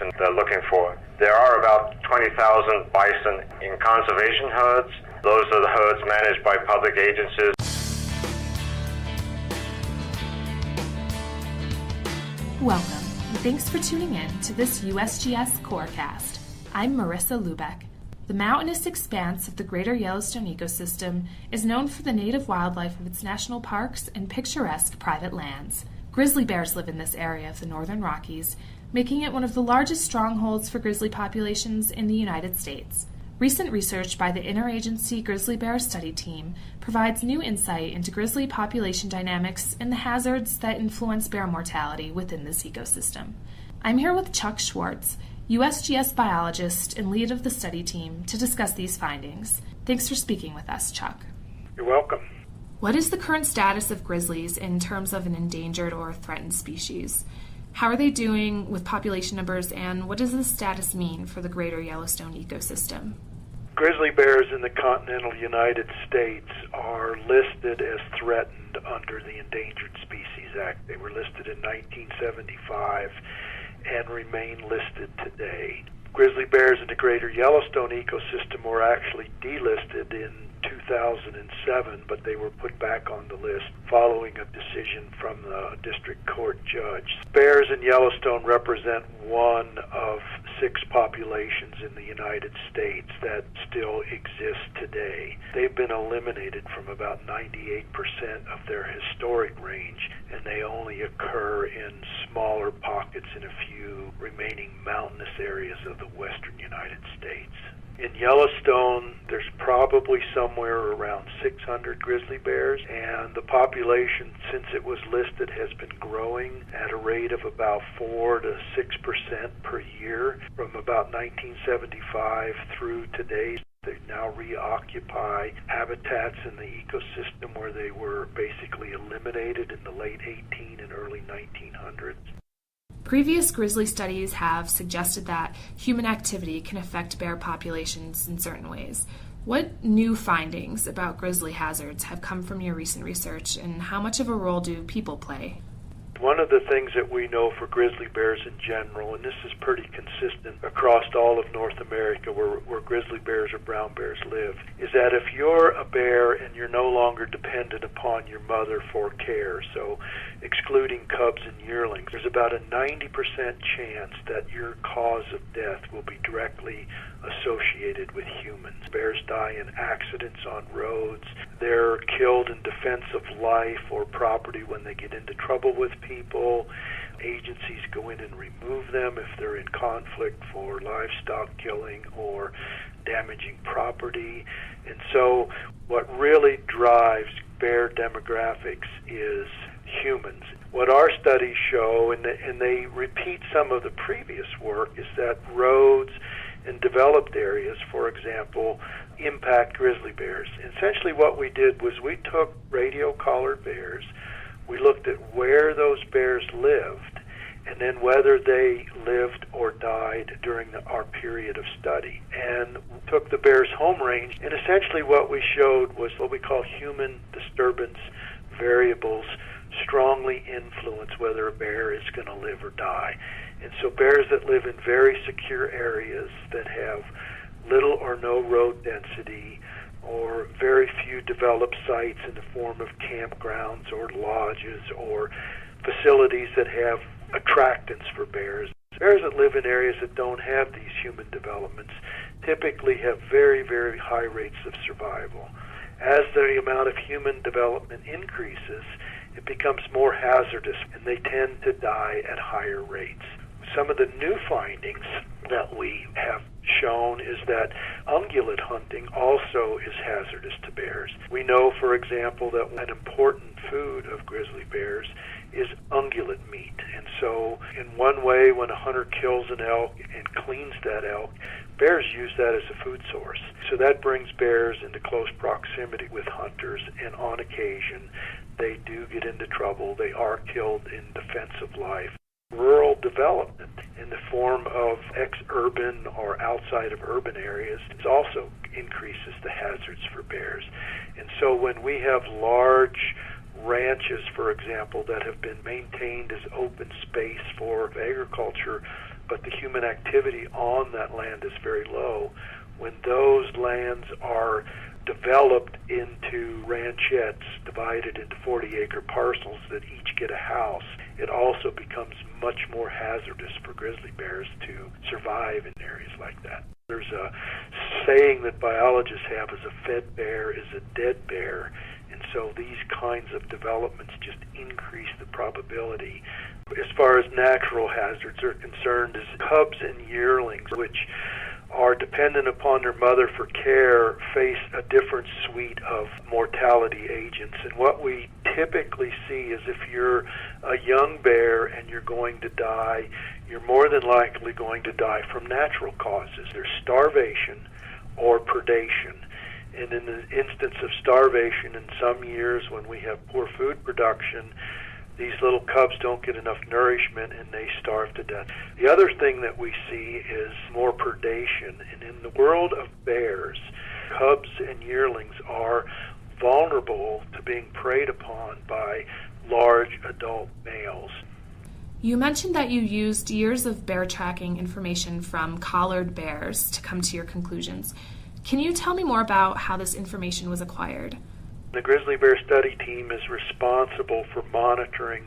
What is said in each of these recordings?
bison they're looking for. There are about 20,000 bison in conservation herds. Those are the herds managed by public agencies. Welcome, and thanks for tuning in to this USGS Corecast. I'm Marissa Lubeck. The mountainous expanse of the greater Yellowstone ecosystem is known for the native wildlife of its national parks and picturesque private lands. Grizzly bears live in this area of the northern Rockies, making it one of the largest strongholds for grizzly populations in the United States. Recent research by the Interagency Grizzly Bear Study Team provides new insight into grizzly population dynamics and the hazards that influence bear mortality within this ecosystem. I'm here with Chuck Schwartz, USGS biologist and lead of the study team, to discuss these findings. Thanks for speaking with us, Chuck. You're welcome. What is the current status of grizzlies in terms of an endangered or threatened species? How are they doing with population numbers, and what does this status mean for the greater Yellowstone ecosystem? Grizzly bears in the continental United States are listed as threatened under the Endangered Species Act. They were listed in 1975 and remain listed today. Grizzly bears in the greater Yellowstone ecosystem were actually delisted in 2007, but they were put back on the list following a decision from the district court judge. Bears in Yellowstone represent one of 6 populations in the United States that still exist today. They've been eliminated from about 98% of their historic range, and they only occur in smaller pockets in a few remaining mountainous areas of the western United States. In Yellowstone, there's probably somewhere around 600 grizzly bears, and the population, since it was listed, has been growing at a rate of about 4 to 6% per year from about 1975 through today. They now reoccupy habitats in the ecosystem where they were basically eliminated in the late 18 and early 1900s. Previous grizzly studies have suggested that human activity can affect bear populations in certain ways. What new findings about grizzly hazards have come from your recent research, and how much of a role do people play? One of the things that we know for grizzly bears in general, and this is pretty consistent across all of North America where grizzly bears or brown bears live, is that if you're a bear and you're no longer dependent upon your mother for care, so excluding cubs and yearlings, there's about a 90% chance that your cause of death will be directly associated with humans. Bears die in accidents on roads. They're killed in defense of life or property when they get into trouble with people. Agencies go in and remove them if they're in conflict for livestock killing or damaging property. And so what really drives bear demographics is humans. What our studies show, and they repeat some of the previous work, is that roads in developed areas, for example, impact grizzly bears. Essentially what we did was we took radio-collared bears, we looked at where those bears lived, and then whether they lived or died during our period of study, and took the bear's home range, and essentially what we showed was what we call human disturbance variables strongly influence whether a bear is going to live or die. And so bears that live in very secure areas that have little or no road density or very few developed sites in the form of campgrounds or lodges or facilities that have attractants for bears. Bears that live in areas that don't have these human developments typically have very, very high rates of survival. As the amount of human development increases, it becomes more hazardous, and they tend to die at higher rates. Some of the new findings that we have shown is that ungulate hunting also is hazardous to bears. We know, for example, that an important food of grizzly bears is ungulate meat. And so in one way, when a hunter kills an elk and cleans that elk, bears use that as a food source. So that brings bears into close proximity with hunters, and on occasion they do get into trouble. They are killed in defense of life. Rural development in the form of ex-urban or outside of urban areas also increases the hazards for bears. And so when we have large ranches, for example, that have been maintained as open space for agriculture, but the human activity on that land is very low. When those lands are developed into ranchettes divided into 40-acre parcels that each get a house, it also becomes much more hazardous for grizzly bears to survive in areas like that. There's a saying that biologists have is a fed bear is a dead bear, and so these kinds of developments just increase the probability. As far as natural hazards are concerned, is cubs and yearlings, which are dependent upon their mother for care, face a different suite of mortality agents. And what we typically see is if you're a young bear and you're going to die, you're more than likely going to die from natural causes. There's starvation or predation. And in the instance of starvation, in some years when we have poor food production, these little cubs don't get enough nourishment and they starve to death. The other thing that we see is more predation. And in the world of bears, cubs and yearlings are vulnerable to being preyed upon by large adult males. You mentioned that you used years of bear tracking information from collared bears to come to your conclusions. Can you tell me more about how this information was acquired? The grizzly bear study team is responsible for monitoring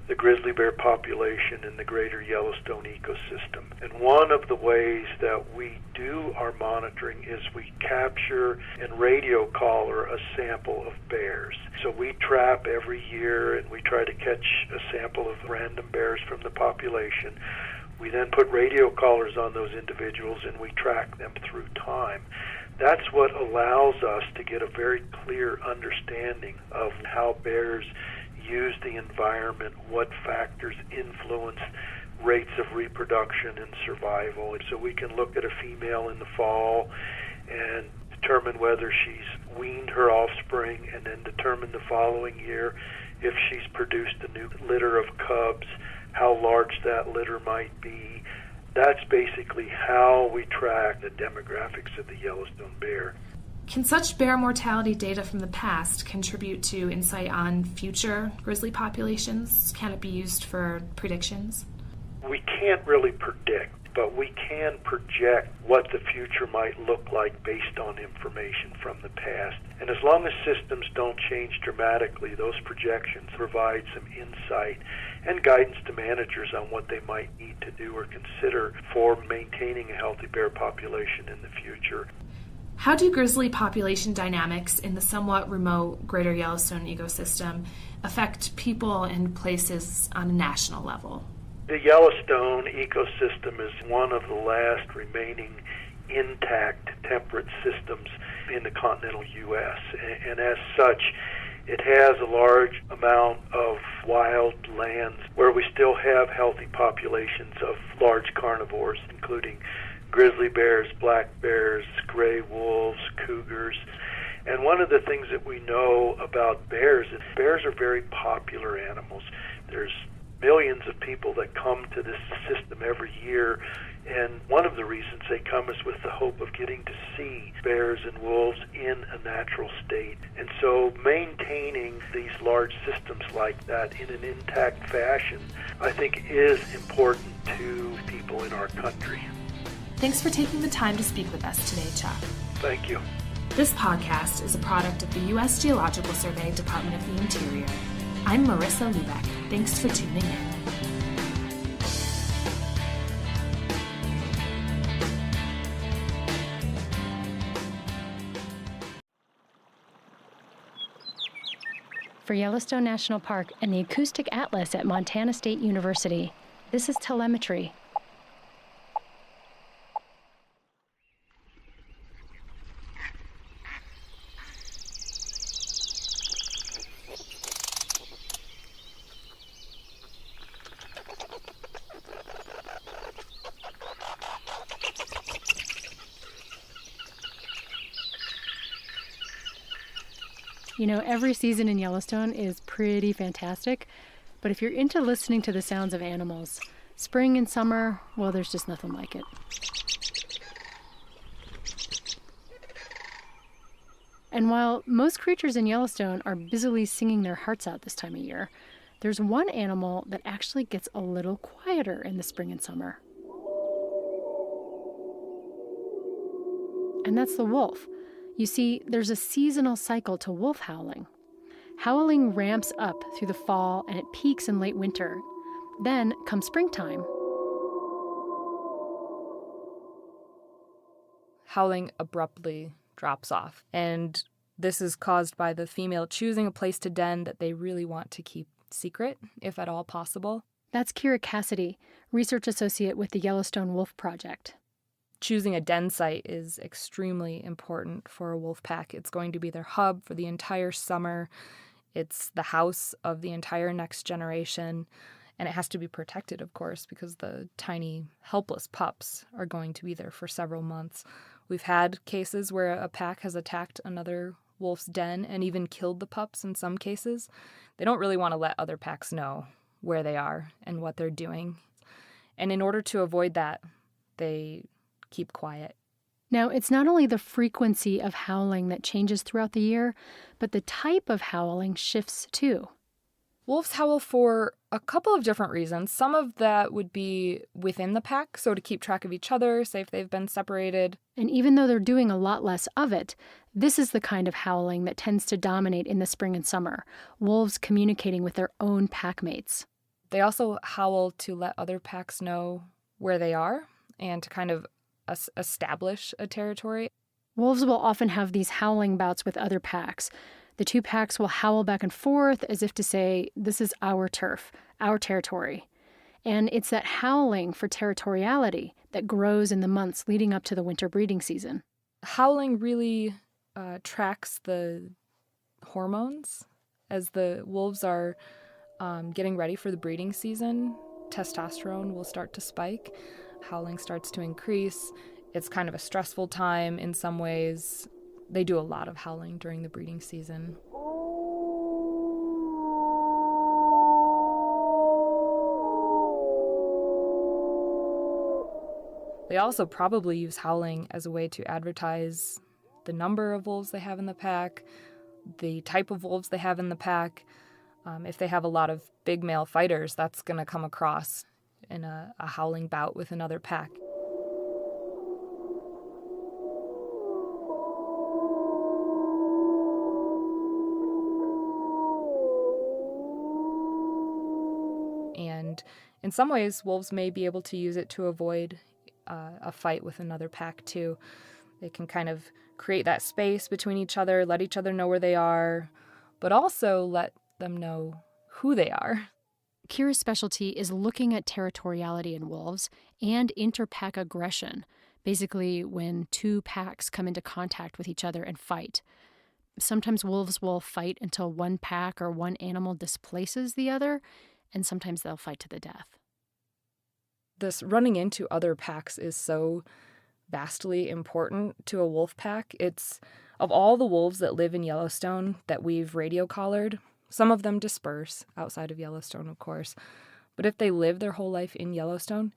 the grizzly bear population in the greater Yellowstone ecosystem. And one of the ways that we do our monitoring is we capture and radio collar a sample of bears. So we trap every year and we try to catch a sample of random bears from the population. We then put radio collars on those individuals and we track them through time. That's what allows us to get a very clear understanding of how bears use the environment, what factors influence rates of reproduction and survival. And so we can look at a female in the fall and determine whether she's weaned her offspring, and then determine the following year if she's produced a new litter of cubs, how large that litter might be. That's basically how we track the demographics of the Yellowstone bear. Can such bear mortality data from the past contribute to insight on future grizzly populations? Can it be used for predictions? We can't really predict, but we can project what the future might look like based on information from the past. And as long as systems don't change dramatically, those projections provide some insight and guidance to managers on what they might need to do or consider for maintaining a healthy bear population in the future. How do grizzly population dynamics in the somewhat remote greater Yellowstone ecosystem affect people and places on a national level? The Yellowstone ecosystem is one of the last remaining intact temperate systems in the continental U.S. And as such, it has a large amount of wild lands where we still have healthy populations of large carnivores, including grizzly bears, black bears, gray wolves, cougars. And one of the things that we know about bears is bears are very popular animals. There's millions of people that come to this system every year, and one of the reasons they come is with the hope of getting to see bears and wolves in a natural state. And so maintaining these large systems like that in an intact fashion, I think, is important to people in our country. Thanks for taking the time to speak with us today, Chuck. Thank you. This podcast is a product of the U.S. Geological Survey, Department of the Interior. I'm Marissa Lubeck. Thanks for tuning in. For Yellowstone National Park and the Acoustic Atlas at Montana State University, this is telemetry. You know, every season in Yellowstone is pretty fantastic, but if you're into listening to the sounds of animals, spring and summer, well, there's just nothing like it. And while most creatures in Yellowstone are busily singing their hearts out this time of year, there's one animal that actually gets a little quieter in the spring and summer. and that's the wolf. You see, there's a seasonal cycle to wolf howling. Howling ramps up through the fall and it peaks in late winter. Then comes springtime. Howling abruptly drops off, and this is caused by the female choosing a place to den that they really want to keep secret, if at all possible. That's Kira Cassidy, research associate with the Yellowstone Wolf Project. Choosing a den site is extremely important for a wolf pack. It's going to be their hub for the entire summer. It's the house of the entire next generation. And it has to be protected, of course, because the tiny, helpless pups are going to be there for several months. We've had cases where a pack has attacked another wolf's den and even killed the pups in some cases. They don't really want to let other packs know where they are and what they're doing. And in order to avoid that, they keep quiet. Now, it's not only the frequency of howling that changes throughout the year, but the type of howling shifts too. Wolves howl for a couple of different reasons. Some of that would be within the pack, so to keep track of each other, say if they've been separated. And even though they're doing a lot less of it, this is the kind of howling that tends to dominate in the spring and summer, wolves communicating with their own pack mates. They also howl to let other packs know where they are and to kind of establish a territory. Wolves will often have these howling bouts with other packs. The two packs will howl back and forth as if to say, this is our turf, our territory. And it's that howling for territoriality that grows in the months leading up to the winter breeding season. Howling really tracks the hormones. As the wolves are getting ready for the breeding season, testosterone will start to spike. Howling starts to increase. It's kind of a stressful time in some ways. They do a lot of howling during the breeding season. They also probably use howling as a way to advertise the number of wolves they have in the pack, the type of wolves they have in the pack. If they have a lot of big male fighters, that's going to come across in a howling bout with another pack. And in some ways, wolves may be able to use it to avoid a fight with another pack, too. They can kind of create that space between each other, let each other know where they are, but also let them know who they are. Kira's specialty is looking at territoriality in wolves and interpack aggression, basically when two packs come into contact with each other and fight. Sometimes wolves will fight until one pack or one animal displaces the other, and sometimes they'll fight to the death. This running into other packs is so vastly important to a wolf pack. It's, of all the wolves that live in Yellowstone that we've radio collared, some of them disperse outside of Yellowstone, of course. But if they live their whole life in Yellowstone,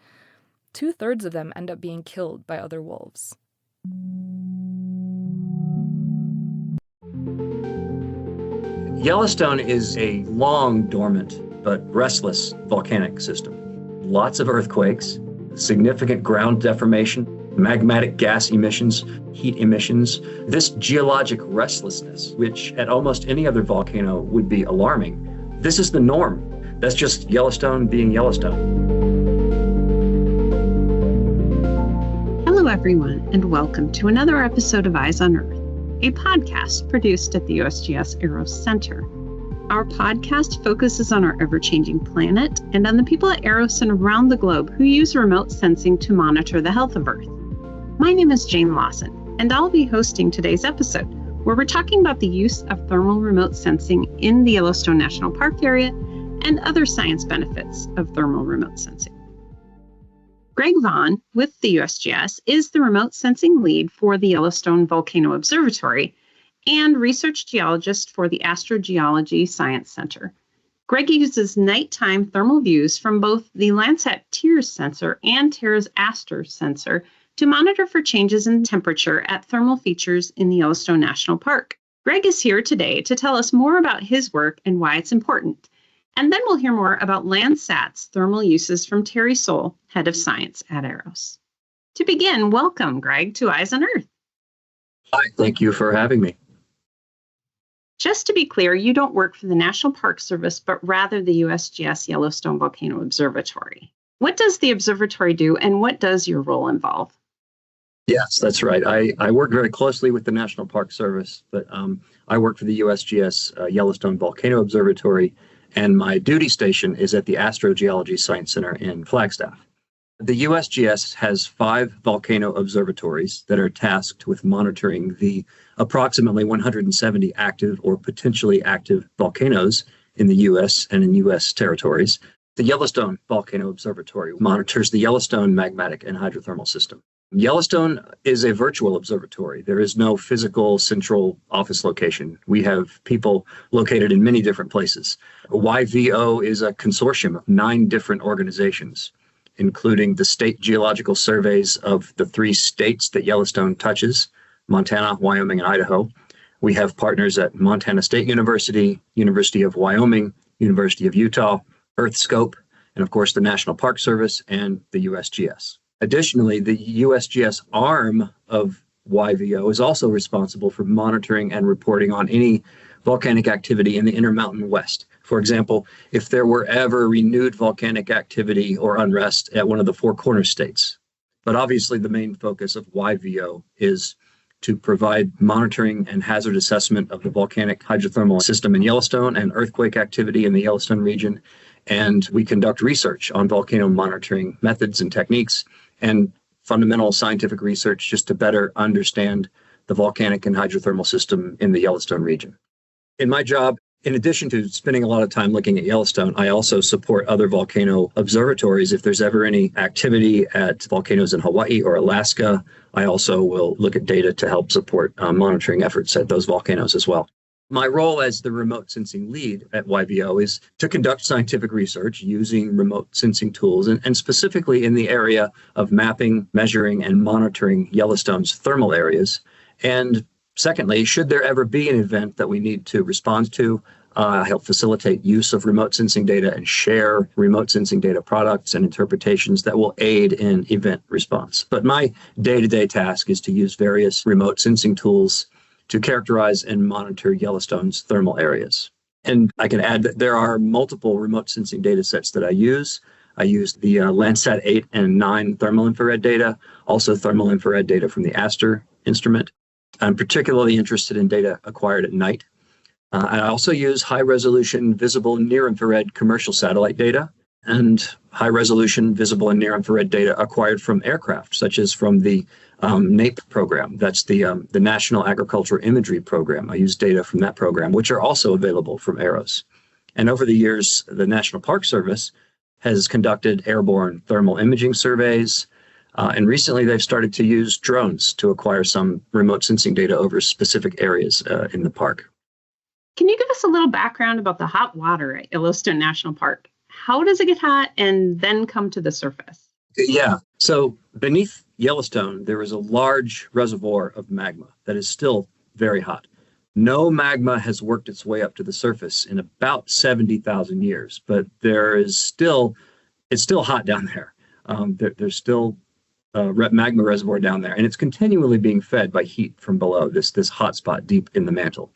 2/3 of them end up being killed by other wolves. Yellowstone is a long dormant but restless volcanic system. Lots of earthquakes, significant ground deformation, magmatic gas emissions, heat emissions. This geologic restlessness, which at almost any other volcano would be alarming, this is the norm. That's just Yellowstone being Yellowstone. Hello, everyone, and welcome to another episode of Eyes on Earth, a podcast produced at the USGS Aero Center. Our podcast focuses on our ever-changing planet and on the people at Aeros and around the globe who use remote sensing to monitor the health of Earth. My name is Jane Lawson, and I'll be hosting today's episode, where we're talking about the use of thermal remote sensing in the Yellowstone National Park area and other science benefits of thermal remote sensing. Greg Vaughn with the USGS is the remote sensing lead for the Yellowstone Volcano Observatory and research geologist for the Astrogeology Science Center. Greg uses nighttime thermal views from both the Landsat TIRS sensor and TERRA's ASTER sensor to monitor for changes in temperature at thermal features in the Yellowstone National Park. Greg is here today to tell us more about his work and why it's important. And then we'll hear more about Landsat's thermal uses from Terry Soule, head of science at Aeros. To begin, welcome, Greg, to Eyes on Earth. Hi, thank you for having me. Just to be clear, you don't work for the National Park Service, but rather the USGS Yellowstone Volcano Observatory. What does the observatory do, and what does your role involve? Yes, that's right. I work very closely with the National Park Service, but I work for the USGS Yellowstone Volcano Observatory, and my duty station is at the Astrogeology Science Center in Flagstaff. The USGS has 5 volcano observatories that are tasked with monitoring the approximately 170 active or potentially active volcanoes in the U.S. and in U.S. territories. The Yellowstone Volcano Observatory monitors the Yellowstone magmatic and hydrothermal system. Yellowstone is a virtual observatory. There is no physical central office location. We have people located in many different places. YVO is a consortium of 9 different organizations, including the state geological surveys of the 3 states that Yellowstone touches, Montana, Wyoming, and Idaho. We have partners at Montana State University, University of Wyoming, University of Utah, EarthScope, and of course the National Park Service and the USGS. Additionally, the USGS arm of YVO is also responsible for monitoring and reporting on any volcanic activity in the Intermountain West. For example, if there were ever renewed volcanic activity or unrest at one of the 4 corner states. But obviously the main focus of YVO is to provide monitoring and hazard assessment of the volcanic hydrothermal system in Yellowstone and earthquake activity in the Yellowstone region. And we conduct research on volcano monitoring methods and techniques and fundamental scientific research just to better understand the volcanic and hydrothermal system in the Yellowstone region. In my job, in addition to spending a lot of time looking at Yellowstone, I also support other volcano observatories. If there's ever any activity at volcanoes in Hawaii or Alaska, I also will look at data to help support monitoring efforts at those volcanoes as well. My role as the remote sensing lead at YVO is to conduct scientific research using remote sensing tools, and specifically in the area of mapping, measuring, and monitoring Yellowstone's thermal areas. And secondly, should there ever be an event that we need to respond to, I help facilitate use of remote sensing data and share remote sensing data products and interpretations that will aid in event response. But my day-to-day task is to use various remote sensing tools to characterize and monitor Yellowstone's thermal areas. And I can add that there are multiple remote sensing data sets that I use. I use the Landsat 8 and 9 thermal infrared data, also thermal infrared data from the Aster instrument. I'm particularly interested in data acquired at night. I also use high-resolution visible near-infrared commercial satellite data and high-resolution visible and near-infrared data acquired from aircraft, such as from the NAPE program. That's the National Agriculture Imagery Program. I use data from that program, which are also available from AROS. And over the years, the National Park Service has conducted airborne thermal imaging surveys, and recently they've started to use drones to acquire some remote sensing data over specific areas in the park. Can you give us a little background about the hot water at Yellowstone National Park? How does it get hot and then come to the surface? Yeah. So beneath Yellowstone, there is a large reservoir of magma that is still very hot. No magma has worked its way up to the surface in about 70,000 years, but it's still hot down there. There's still a magma reservoir down there, and it's continually being fed by heat from below, this hot spot deep in the mantle.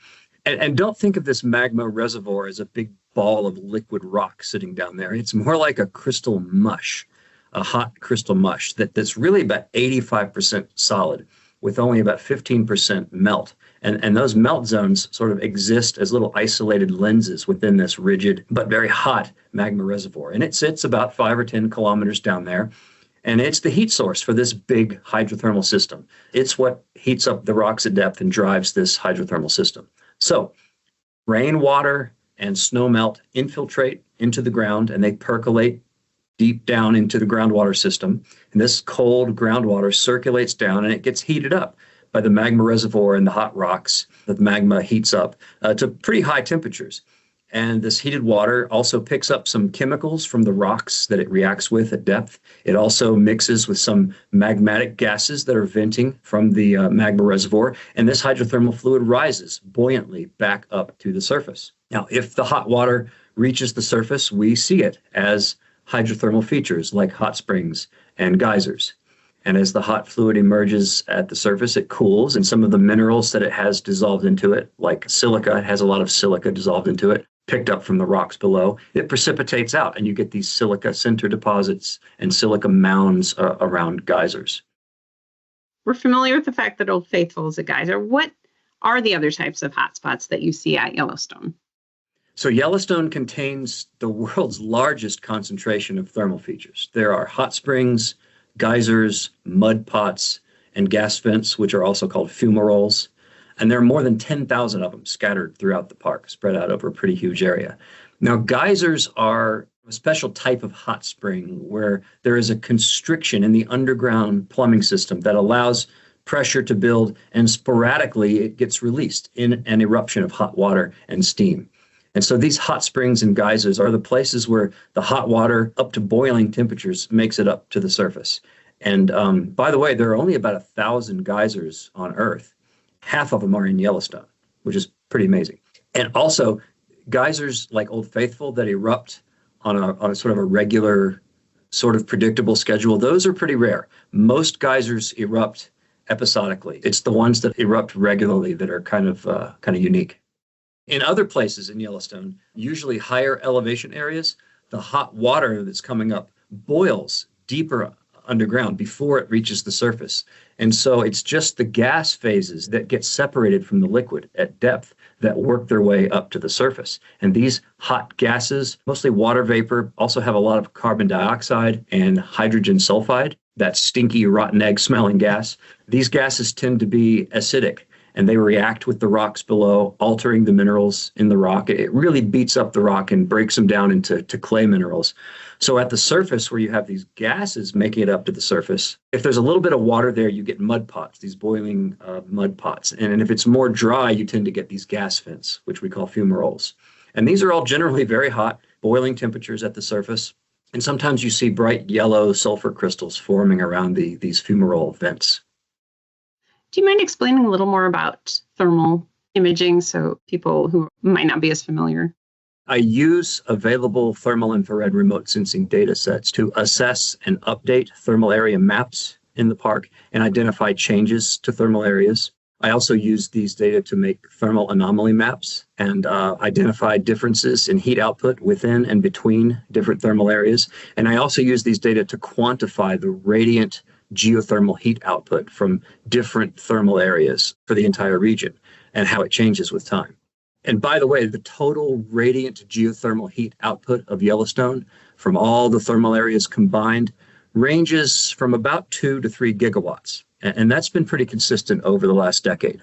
And don't think of this magma reservoir as a big ball of liquid rock sitting down there. It's more like a crystal mush, a hot crystal mush that's really about 85% solid with only about 15% melt. And those melt zones sort of exist as little isolated lenses within this rigid but very hot magma reservoir. And it sits about 5 or 10 kilometers down there. And it's the heat source for this big hydrothermal system. It's what heats up the rocks at depth and drives this hydrothermal system. So rainwater and snowmelt infiltrate into the ground, and they percolate deep down into the groundwater system. And this cold groundwater circulates down, and it gets heated up by the magma reservoir and the hot rocks that the magma heats up to pretty high temperatures. And this heated water also picks up some chemicals from the rocks that it reacts with at depth. It also mixes with some magmatic gases that are venting from the magma reservoir. And this hydrothermal fluid rises buoyantly back up to the surface. Now, if the hot water reaches the surface, we see it as hydrothermal features like hot springs and geysers. And as the hot fluid emerges at the surface, it cools, and some of the minerals that it has dissolved into it, like silica, it has a lot of silica dissolved into it, picked up from the rocks below, it precipitates out, and you get these silica center deposits and silica mounds around geysers. We're familiar with the fact that Old Faithful is a geyser. What are the other types of hotspots that you see at Yellowstone? So Yellowstone contains the world's largest concentration of thermal features. There are hot springs, geysers, mud pots, and gas vents, which are also called fumaroles. And there are more than 10,000 of them scattered throughout the park, spread out over a pretty huge area. Now, geysers are a special type of hot spring where there is a constriction in the underground plumbing system that allows pressure to build, and sporadically it gets released in an eruption of hot water and steam. And so these hot springs and geysers are the places where the hot water up to boiling temperatures makes it up to the surface. And by the way, there are only about 1,000 geysers on Earth. Half of them are in Yellowstone, which is pretty amazing. And also, geysers like Old Faithful that erupt on a sort of a regular, sort of predictable schedule, those are pretty rare. Most geysers erupt episodically. It's the ones that erupt regularly that are kind of unique. In other places in Yellowstone, usually higher elevation areas, the hot water that's coming up boils deeper underground before it reaches the surface. And so it's just the gas phases that get separated from the liquid at depth that work their way up to the surface. And these hot gases, mostly water vapor, also have a lot of carbon dioxide and hydrogen sulfide, that stinky rotten egg smelling gas. These gases tend to be acidic, and they react with the rocks below, altering the minerals in the rock. It really beats up the rock and breaks them down into clay minerals. So at the surface, where you have these gases making it up to the surface, if there's a little bit of water there, you get mud pots, these boiling mud pots. And if it's more dry, you tend to get these gas vents, which we call fumaroles. And these are all generally very hot, boiling temperatures at the surface. And sometimes you see bright yellow sulfur crystals forming around these fumarole vents. Do you mind explaining a little more about thermal imaging so people who might not be as familiar? I use available thermal infrared remote sensing data sets to assess and update thermal area maps in the park and identify changes to thermal areas. I also use these data to make thermal anomaly maps and identify differences in heat output within and between different thermal areas. And I also use these data to quantify the radiant geothermal heat output from different thermal areas for the entire region and how it changes with time. And by the way, the total radiant geothermal heat output of Yellowstone from all the thermal areas combined ranges from about 2 to 3 gigawatts. And that's been pretty consistent over the last decade.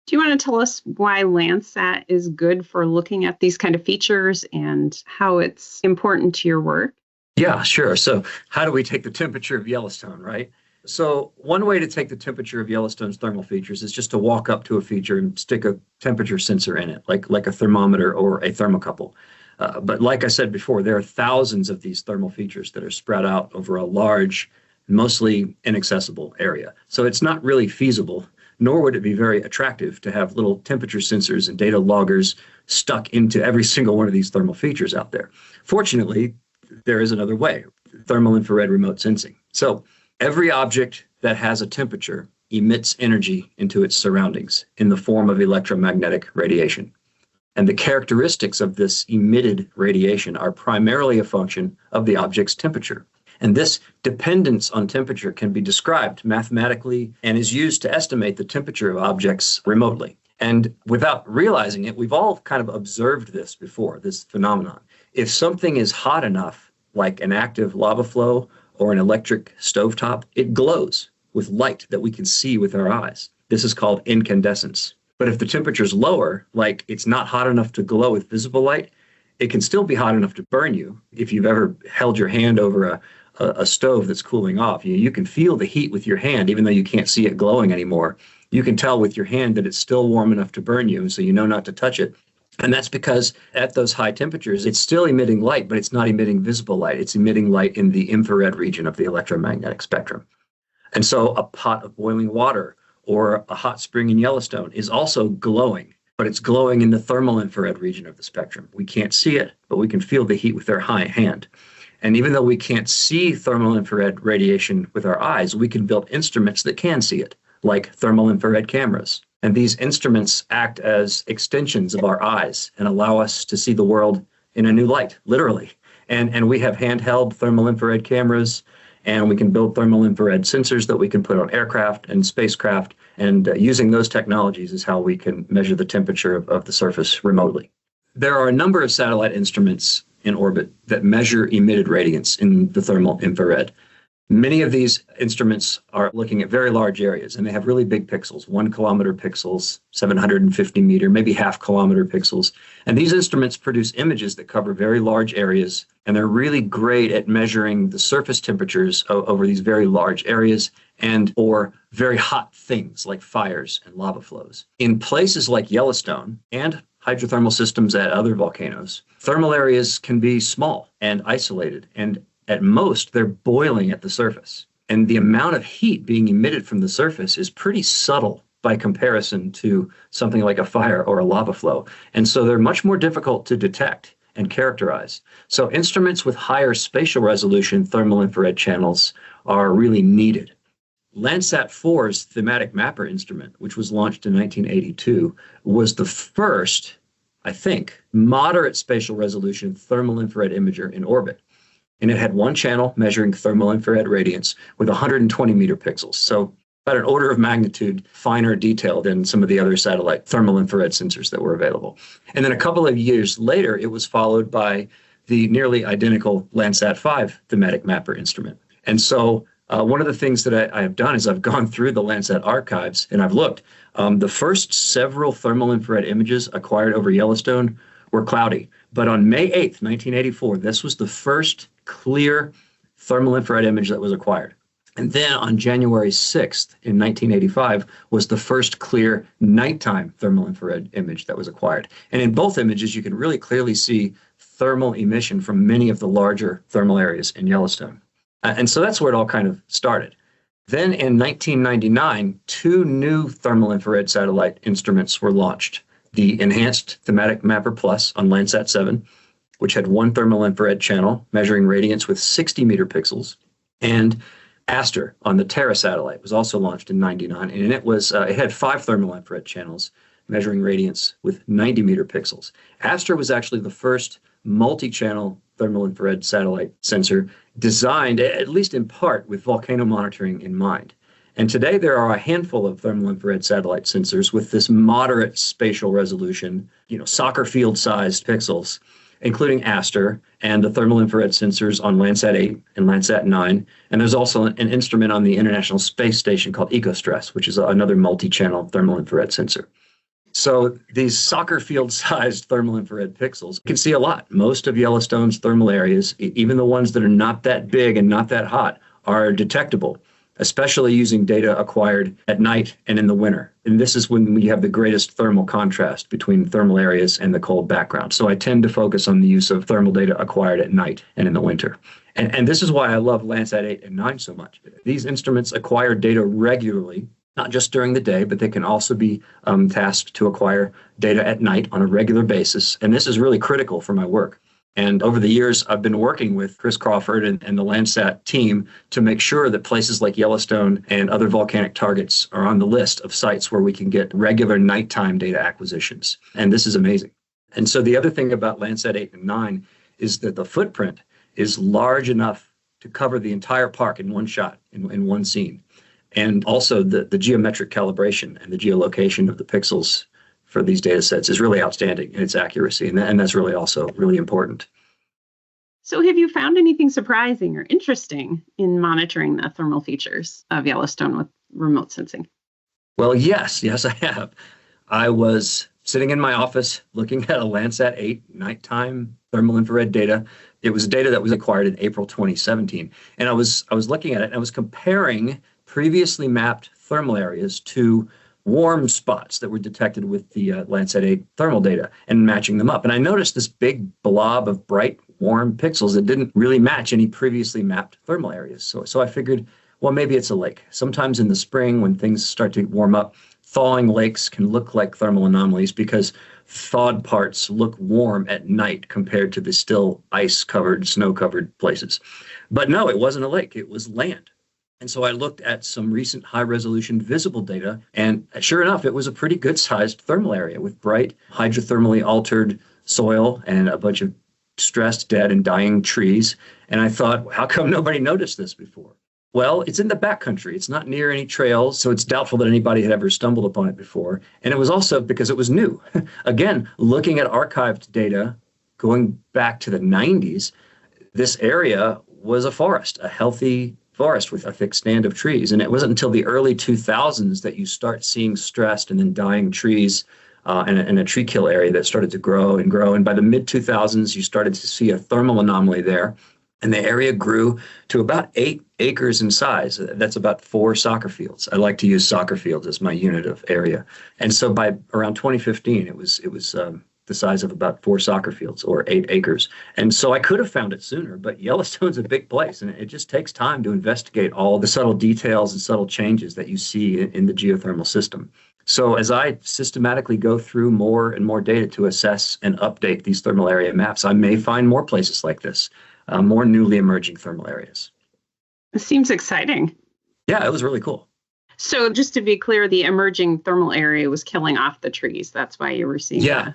Do you want to tell us why Landsat is good for looking at these kind of features and how it's important to your work? Yeah, sure. So how do we take the temperature of Yellowstone, right? So one way to take the temperature of Yellowstone's thermal features is just to walk up to a feature and stick a temperature sensor in it, like a thermometer or a thermocouple. But like I said before, there are thousands of these thermal features that are spread out over a large, mostly inaccessible area. So it's not really feasible, nor would it be very attractive to have little temperature sensors and data loggers stuck into every single one of these thermal features out there. Fortunately, there is another way, thermal infrared remote sensing. So every object that has a temperature emits energy into its surroundings in the form of electromagnetic radiation. And the characteristics of this emitted radiation are primarily a function of the object's temperature. And this dependence on temperature can be described mathematically and is used to estimate the temperature of objects remotely. And without realizing it, we've all kind of observed this before, this phenomenon. If something is hot enough, like an active lava flow or an electric stovetop, it glows with light that we can see with our eyes. This is called incandescence. But if the temperature is lower, like it's not hot enough to glow with visible light, it can still be hot enough to burn you. If you've ever held your hand over a stove that's cooling off, you can feel the heat with your hand, even though you can't see it glowing anymore. You can tell with your hand that it's still warm enough to burn you, and so you know not to touch it. And that's because at those high temperatures, it's still emitting light, but it's not emitting visible light. It's emitting light in the infrared region of the electromagnetic spectrum. And so a pot of boiling water or a hot spring in Yellowstone is also glowing, but it's glowing in the thermal infrared region of the spectrum. We can't see it, but we can feel the heat with our hand. And even though we can't see thermal infrared radiation with our eyes, we can build instruments that can see it, like thermal infrared cameras. And these instruments act as extensions of our eyes and allow us to see the world in a new light, literally. And we have handheld thermal infrared cameras, and we can build thermal infrared sensors that we can put on aircraft and spacecraft. And using those technologies is how we can measure the temperature of the surface remotely. There are a number of satellite instruments in orbit that measure emitted radiance in the thermal infrared. Many of these instruments are looking at very large areas, and they have really big pixels, 1 kilometer pixels, 750 meter, maybe half kilometer pixels. And these instruments produce images that cover very large areas, and they're really great at measuring the surface temperatures over these very large areas and or very hot things like fires and lava flows. In places like Yellowstone and hydrothermal systems at other volcanoes, thermal areas can be small and isolated, and at most, they're boiling at the surface. And the amount of heat being emitted from the surface is pretty subtle by comparison to something like a fire or a lava flow. And so they're much more difficult to detect and characterize. So instruments with higher spatial resolution thermal infrared channels are really needed. Landsat 4's thematic mapper instrument, which was launched in 1982, was the first, I think, moderate spatial resolution thermal infrared imager in orbit. And it had one channel measuring thermal infrared radiance with 120 meter pixels. So about an order of magnitude finer detail than some of the other satellite thermal infrared sensors that were available. And then a couple of years later, it was followed by the nearly identical Landsat 5 thematic mapper instrument. And so one of the things that I have done is I've gone through the Landsat archives and I've looked. The first several thermal infrared images acquired over Yellowstone were cloudy. But on May 8th, 1984, this was the first clear thermal infrared image that was acquired. And then on January 6th in 1985 was the first clear nighttime thermal infrared image that was acquired. And in both images, you can really clearly see thermal emission from many of the larger thermal areas in Yellowstone. And so that's where it all kind of started. Then in 1999, 2 new thermal infrared satellite instruments were launched. The Enhanced Thematic Mapper Plus on Landsat 7, which had 1 thermal infrared channel measuring radiance with 60 meter pixels, and Aster on the Terra satellite was also launched in 99, and it had 5 thermal infrared channels measuring radiance with 90 meter pixels. Aster was actually the first multi-channel thermal infrared satellite sensor designed, at least in part, with volcano monitoring in mind. And today there are a handful of thermal infrared satellite sensors with this moderate spatial resolution, soccer field sized pixels, including Aster and the thermal infrared sensors on Landsat 8 and Landsat 9. And there's also an instrument on the International Space Station called EcoStress, which is another multi-channel thermal infrared sensor. So these soccer field sized thermal infrared pixels you can see a lot. Most of Yellowstone's thermal areas, even the ones that are not that big and not that hot, are detectable, especially using data acquired at night and in the winter. And this is when we have the greatest thermal contrast between thermal areas and the cold background. So I tend to focus on the use of thermal data acquired at night and in the winter. And this is why I love Landsat 8 and 9 so much. These instruments acquire data regularly, not just during the day, but they can also be tasked to acquire data at night on a regular basis. And this is really critical for my work. And over the years, I've been working with Chris Crawford and the Landsat team to make sure that places like Yellowstone and other volcanic targets are on the list of sites where we can get regular nighttime data acquisitions. And this is amazing. And so the other thing about Landsat 8 and 9 is that the footprint is large enough to cover the entire park in one shot, in one scene. And also the geometric calibration and the geolocation of the pixels for these data sets is really outstanding in its accuracy. And that's really also really important. So have you found anything surprising or interesting in monitoring the thermal features of Yellowstone with remote sensing? Well, yes, I have. I was sitting in my office looking at a Landsat 8 nighttime thermal infrared data. It was data that was acquired in April 2017. And I was looking at it and I was comparing previously mapped thermal areas to warm spots that were detected with the Landsat 8 thermal data and matching them up. And I noticed this big blob of bright, warm pixels that didn't really match any previously mapped thermal areas. So I figured, well, maybe it's a lake. Sometimes in the spring when things start to warm up, thawing lakes can look like thermal anomalies because thawed parts look warm at night compared to the still ice-covered, snow-covered places. But no, it wasn't a lake, it was land. And so I looked at some recent high-resolution visible data, and sure enough, it was a pretty good-sized thermal area with bright, hydrothermally altered soil and a bunch of stressed, dead, and dying trees. And I thought, how come nobody noticed this before? Well, it's in the backcountry. It's not near any trails, so it's doubtful that anybody had ever stumbled upon it before. And it was also because it was new. Again, looking at archived data going back to the 90s, this area was a forest, a healthy forest with a thick stand of trees. And it wasn't until the early 2000s that you start seeing stressed and then dying trees in a tree kill area that started to grow and grow. And by the mid-2000s, you started to see a thermal anomaly there. And the area grew to about 8 acres in size. That's about 4 soccer fields. I like to use soccer fields as my unit of area. And so by around 2015, it was the size of about 4 soccer fields or 8 acres. And so I could have found it sooner, but Yellowstone's a big place, and it just takes time to investigate all the subtle details and subtle changes that you see in the geothermal system. So as I systematically go through more and more data to assess and update these thermal area maps, I may find more places like this. More newly emerging thermal areas. It seems exciting. Yeah, it was really cool. So just to be clear, the emerging thermal area was killing off the trees. That's why you were seeing the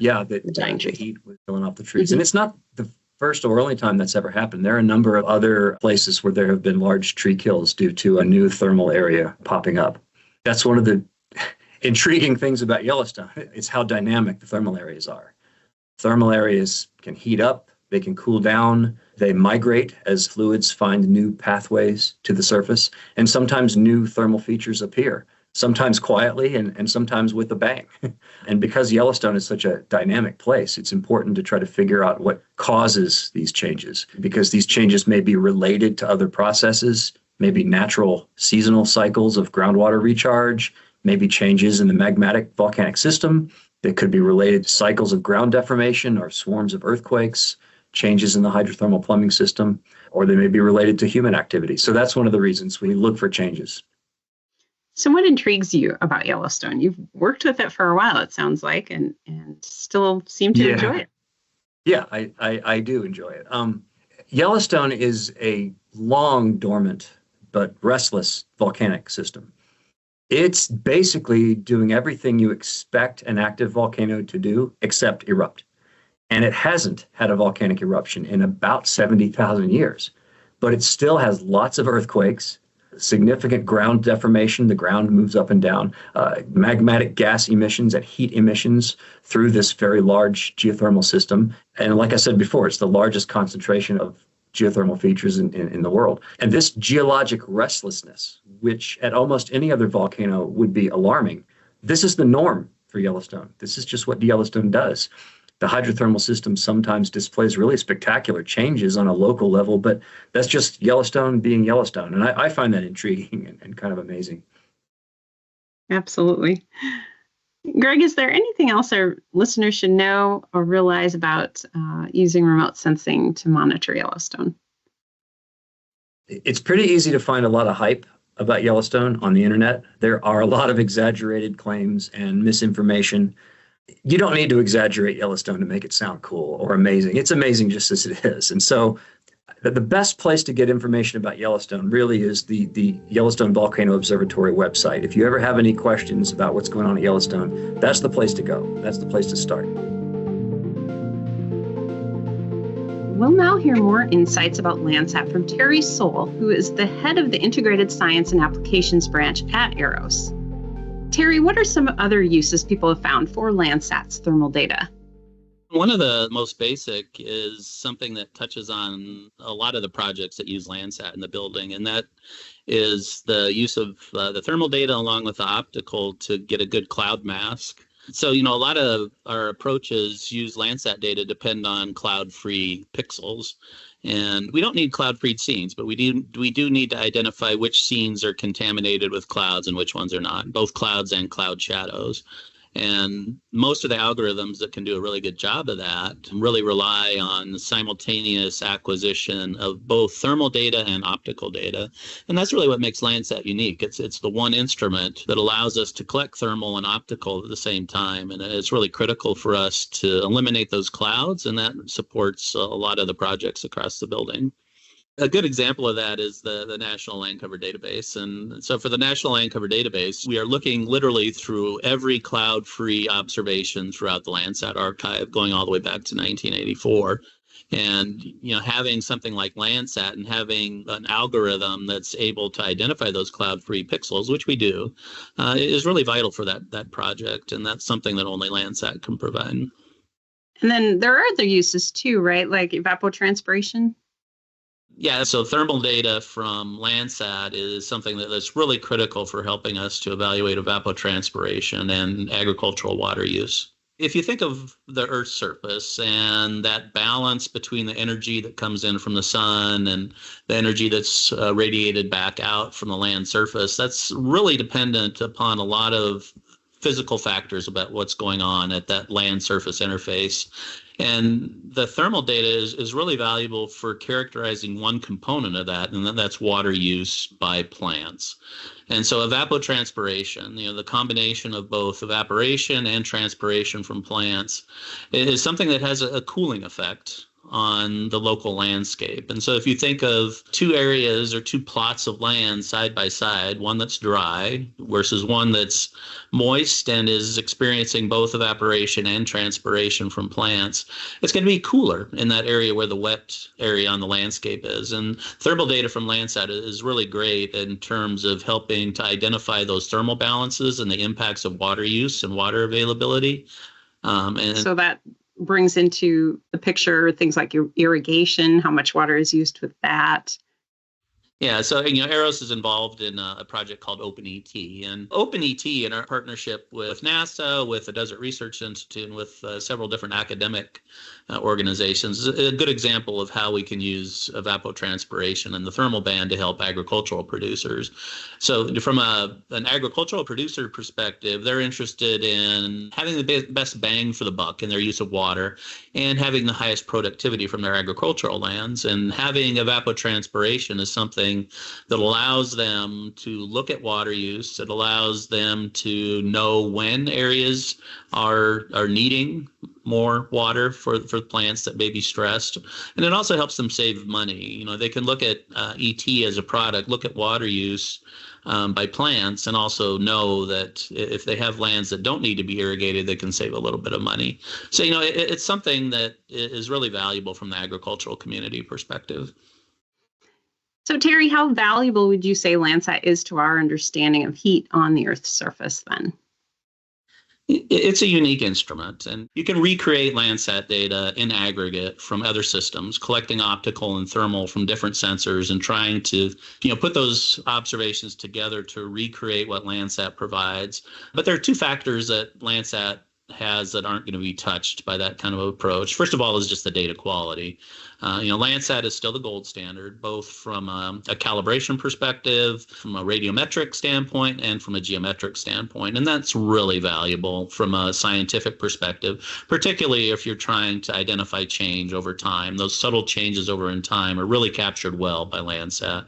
heat was killing off the trees. Mm-hmm. And it's not the first or only time that's ever happened. There are a number of other places where there have been large tree kills due to a new thermal area popping up. That's one of the intriguing things about Yellowstone. It's how dynamic the thermal areas are. Thermal areas can heat up, they can cool down, they migrate as fluids find new pathways to the surface, and sometimes new thermal features appear, sometimes quietly and sometimes with a bang. And because Yellowstone is such a dynamic place, it's important to try to figure out what causes these changes, because these changes may be related to other processes, maybe natural seasonal cycles of groundwater recharge, maybe changes in the magmatic volcanic system. They could be related to cycles of ground deformation or swarms of earthquakes, changes in the hydrothermal plumbing system, or they may be related to human activity. So that's one of the reasons we look for changes. So what intrigues you about Yellowstone? You've worked with it for a while, it sounds like, and still seem to enjoy it. Yeah, I do enjoy it. Yellowstone is a long dormant but restless volcanic system. It's basically doing everything you expect an active volcano to do except erupt. And it hasn't had a volcanic eruption in about 70,000 years. But it still has lots of earthquakes, significant ground deformation. The ground moves up and down, magmatic gas emissions and heat emissions through this very large geothermal system. And like I said before, it's the largest concentration of geothermal features in the world. And this geologic restlessness, which at almost any other volcano would be alarming, this is the norm for Yellowstone. This is just what Yellowstone does. The hydrothermal system sometimes displays really spectacular changes on a local level, but that's just Yellowstone being Yellowstone. And I find that intriguing and kind of amazing. Absolutely. Greg, is there anything else our listeners should know or realize about using remote sensing to monitor Yellowstone? It's pretty easy to find a lot of hype about Yellowstone on the internet. There are a lot of exaggerated claims and misinformation. You don't need to exaggerate Yellowstone to make it sound cool or amazing. It's amazing just as it is. And so the best place to get information about Yellowstone really is the Yellowstone Volcano Observatory website. If you ever have any questions about what's going on at Yellowstone, that's the place to go. That's the place to start. We'll now hear more insights about Landsat from Terry Soule, who is the head of the Integrated Science and Applications branch at AROS. Terry, what are some other uses people have found for Landsat's thermal data? One of the most basic is something that touches on a lot of the projects that use Landsat in the building, and that is the use of the thermal data along with the optical to get a good cloud mask. So, a lot of our approaches use Landsat data depend on cloud-free pixels. And we don't need cloud-free scenes, but we do need to identify which scenes are contaminated with clouds and which ones are not, both clouds and cloud shadows. And most of the algorithms that can do a really good job of that really rely on the simultaneous acquisition of both thermal data and optical data. And that's really what makes Landsat unique. It's the one instrument that allows us to collect thermal and optical at the same time. And it's really critical for us to eliminate those clouds, and that supports a lot of the projects across the building. A good example of that is the National Land Cover Database. And so for the National Land Cover Database, we are looking literally through every cloud-free observation throughout the Landsat archive, going all the way back to 1984. And having something like Landsat and having an algorithm that's able to identify those cloud-free pixels, which we do, is really vital for that project. And that's something that only Landsat can provide. And then there are other uses too, right? Like evapotranspiration? Yeah, so thermal data from Landsat is something that's really critical for helping us to evaluate evapotranspiration and agricultural water use. If you think of the Earth's surface and that balance between the energy that comes in from the sun and the energy that's radiated back out from the land surface, that's really dependent upon a lot of physical factors about what's going on at that land surface interface. And the thermal data is really valuable for characterizing one component of that, and that's water use by plants. And so evapotranspiration, the combination of both evaporation and transpiration from plants is something that has a cooling effect on the local landscape. And so if you think of two areas or two plots of land side by side, one that's dry versus one that's moist and is experiencing both evaporation and transpiration from plants, it's going to be cooler in that area where the wet area on the landscape is. And thermal data from Landsat is really great in terms of helping to identify those thermal balances and the impacts of water use and water availability. And so that brings into the picture things like irrigation, how much water is used with that. Yeah, so AROS is involved in a project called OpenET, and OpenET, in our partnership with NASA, with the Desert Research Institute, and with several different academic organizations, is a good example of how we can use evapotranspiration and the thermal band to help agricultural producers. So from an agricultural producer perspective, they're interested in having the best bang for the buck in their use of water and having the highest productivity from their agricultural lands. And having evapotranspiration is something that allows them to look at water use. It allows them to know when areas are needing more water for plants that may be stressed. And it also helps them save money. They can look at ET as a product, look at water use by plants, and also know that if they have lands that don't need to be irrigated, they can save a little bit of money. So, it's something that is really valuable from the agricultural community perspective. So, Terry, how valuable would you say Landsat is to our understanding of heat on the Earth's surface then? It's a unique instrument, and you can recreate Landsat data in aggregate from other systems, collecting optical and thermal from different sensors and trying to, put those observations together to recreate what Landsat provides. But there are two factors that Landsat has that aren't going to be touched by that kind of approach. First of all is just the data quality. Landsat is still the gold standard, both from a calibration perspective, from a radiometric standpoint, and from a geometric standpoint. And that's really valuable from a scientific perspective, particularly if you're trying to identify change over time. Those subtle changes over in time are really captured well by Landsat.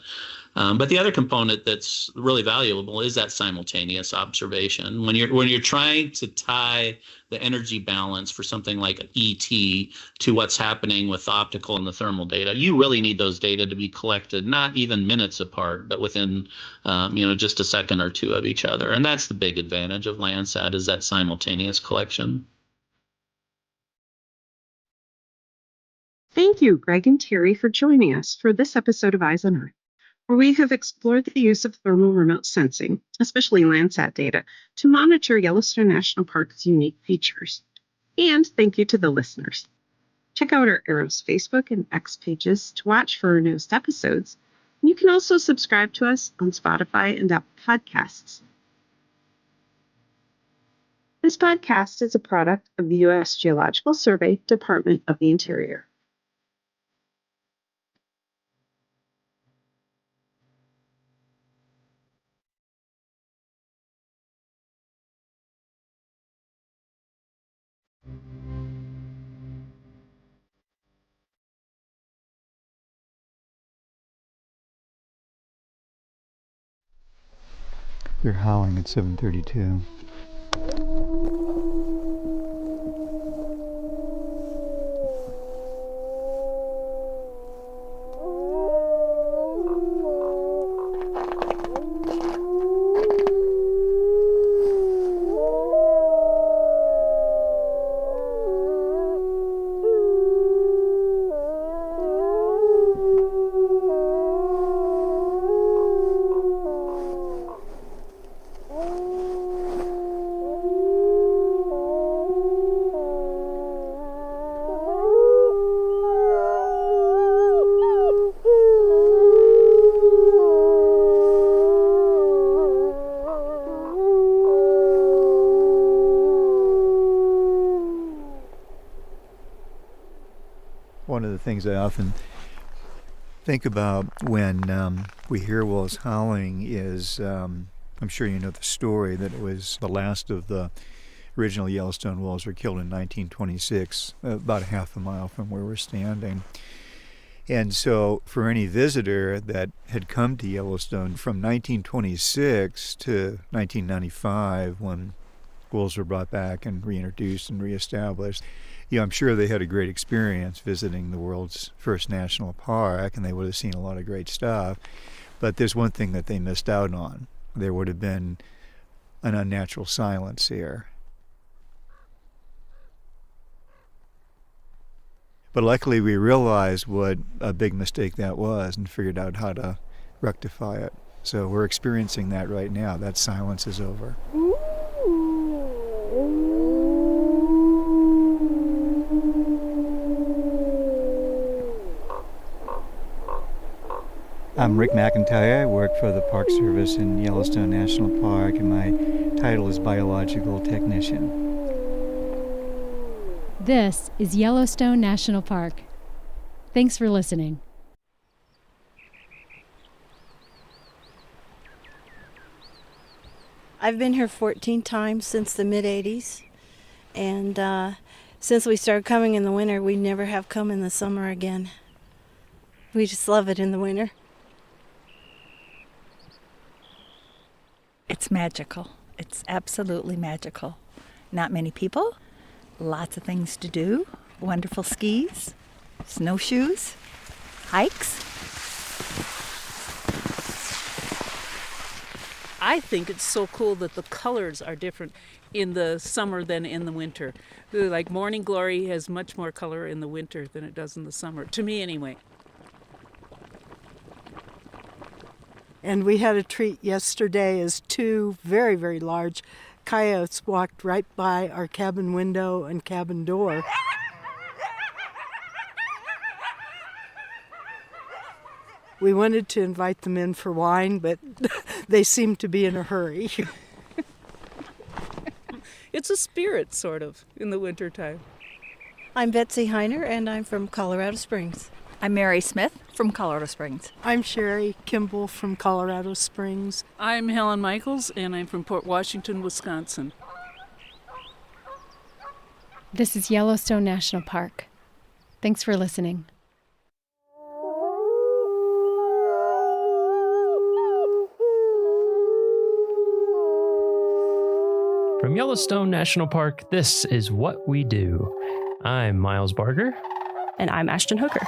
But the other component that's really valuable is that simultaneous observation. When you're trying to tie the energy balance for something like ET to what's happening with the optical and the thermal data, you really need those data to be collected, not even minutes apart, but within just a second or two of each other. And that's the big advantage of Landsat, is that simultaneous collection. Thank you, Greg and Terry, for joining us for this episode of Eyes on Earth, where we have explored the use of thermal remote sensing, especially Landsat data, to monitor Yellowstone National Park's unique features. And thank you to the listeners. Check out our AROS Facebook and X pages to watch for our newest episodes. And you can also subscribe to us on Spotify and Apple Podcasts. This podcast is a product of the U.S. Geological Survey, Department of the Interior. They're howling at 7:32. One of the things I often think about when we hear wolves howling is, I'm sure you know the story, that it was the last of the original Yellowstone wolves were killed in 1926, about a half a mile from where we're standing. And so for any visitor that had come to Yellowstone from 1926 to 1995, when wolves were brought back and reintroduced and reestablished, I'm sure they had a great experience visiting the world's first national park, and they would have seen a lot of great stuff. But there's one thing that they missed out on. There would have been an unnatural silence here. But luckily we realized what a big mistake that was and figured out how to rectify it. So we're experiencing that right now. That silence is over. I'm Rick McIntyre. I work for the Park Service in Yellowstone National Park, and my title is Biological Technician. This is Yellowstone National Park. Thanks for listening. I've been here 14 times since the mid-'80s, and since we started coming in the winter, we never have come in the summer again. We just love it in the winter. It's magical. It's absolutely magical. Not many people, lots of things to do, wonderful skis, snowshoes, hikes. I think it's so cool that the colors are different in the summer than in the winter. Like morning glory has much more color in the winter than it does in the summer, to me anyway. And we had a treat yesterday as two very, very large coyotes walked right by our cabin window and cabin door. We wanted to invite them in for wine, but they seemed to be in a hurry. It's a spirit, sort of, in the wintertime. I'm Betsy Heiner, and I'm from Colorado Springs. I'm Mary Smith from Colorado Springs. I'm Sherry Kimball from Colorado Springs. I'm Helen Michaels, and I'm from Port Washington, Wisconsin. This is Yellowstone National Park. Thanks for listening. From Yellowstone National Park, this is What We Do. I'm Miles Barger. And I'm Ashton Hooker.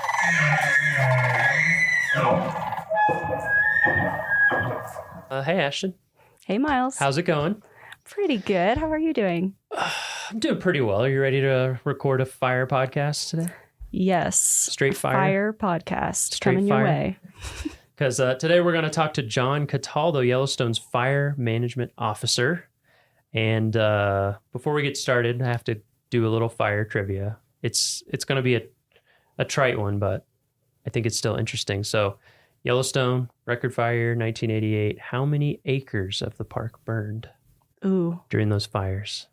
Hey, Ashton. Hey, Miles. How's it going? Pretty good. How are you doing? I'm doing pretty well. Are you ready to record a fire podcast today? Yes. Straight fire? Fire podcast. Straight coming fire. Your way. Because today we're going to talk to John Cataldo, Yellowstone's Fire Management Officer. And before we get started, I have to do a little fire trivia. It's going to be a trite one, but I think it's still interesting. So Yellowstone, record fire, 1988. How many acres of the park burned during those fires?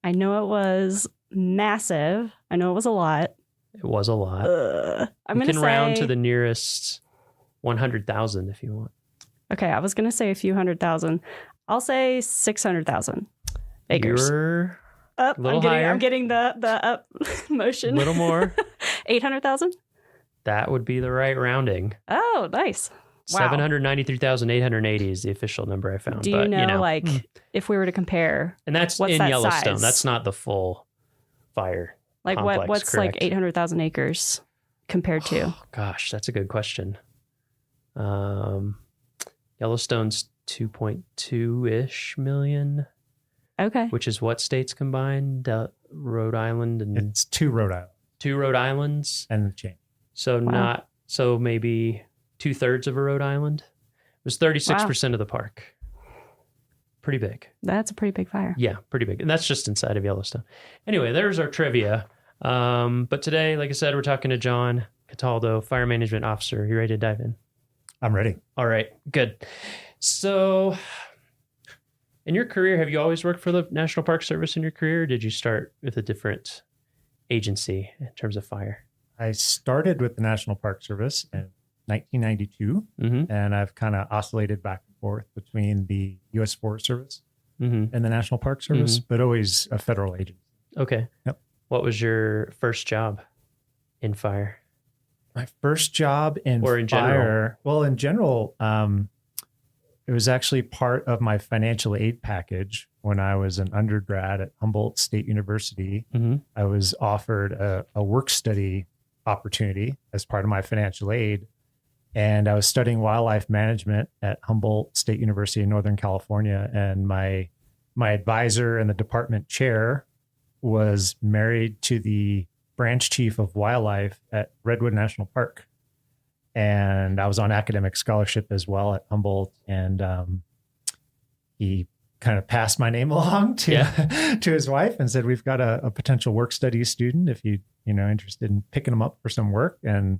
I know it was massive. I know it was a lot. It was a lot. I'm going to say... You can round to the nearest 100,000 if you want. Okay, I was going to say a few 100,000. I'll say 600,000 acres. You're up. A little higher. I'm getting the up motion. A little more. 800,000? That would be the right rounding. Oh, nice. Wow. 793,880 is the official number I found. Do you know, like, if we were to compare, and that's what's in that Yellowstone. size? That's not the full fire Like, complex, what's correct? like 800,000 acres compared to? Gosh, that's a good question. Yellowstone's 2.2-ish million. Okay. Which is what states combined? Rhode Island and it's two Rhode Islands and the chain. So so maybe 2/3 of a Rhode Island. It was 36% of the park. Pretty big. That's a pretty big fire. Yeah, pretty big. And that's just inside of Yellowstone. Anyway, there's our trivia. But today, like I said, we're talking to John Cataldo, Fire Management Officer. You ready to dive in? I'm ready. All right, good. So in your career, have you always worked for the National Park Service in your career? Or did you start with a different agency in terms of fire? I started with the National Park Service in 1992, and I've kind of oscillated back and forth between the U.S. Forest Service and the National Park Service, but always a federal agency. Okay. Yep. What was your first job in fire? My first job in or in fire, general? well, in general, it was actually part of my financial aid package when I was an undergrad at Humboldt State University. I was offered a work study opportunity as part of my financial aid. And I was studying wildlife management at Humboldt State University in Northern California. And my advisor and the department chair was married to the branch chief of wildlife at Redwood National Park. And I was on academic scholarship as well at Humboldt. And he kind of passed my name along to his wife and said, we've got a potential work studies student if you interested in picking them up for some work. And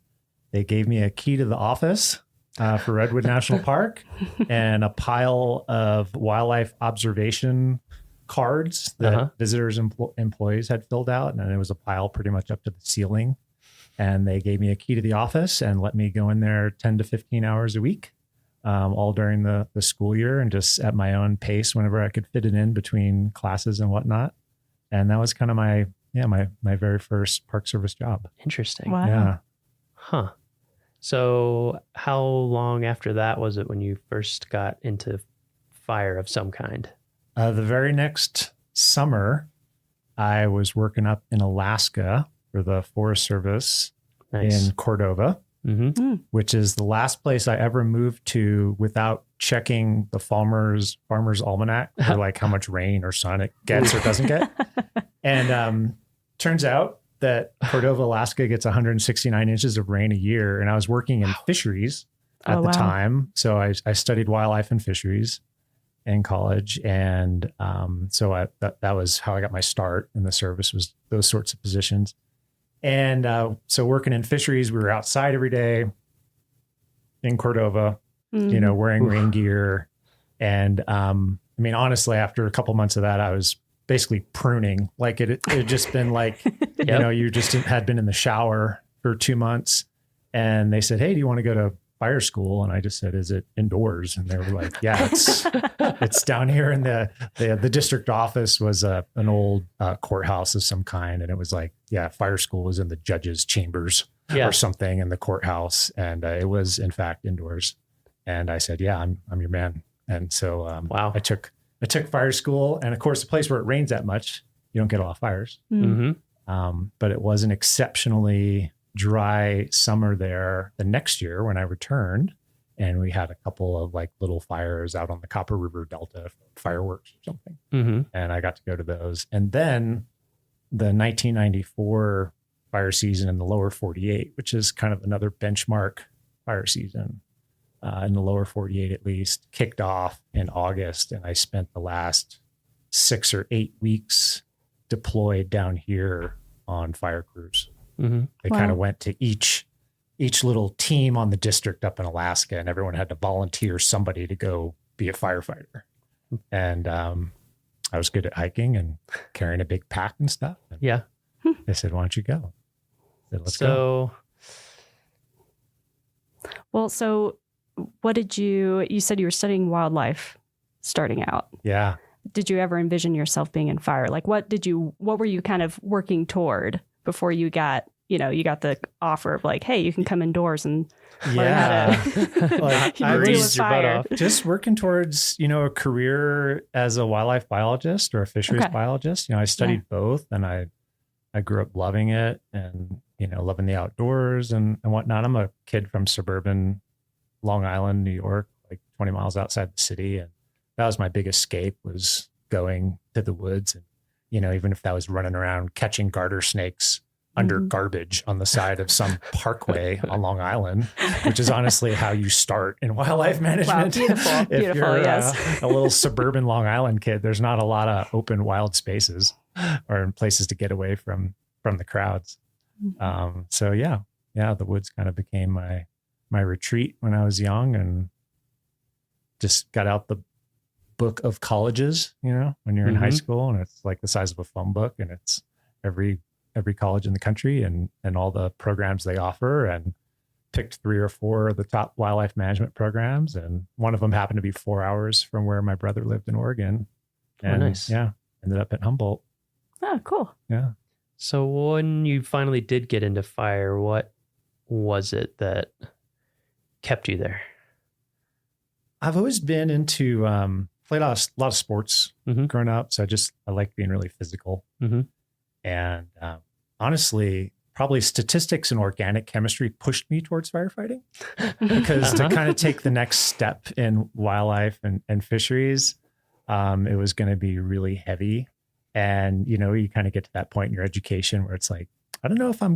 they gave me a key to the office for Redwood National Park and a pile of wildlife observation cards that visitors employees had filled out. And it was a pile pretty much up to the ceiling. And they gave me a key to the office and let me go in there 10 to 15 hours a week, all during the school year and just at my own pace whenever I could fit it in between classes and whatnot. And that was kind of my very first Park Service job. Interesting. Wow. Yeah. Huh. So how long after that was it when you first got into fire of some kind? The very next summer, I was working up in Alaska for the Forest Service in Cordova, which is the last place I ever moved to without checking the Farmer's Almanac for like how much rain or sun it gets or doesn't get. And turns out that Cordova, Alaska gets 169 inches of rain a year. And I was working in fisheries at the time. So I studied wildlife and fisheries in college. And so that was how I got my start in the service, was those sorts of positions. And so working in fisheries, we were outside every day in Cordova, wearing rain gear. And honestly, after a couple months of that, I was basically pruning. Like it had just been like, you just had been in the shower for 2 months. And they said, hey, do you want to go to fire school? And I just said, is it indoors? And they were like, yeah, it's down here in the district office was an old courthouse of some kind. And it was like, fire school was in the judge's chambers or something in the courthouse. And it was in fact indoors. And I said, yeah, I'm your man. And so I took fire school. And of course, a place where it rains that much, you don't get a lot of fires. But it was an exceptionally dry summer there the next year when I returned, and we had a couple of like little fires out on the Copper River Delta, fireworks or something. And I got to go to those. And then the 1994 fire season in the lower 48, which is kind of another benchmark fire season in the lower 48, at least, kicked off in August. And I spent the last 6 or 8 weeks deployed down here on fire crews. They kind of went to each little team on the district up in Alaska, and everyone had to volunteer somebody to go be a firefighter. And I was good at hiking and carrying a big pack and stuff. And they said, why don't you go? I said, let's go. Well, so what did you said you were studying wildlife starting out. Yeah. Did you ever envision yourself being in fire? Like what were you kind of working toward before you got you got the offer of like, hey, you can come indoors and learn Yeah. how to Like, I deal with was fire. just working towards, a career as a wildlife biologist or a fisheries Okay. biologist. I studied both, and I grew up loving it and, loving the outdoors and whatnot. I'm a kid from suburban Long Island, New York, like 20 miles outside the city. And that was my big escape, was going to the woods. And, even if that was running around catching garter snakes under garbage on the side of some parkway on Long Island, which is honestly how you start in wildlife management. Wow, beautiful, If beautiful, you're yes. a little suburban Long Island kid, there's not a lot of open wild spaces or places to get away from the crowds. So yeah, the woods kind of became my retreat when I was young, and just got out the book of colleges, when you're in high school, and it's like the size of a phone book, and it's every college in the country and all the programs they offer, and picked 3 or 4 of the top wildlife management programs. And one of them happened to be 4 hours from where my brother lived in Oregon. And nice. Yeah, ended up at Humboldt. Oh, cool. Yeah. So when you finally did get into fire, what was it that kept you there? I've always been into, played a lot of sports growing up. So I like being really physical. And honestly, probably statistics and organic chemistry pushed me towards firefighting, because to kind of take the next step in wildlife and fisheries, it was going to be really heavy. And, you kind of get to that point in your education where it's like, I don't know if I'm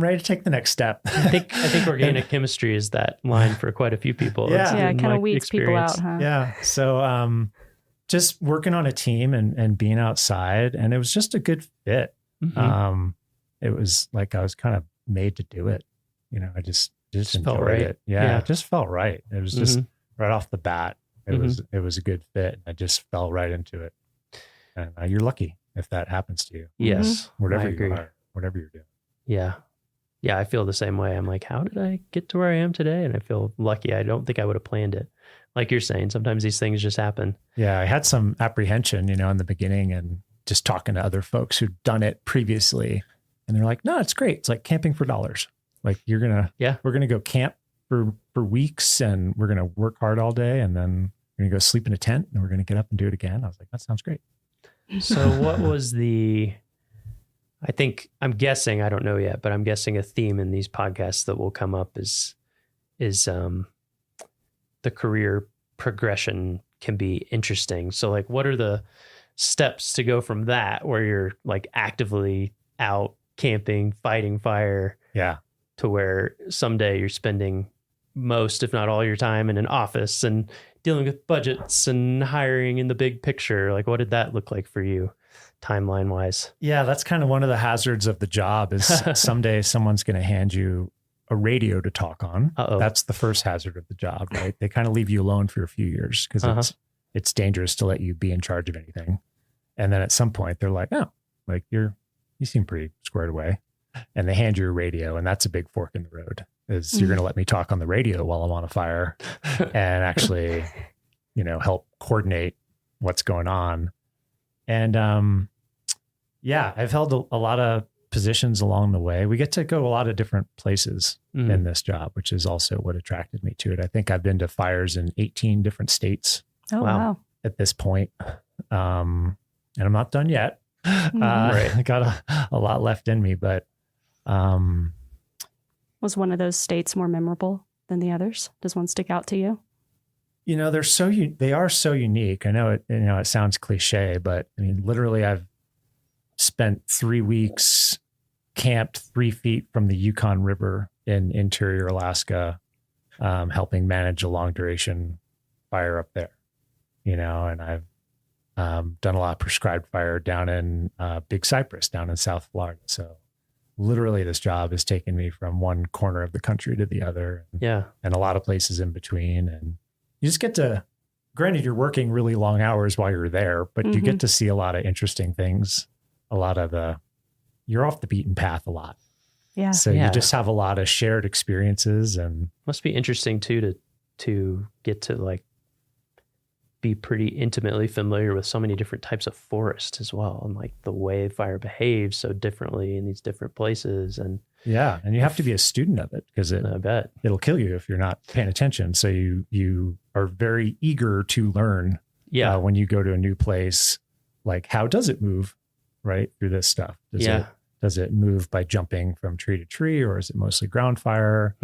ready to take the next step. I think organic chemistry is that line for quite a few people. Yeah, it kind of weeds people out, huh? Yeah. So just working on a team and being outside, and it was just a good fit. It was like I was kind of made to do it. I just enjoyed felt right. it. Yeah, it just felt right. It was just right off the bat. It was a good fit. I just fell right into it. And you're lucky if that happens to you. Yes. Whatever I agree. you are, whatever you're doing. Yeah. Yeah, I feel the same way. I'm like, how did I get to where I am today? And I feel lucky. I don't think I would have planned it. Like you're saying, sometimes these things just happen. Yeah, I had some apprehension, in the beginning, and just talking to other folks who'd done it previously. And they're like, no, it's great. It's like camping for dollars. Like we're going to go camp for weeks, and we're going to work hard all day, and then we're going to go sleep in a tent, and we're going to get up and do it again. I was like, that sounds great. So what was I'm guessing, I don't know yet, but I'm guessing a theme in these podcasts that will come up is the career progression can be interesting. So like, what are the steps to go from that, where you're like actively out camping, fighting fire, to where someday you're spending most, if not all your time in an office and dealing with budgets and hiring in the big picture? Like, what did that look like for you timeline wise? Yeah, that's kind of one of the hazards of the job, is someday someone's going to hand you a radio to talk on. That's the first hazard of the job, right? They kind of leave you alone for a few years because it's dangerous to let you be in charge of anything. And then at some point they're like, oh, like you seem pretty squared away. And they hand you a radio, and that's a big fork in the road, is you're going to let me talk on the radio while I'm on a fire and actually, help coordinate what's going on. And I've held a lot of positions along the way. We get to go a lot of different places in this job, which is also what attracted me to it. I think I've been to fires in 18 different states. Oh, wow. At this point. And I'm not done yet. I got a lot left in me, but was one of those states more memorable than the others? Does one stick out to you? They are so unique. I know it sounds cliche, but I mean, literally I've spent 3 weeks camped 3 feet from the Yukon River in interior Alaska, helping manage a long duration fire up there, and I've done a lot of prescribed fire down in Big Cypress, down in South Florida. So literally this job has taken me from one corner of the country to the other. And a lot of places in between. And you just get to, granted, you're working really long hours while you're there, but you get to see a lot of interesting things. You're off the beaten path a lot. Yeah. So you just have a lot of shared experiences, and must be interesting too, to get to like be pretty intimately familiar with so many different types of forest as well, and like the way fire behaves so differently in these different places. And yeah, and you have to be a student of it because I bet it'll kill you if you're not paying attention. So you are very eager to learn. Yeah, when you go to a new place, like how does it move, right, through this stuff? Does it move by jumping from tree to tree, or is it mostly ground fire?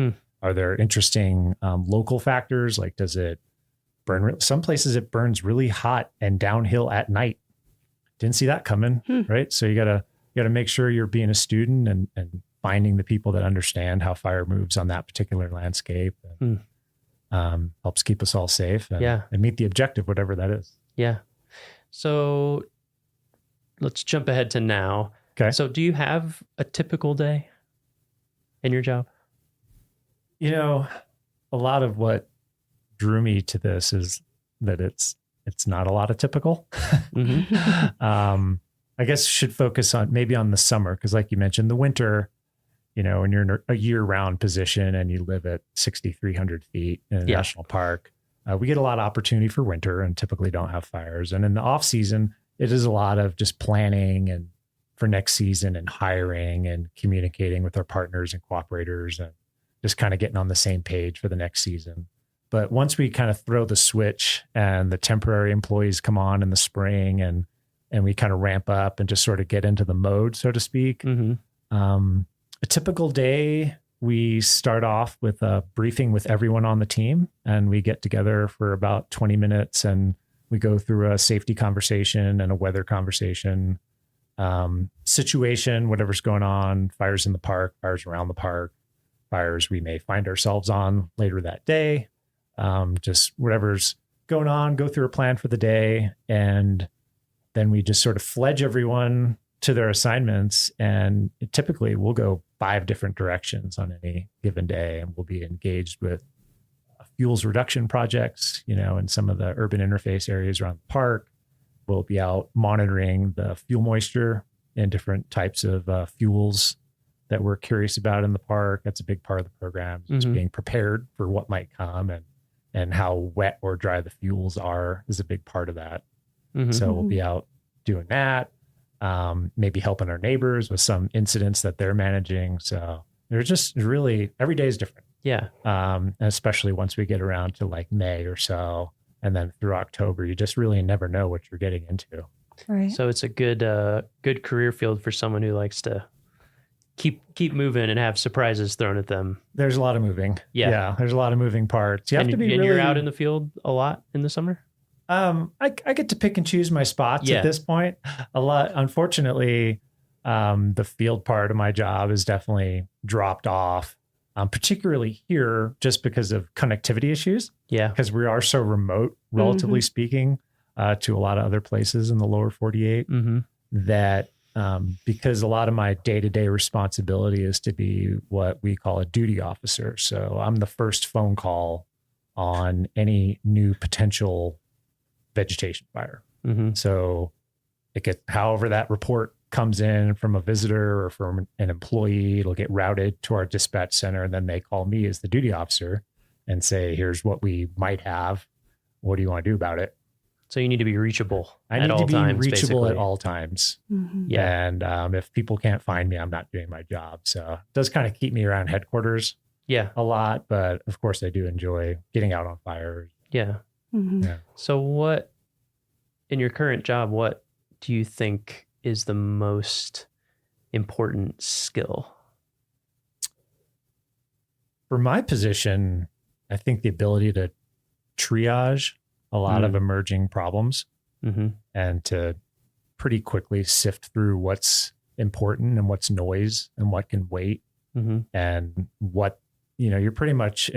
Are there interesting local factors? Like, does it burn? Some places it burns really hot and downhill at night. Didn't see that coming, right? So you gotta make sure you're being a student and finding the people that understand how fire moves on that particular landscape. And, helps keep us all safe and meet the objective, whatever that is. Yeah. So let's jump ahead to now. Okay. So do you have a typical day in your job? You know, a lot of what drew me to this is that it's not a lot of typical. I guess should focus on maybe on the summer, because like you mentioned, the winter, you know, when you're in a year-round position and you live at 6,300 feet in a national park, we get a lot of opportunity for winter and typically don't have fires. And in the off season, it is a lot of just planning and for next season and hiring and communicating with our partners and cooperators and just kind of getting on the same page for the next season. But once we kind of throw the switch and the temporary employees come on in the spring and we kind of ramp up and just sort of get into the mode, so to speak. A typical day, we start off with a briefing with everyone on the team, and we get together for about 20 minutes and we go through a safety conversation and a weather conversation, situation, whatever's going on, fires in the park, fires around the park, fires we may find ourselves on later that day, just whatever's going on, go through a plan for the day. And then we just sort of fledge everyone to their assignments. And typically we'll go 5 different directions on any given day. And we'll be engaged with fuels reduction projects, you know, in some of the urban interface areas around the park. We'll be out monitoring the fuel moisture and different types of fuels that we're curious about in the park. That's a big part of the program, just being prepared for what might come, and how wet or dry the fuels are is a big part of that. So we'll be out doing that, maybe helping our neighbors with some incidents that they're managing. So they're just really, every day is different. Yeah. And especially once we get around to like May or so, and then through October, you just really never know what you're getting into. Right. So it's a good career field for someone who likes to keep moving and have surprises thrown at them. There's a lot of moving. Yeah. There's a lot of moving parts. You have to be really... you're out in the field a lot in the summer? I get to pick and choose my spots at this point. A lot, unfortunately, the field part of my job is definitely dropped off, particularly here just because of connectivity issues. Yeah. Because we are so remote, relatively speaking, to a lot of other places in the lower 48 that because a lot of my day-to-day responsibility is to be what we call a duty officer. So I'm the first phone call on any new potential vegetation fire. So however that report comes in from a visitor or from an employee, it'll get routed to our dispatch center. And then they call me as the duty officer and say, here's what we might have. What do you want to do about it? So you need to be reachable I need at all to be times, reachable basically. at all times. Yeah. And if people can't find me, I'm not doing my job. So it does kind of keep me around headquarters a lot. But of course, I do enjoy getting out on fires. Yeah. Yeah. So what, in your current job, what do you think is the most important skill? For my position, I think the ability to triage a lot of emerging problems and to pretty quickly sift through what's important and what's noise and what can wait and what, you're pretty much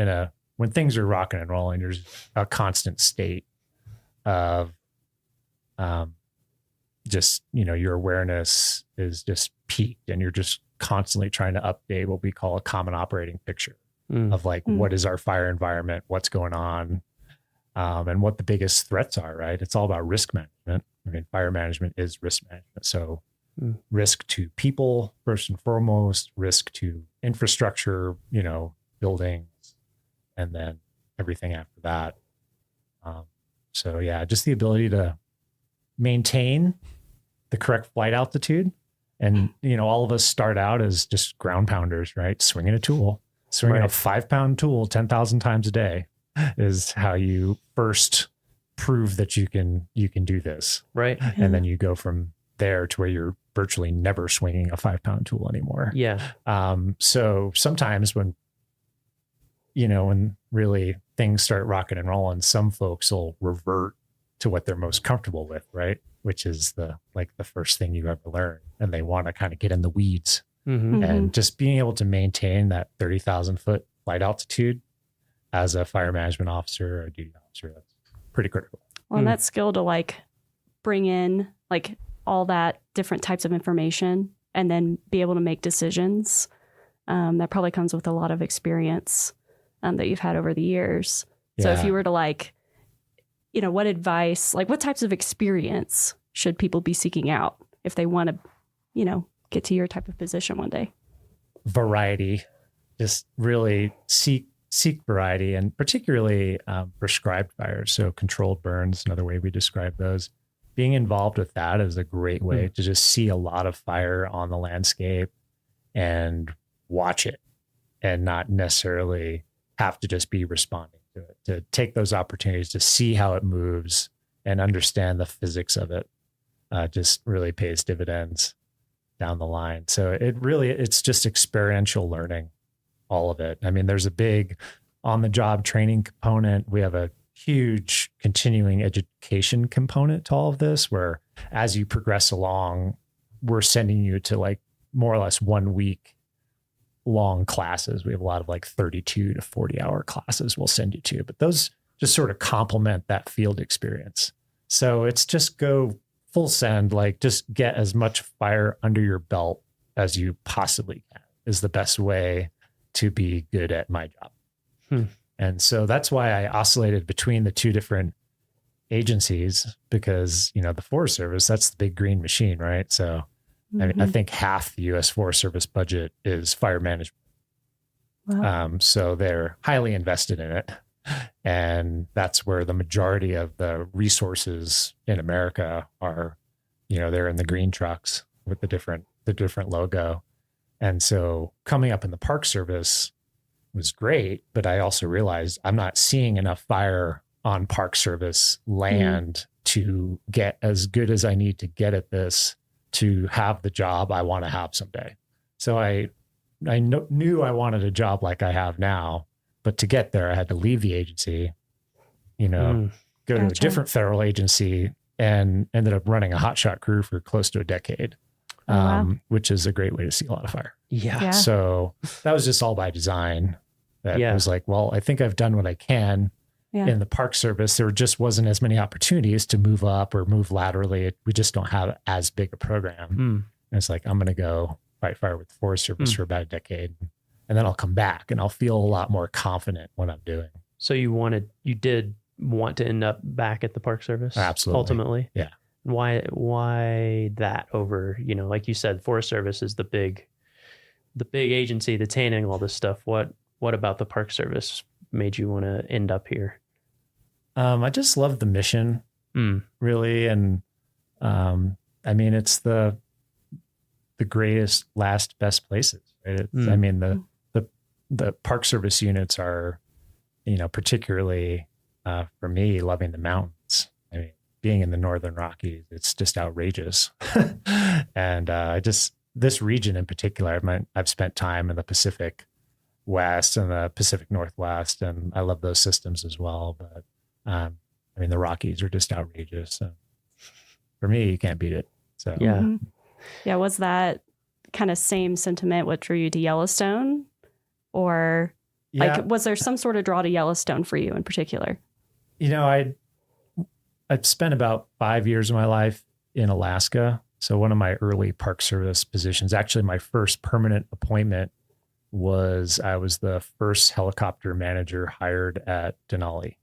when things are rocking and rolling, there's a constant state of just, your awareness is just peaked and you're just constantly trying to update what we call a common operating picture of like, what is our fire environment? What's going on? And what the biggest threats are, right? It's all about risk management. I mean, fire management is risk management. So risk to people, first and foremost, risk to infrastructure, buildings, and then everything after that. So yeah, just the ability to maintain the correct flight altitude. And, all of us start out as just ground pounders, right? Swinging a 5-pound tool 10,000 times a day is how you first prove that you can do this. Right. And then you go from there to where you're virtually never swinging a 5-pound tool anymore. Yeah. So sometimes when really things start rocking and rolling, some folks will revert to what they're most comfortable with, right? Which is the first thing you ever learn. And they want to kind of get in the weeds. And just being able to maintain that 30,000 foot flight altitude as a fire management officer or a duty officer, that's pretty critical. Well, and that skill to bring in all that different types of information and then be able to make decisions, that probably comes with a lot of experience that you've had over the years. So if you were to what advice, what types of experience should people be seeking out if they want to, get to your type of position one day? Variety, just really seek variety, and particularly prescribed fires. So controlled burns, another way we describe those. Being involved with that is a great way to just see a lot of fire on the landscape and watch it and not necessarily have to just be responding to it, to take those opportunities to see how it moves and understand the physics of it. Just really pays dividends down the line. So it's just experiential learning, all of it. I mean, there's a big on-the-job training component. We have a huge continuing education component to all of this, where as you progress along, we're sending you to more or less 1 week long classes. We have a lot of 32 to 40 hour classes we'll send you to, but those just sort of complement that field experience. So it's just go full send, just get as much fire under your belt as you possibly can is the best way to be good at my job. And so that's why I oscillated between the two different agencies, because, the Forest Service, that's the big green machine, right? So I think half the U.S. Forest Service budget is fire management. Wow. So they're highly invested in it. And that's where the majority of the resources in America are, they're in the green trucks with the different logo. And so coming up in the Park Service was great, but I also realized I'm not seeing enough fire on Park Service land to get as good as I need to get at this to have the job I want to have someday. So I knew I wanted a job like I have now. But to get there, I had to leave the agency, go to a different federal agency, and ended up running a hotshot crew for close to a decade, which is a great way to see a lot of fire. Yeah. So that was just all by design. That was I think I've done what I can. In the Park Service, there just wasn't as many opportunities to move up or move laterally. We just don't have as big a program. And it's I'm going to go fight fire with the Forest Service for about a decade. And then I'll come back and I'll feel a lot more confident what I'm doing. So you did want to end up back at the Park Service? Absolutely. Ultimately? Yeah. Why that over, like you said, Forest Service is the big agency that's handling all this stuff. What about the Park Service made you want to end up here? I just love the mission, really. And it's the greatest, last, best places. Right? The Park Service units are, particularly for me, loving the mountains. I mean, being in the Northern Rockies, it's just outrageous. And this region in particular, I've spent time in the Pacific West and the Pacific Northwest, and I love those systems as well. But the Rockies are just outrageous. So for me, you can't beat it. So yeah. Was that kind of same sentiment what drew you to Yellowstone, or was there some sort of draw to Yellowstone for you in particular? I'd spent about 5 years of my life in Alaska. So one of my early Park Service positions, actually my first permanent appointment, was I was the first helicopter manager hired at Denali.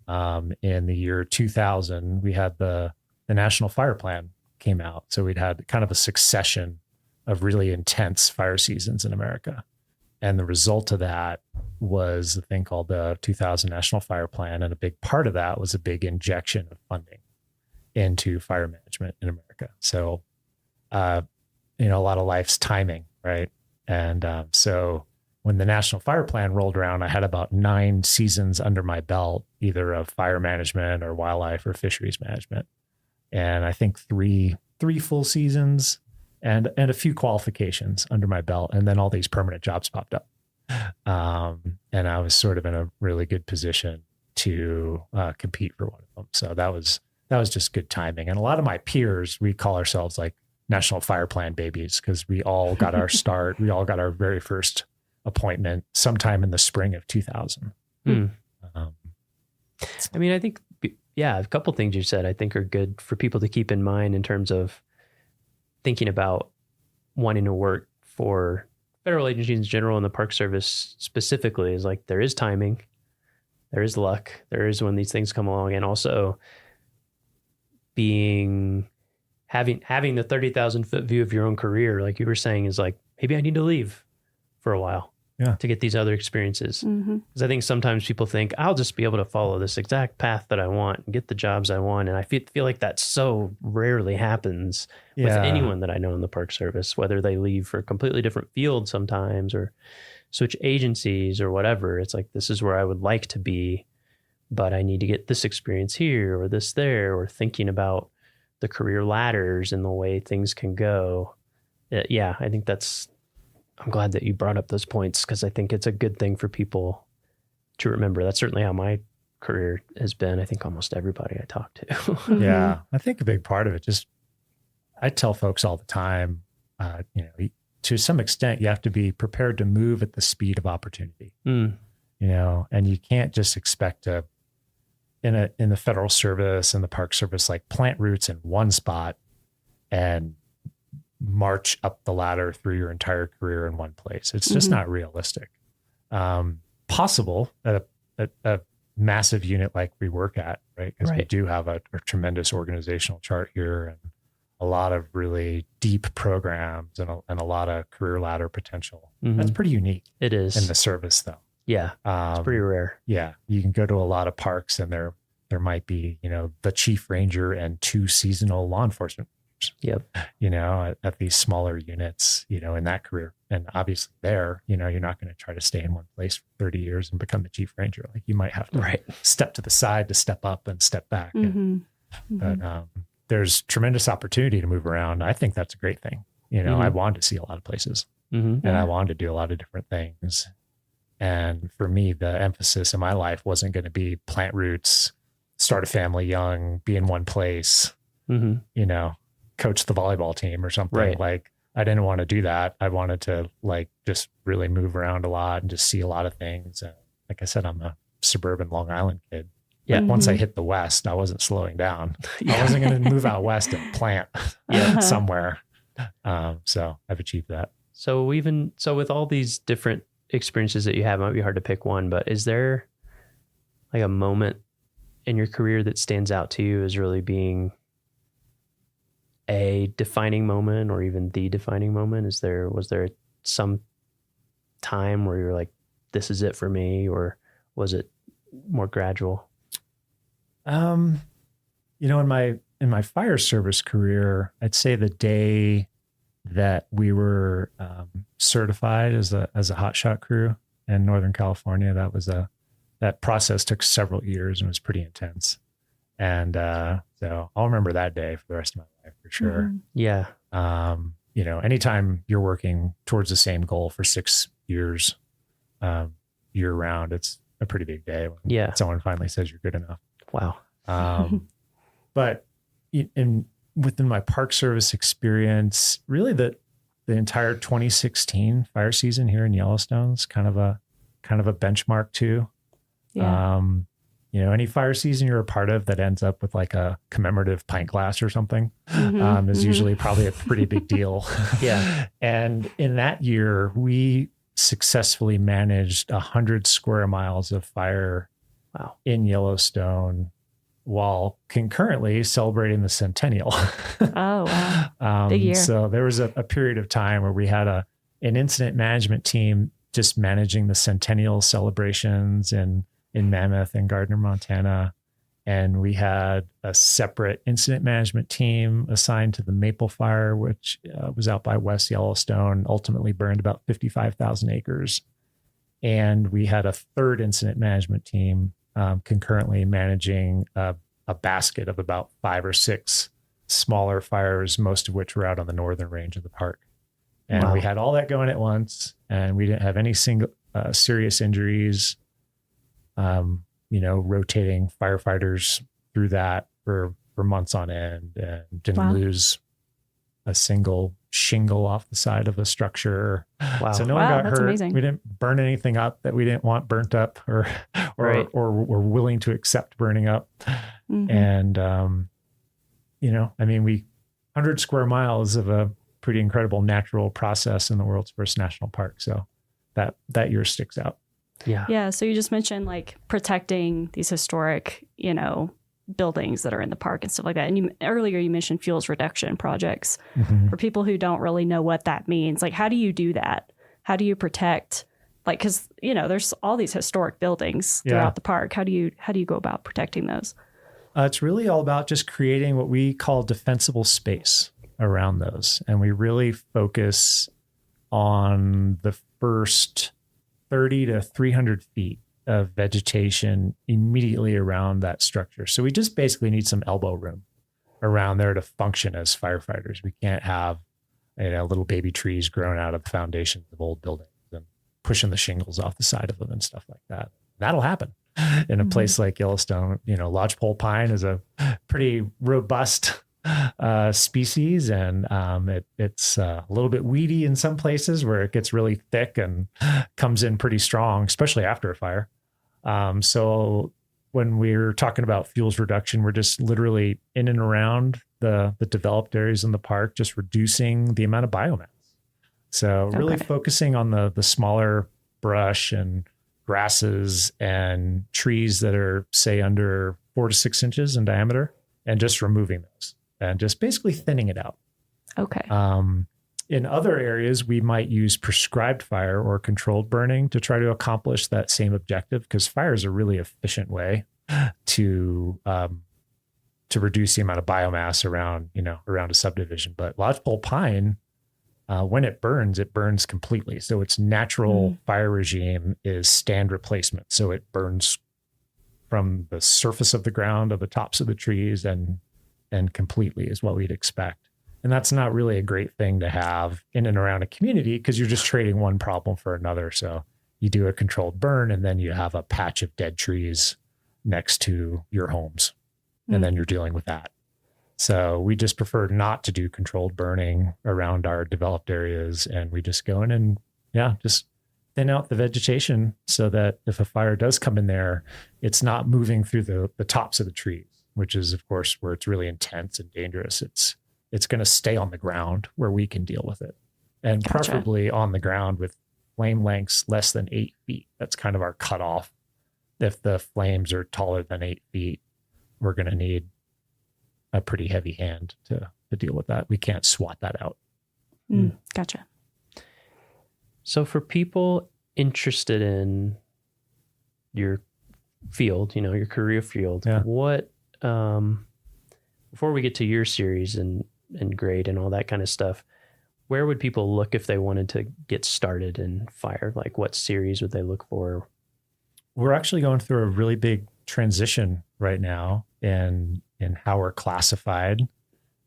In the year 2000, we had the National Fire Plan came out. So we'd had kind of a succession of really intense fire seasons in America. And the result of that was a thing called the 2000 National Fire Plan. And a big part of that was a big injection of funding into fire management in America. So, a lot of life's timing, right? And so when the National Fire Plan rolled around, I had about 9 seasons under my belt, either of fire management or wildlife or fisheries management. And I think three full seasons and a few qualifications under my belt. And then all these permanent jobs popped up. And I was sort of in a really good position to compete for one of them. So that was just good timing. And a lot of my peers, we call ourselves like National Fire Plan babies, because we all got our start. We all got our very first appointment sometime in the spring of 2000. I mean, I think, a couple things you said I think are good for people to keep in mind in terms of thinking about wanting to work for federal agencies in general and the Park Service specifically. Is like, there is timing, there is luck, there is when these things come along, and also having the 30,000 foot view of your own career, like you were saying, is like, maybe I need to leave for a while to get these other experiences. Because I think sometimes people think, I'll just be able to follow this exact path that I want and get the jobs I want. And I feel like that so rarely happens with anyone that I know in the Park Service, whether they leave for a completely different field sometimes or switch agencies or whatever. It's like, this is where I would like to be, but I need to get this experience here or this there, or thinking about the career ladders and the way things can go. I think I'm glad that you brought up those points, because I think it's a good thing for people to remember. That's certainly how my career has been. I think almost everybody I talk to. Yeah. I think a big part of it, I tell folks all the time, to some extent, you have to be prepared to move at the speed of opportunity, and you can't just expect to, in the federal service and the Park Service, like plant roots in one spot and march up the ladder through your entire career in one place. It's just not realistic. Possible at a massive unit like we work at, right? Because we do have a tremendous organizational chart here and a lot of really deep programs and a lot of career ladder potential. That's pretty unique. It is. In the service, though. Yeah, it's pretty rare. Yeah, you can go to a lot of parks and there might be, the chief ranger and 2 seasonal law enforcement rangers, at these smaller units, in that career. And obviously you're not going to try to stay in one place for 30 years and become the chief ranger. Like, you might have to step to the side to step up and step back. But there's tremendous opportunity to move around. I think that's a great thing. I wanted to see a lot of places and I wanted to do a lot of different things. And for me, the emphasis in my life wasn't going to be plant roots, start a family young, be in one place, coach the volleyball team or something. Like, I didn't want to do that. I wanted to just really move around a lot and just see a lot of things. And like I said, I'm a suburban Long Island kid. Yeah. Once I hit the West, I wasn't slowing down. I wasn't going to move out West and plant somewhere. So I've achieved that. So with all these different experiences that you have, it might be hard to pick one, but is there like a moment in your career that stands out to you as really being a defining moment or even the defining moment? Was there some time where you're like, this is it for me, or was it more gradual? In my fire service career, I'd say the day that we were certified as a hotshot crew in Northern California, that process took several years and was pretty intense. And so I'll remember that day for the rest of my life for sure. Yeah. Anytime you're working towards the same goal for 6 years, year round, it's a pretty big day when someone finally says you're good enough. Wow. But within my Park Service experience, really the entire 2016 fire season here in Yellowstone is kind of a benchmark too. Yeah. Any fire season you're a part of that ends up with like a commemorative pint glass or something is usually probably a pretty big deal. Yeah. And in that year, we successfully managed 100 square miles of fire in Yellowstone while concurrently celebrating the centennial. Oh, wow. Big year. So there was a period of time where we had an incident management team just managing the centennial celebrations in Mammoth and Gardner, Montana. And we had a separate incident management team assigned to the Maple Fire, which was out by West Yellowstone, ultimately burned about 55,000 acres. And we had a third incident management team concurrently managing a basket of about 5 or 6 smaller fires, most of which were out on the northern range of the park. And we had all that going at once, and we didn't have any single serious injuries. Rotating firefighters through that for months on end, and didn't lose a single shingle off the side of a structure. Wow. So no one got hurt. Amazing. We didn't burn anything up that we didn't want burnt up or were willing to accept burning up. Mm-hmm. And, 100 square miles of a pretty incredible natural process in the world's first national park. So that year sticks out. Yeah. Yeah. So you just mentioned like protecting these historic, buildings that are in the park and stuff like that. And earlier you mentioned fuels reduction projects. Mm-hmm. For people who don't really know what that means. Like, how do you do that? How do you protect? Like, because there's all these historic buildings throughout the park. How do you go about protecting those? It's really all about just creating what we call defensible space around those, and we really focus on the first 30 to 300 feet of vegetation immediately around that structure. So we just basically need some elbow room around there to function as firefighters. We can't have little baby trees growing out of the foundations of old buildings and pushing the shingles off the side of them and stuff like that. That'll happen in a place like Yellowstone. Lodgepole pine is a pretty robust species, and it's a little bit weedy in some places where it gets really thick and comes in pretty strong, especially after a fire. So when we're talking about fuels reduction, we're just literally in and around the developed areas in the park, just reducing the amount of biomass. So really focusing on the smaller brush and grasses and trees that are, say, under 4 to 6 inches in diameter, and just removing those and just basically thinning it out. Okay. In other areas, we might use prescribed fire or controlled burning to try to accomplish that same objective, because fire is a really efficient way to reduce the amount of biomass around a subdivision. But lodgepole pine, when it burns completely. So its natural fire regime is stand replacement. So it burns from the surface of the ground, of the tops of the trees, and completely is what we'd expect. And that's not really a great thing to have in and around a community, because you're just trading one problem for another. So you do a controlled burn, and then you have a patch of dead trees next to your homes, and then you're dealing with that. So we just prefer not to do controlled burning around our developed areas, and we just go in and just thin out the vegetation so that if a fire does come in there, it's not moving through the tops of the trees, which is, of course, where it's really intense and dangerous. It's going to stay on the ground where we can deal with it, and preferably on the ground with flame lengths less than 8 feet. That's kind of our cutoff. If the flames are taller than 8 feet, we're going to need a pretty heavy hand to deal with that. We can't swat that out. Gotcha. So for people interested in your field, your career field, what, before we get to your series and grade and all that kind of stuff, where would people look if they wanted to get started in fire? Like, what series would they look for? We're actually going through a really big transition right now in how we're classified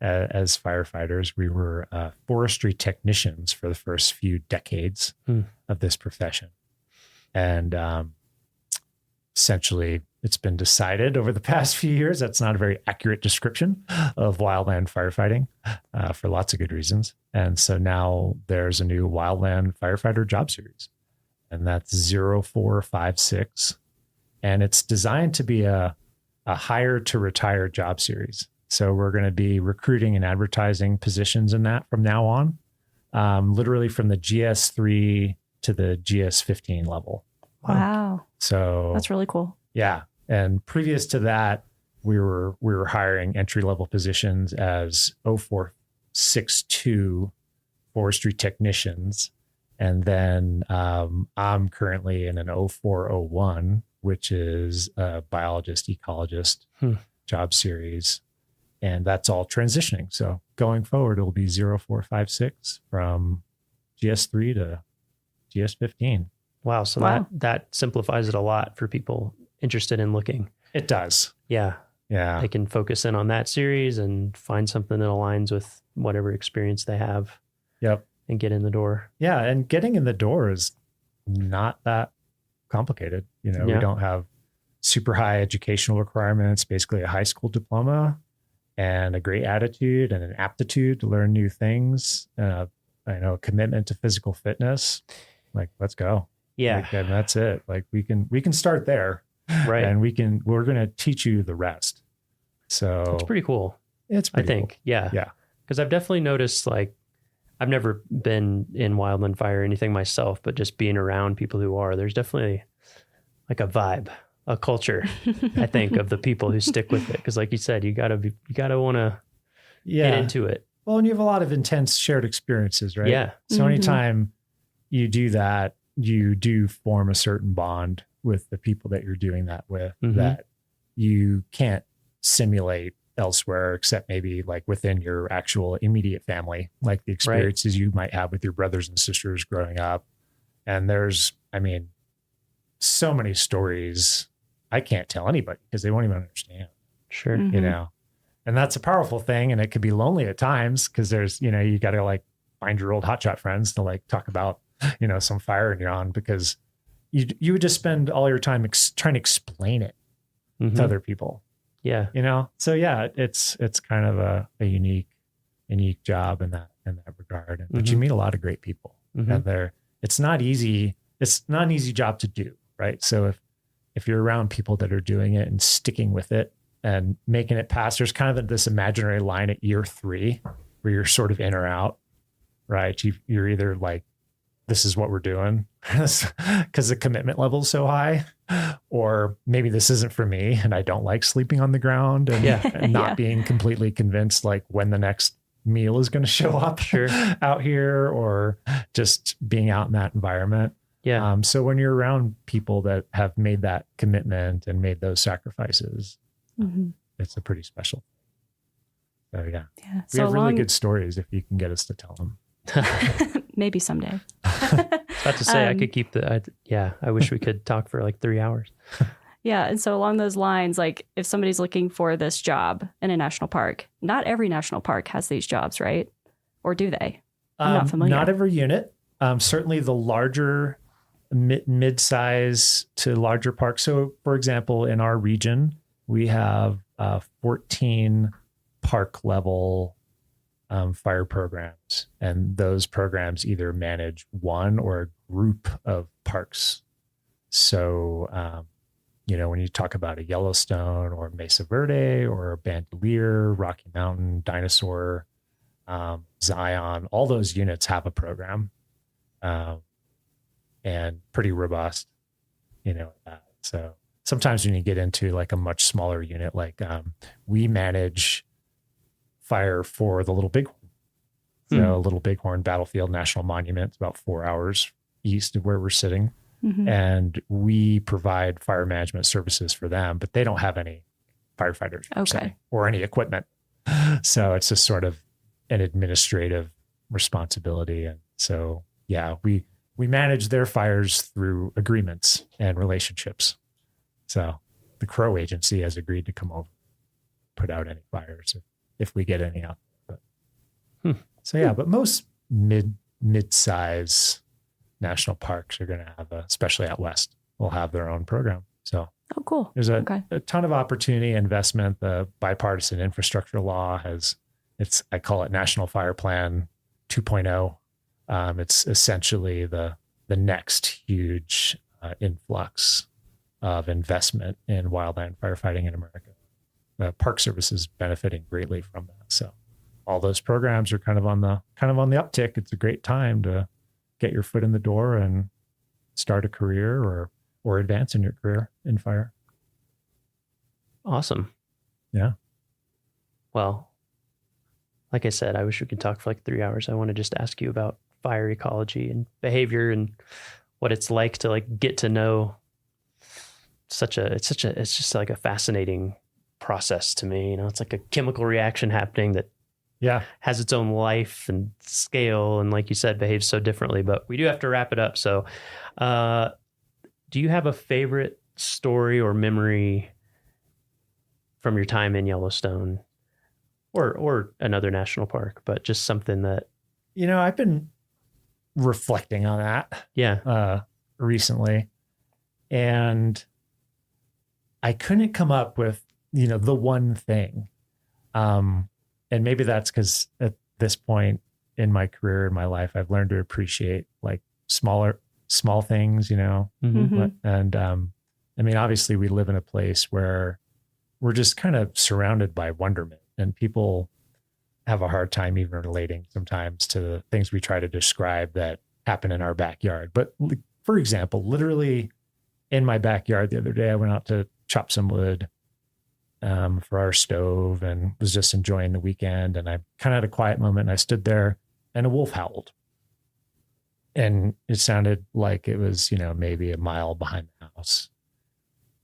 as firefighters. We were forestry technicians for the first few decades of this profession. And essentially, it's been decided over the past few years that's not a very accurate description of wildland firefighting for lots of good reasons. And so now there's a new wildland firefighter job series, and that's 0456. And it's designed to be a hire to retire job series. So we're going to be recruiting and advertising positions in that from now on, literally from the GS3 to the GS15 level. Wow. So that's really cool. Yeah. And previous to that, we were hiring entry-level positions as 0462 forestry technicians And then I'm currently in an 0401, which is a biologist, ecologist job series. And that's all transitioning. So going forward, it'll be 0456 from GS3 to GS15. Wow. So that simplifies it a lot for people interested in looking. It does. Yeah. Yeah. They can focus in on that series and find something that aligns with whatever experience they have. Yep. And get in the door. Yeah. And getting in the door is not that complicated. We don't have super high educational requirements, basically a high school diploma and a great attitude and an aptitude to learn new things. A commitment to physical fitness. Like, let's go. Yeah. And that's it. Like we can start there. Right. And we're going to teach you the rest. So it's pretty cool. It's pretty cool. Yeah. Yeah. Because I've definitely noticed, like, I've never been in wildland fire or anything myself, but just being around people who are, there's definitely like a vibe, a culture, I think, of the people who stick with it. Because like you said, you gotta want to get into it. Well, and you have a lot of intense shared experiences, right? Yeah. So anytime you do that, you do form a certain bond with the people that you're doing that with that you can't simulate elsewhere, except maybe like within your actual immediate family, like the experiences you might have with your brothers and sisters growing up. And there's, so many stories I can't tell anybody because they won't even understand. Sure. And that's a powerful thing. And it could be lonely at times because there's, you got to like find your old hotshot friends to like talk about, some fire you're on, because you would just spend all your time trying to explain it to other people. Yeah. So yeah, it's kind of a unique job in that regard. But you meet a lot of great people and it's not easy. It's not an easy job to do. Right. So if you're around people that are doing it and sticking with it and making it past, there's kind of this imaginary line at year 3 where you're sort of in or out, right? You're either like, this is what we're doing because the commitment level is so high, or maybe this isn't for me and I don't like sleeping on the ground and not being completely convinced like when the next meal is going to show up out here, or just being out in that environment. Yeah. So when you're around people that have made that commitment and made those sacrifices, it's a pretty special. So yeah. We have really good stories if you can get us to tell them. Maybe someday. About to say, I could keep I wish we could talk for like 3 hours. Yeah. And so along those lines, like if somebody's looking for this job in a national park, not every national park has these jobs, right? Or do they? I'm not familiar. Not every unit. Certainly the larger mid-size to larger parks. So for example, in our region, we have 14 park level fire programs, and those programs either manage one or a group of parks. So, when you talk about a Yellowstone or Mesa Verde or Bandelier, Rocky Mountain, Dinosaur, Zion, all those units have a program, and pretty robust, So sometimes when you get into like a much smaller unit, like we manage fire for the Little Bighorn. So Little Bighorn Battlefield National Monument, it's about 4 hours east of where we're sitting. And we provide fire management services for them, but they don't have any firefighters or any equipment. So it's just sort of an administrative responsibility. And so, yeah, we manage their fires through agreements and relationships. So the Crow Agency has agreed to come over, put out any fires if we get any out. So yeah, but most mid-size national parks are going to have, especially out west, will have their own program. So cool. There's a ton of opportunity, investment. The bipartisan infrastructure law I call it National Fire Plan 2.0. It's essentially the next huge influx of investment in wildland firefighting in America. The Park Service is benefiting greatly from that. So all those programs are kind of on the uptick. It's a great time to get your foot in the door and start a career or advance in your career in fire. Awesome. Yeah. Well, like I said, I wish we could talk for like 3 hours. I want to just ask you about fire ecology and behavior and what it's like to like get to know it's just like a fascinating process to me. You know, it's like a chemical reaction happening that has its own life and scale, and like you said, behaves so differently. But we do have to wrap it up. So do you have a favorite story or memory from your time in Yellowstone or another national park, but just something that, you know, I've been reflecting on that recently, and I couldn't come up with, you know, the one thing. And maybe that's because at this point in my career, in my life, I've learned to appreciate like small things, you know. Mm-hmm. And I mean, obviously we live in a place where we're just kind of surrounded by wonderment, and people have a hard time even relating sometimes to the things we try to describe that happen in our backyard. But for example, literally in my backyard the other day, I went out to chop some wood for our stove and was just enjoying the weekend. And I kind of had a quiet moment, and I stood there and a wolf howled. And it sounded like it was, you know, maybe a mile behind the house.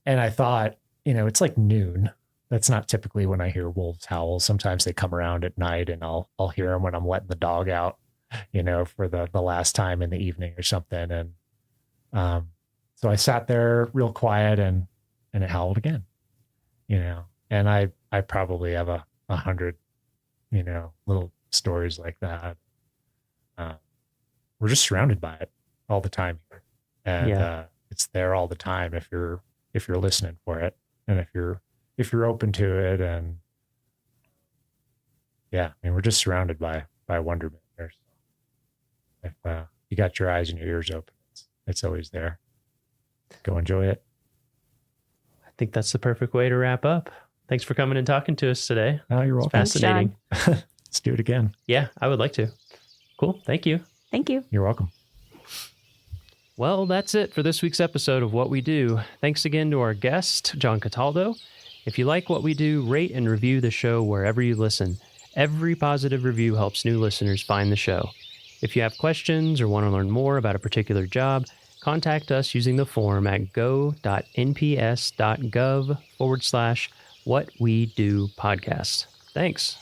And I thought, you know, it's like noon. That's not typically when I hear wolves howl. Sometimes they come around at night, and I'll hear them when I'm letting the dog out, you know, for the last time in the evening or something. And so I sat there real quiet, and it howled again, you know. And I probably have 100, you know, little stories like that. We're just surrounded by it all the time here, and it's there all the time if you're listening for it, and if you're open to it. And I mean, we're just surrounded by wonderment here. So if you got your eyes and your ears open, it's always there. Go enjoy it. I think that's the perfect way to wrap up. Thanks for coming and talking to us today. Oh, you're welcome. Fascinating. Let's do it again. Yeah, I would like to. Cool. Thank you. Thank you. You're welcome. Well, that's it for this week's episode of What We Do. Thanks again to our guest, John Cataldo. If you like what we do, rate and review the show wherever you listen. Every positive review helps new listeners find the show. If you have questions or want to learn more about a particular job, contact us using the form at go.nps.gov/whatwedopodcast. Thanks.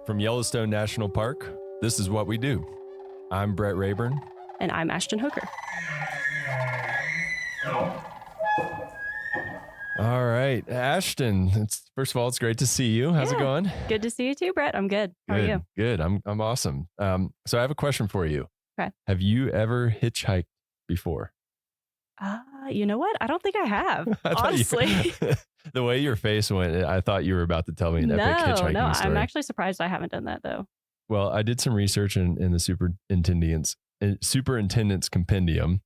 From Yellowstone National Park, this is What We Do. I'm Brett Rayburn. And I'm Ashton Hooker. All right, Ashton, first of all, it's great to see you. How's it going? Good to see you too, Brett. I'm good. How are you? Good. I'm awesome. So I have a question for you. Okay. Have you ever hitchhiked before? You know what? I don't think I have, honestly. The way your face went, I thought you were about to tell me an epic hitchhiking story. No, I'm actually surprised I haven't done that though. Well, I did some research in the superintendent's compendium,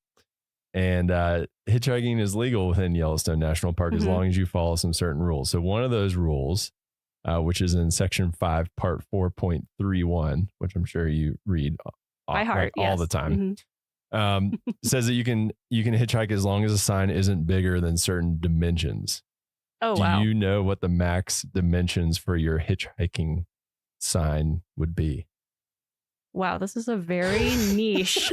and hitchhiking is legal within Yellowstone National Park as long as you follow some certain rules. So one of those rules, which is in Section 5, Part 4.31, which I'm sure you read by heart, all the time, says that you can hitchhike as long as a sign isn't bigger than certain dimensions. Oh, wow. Do you know what the max dimensions for your hitchhiking sign would be? Wow, this is a very niche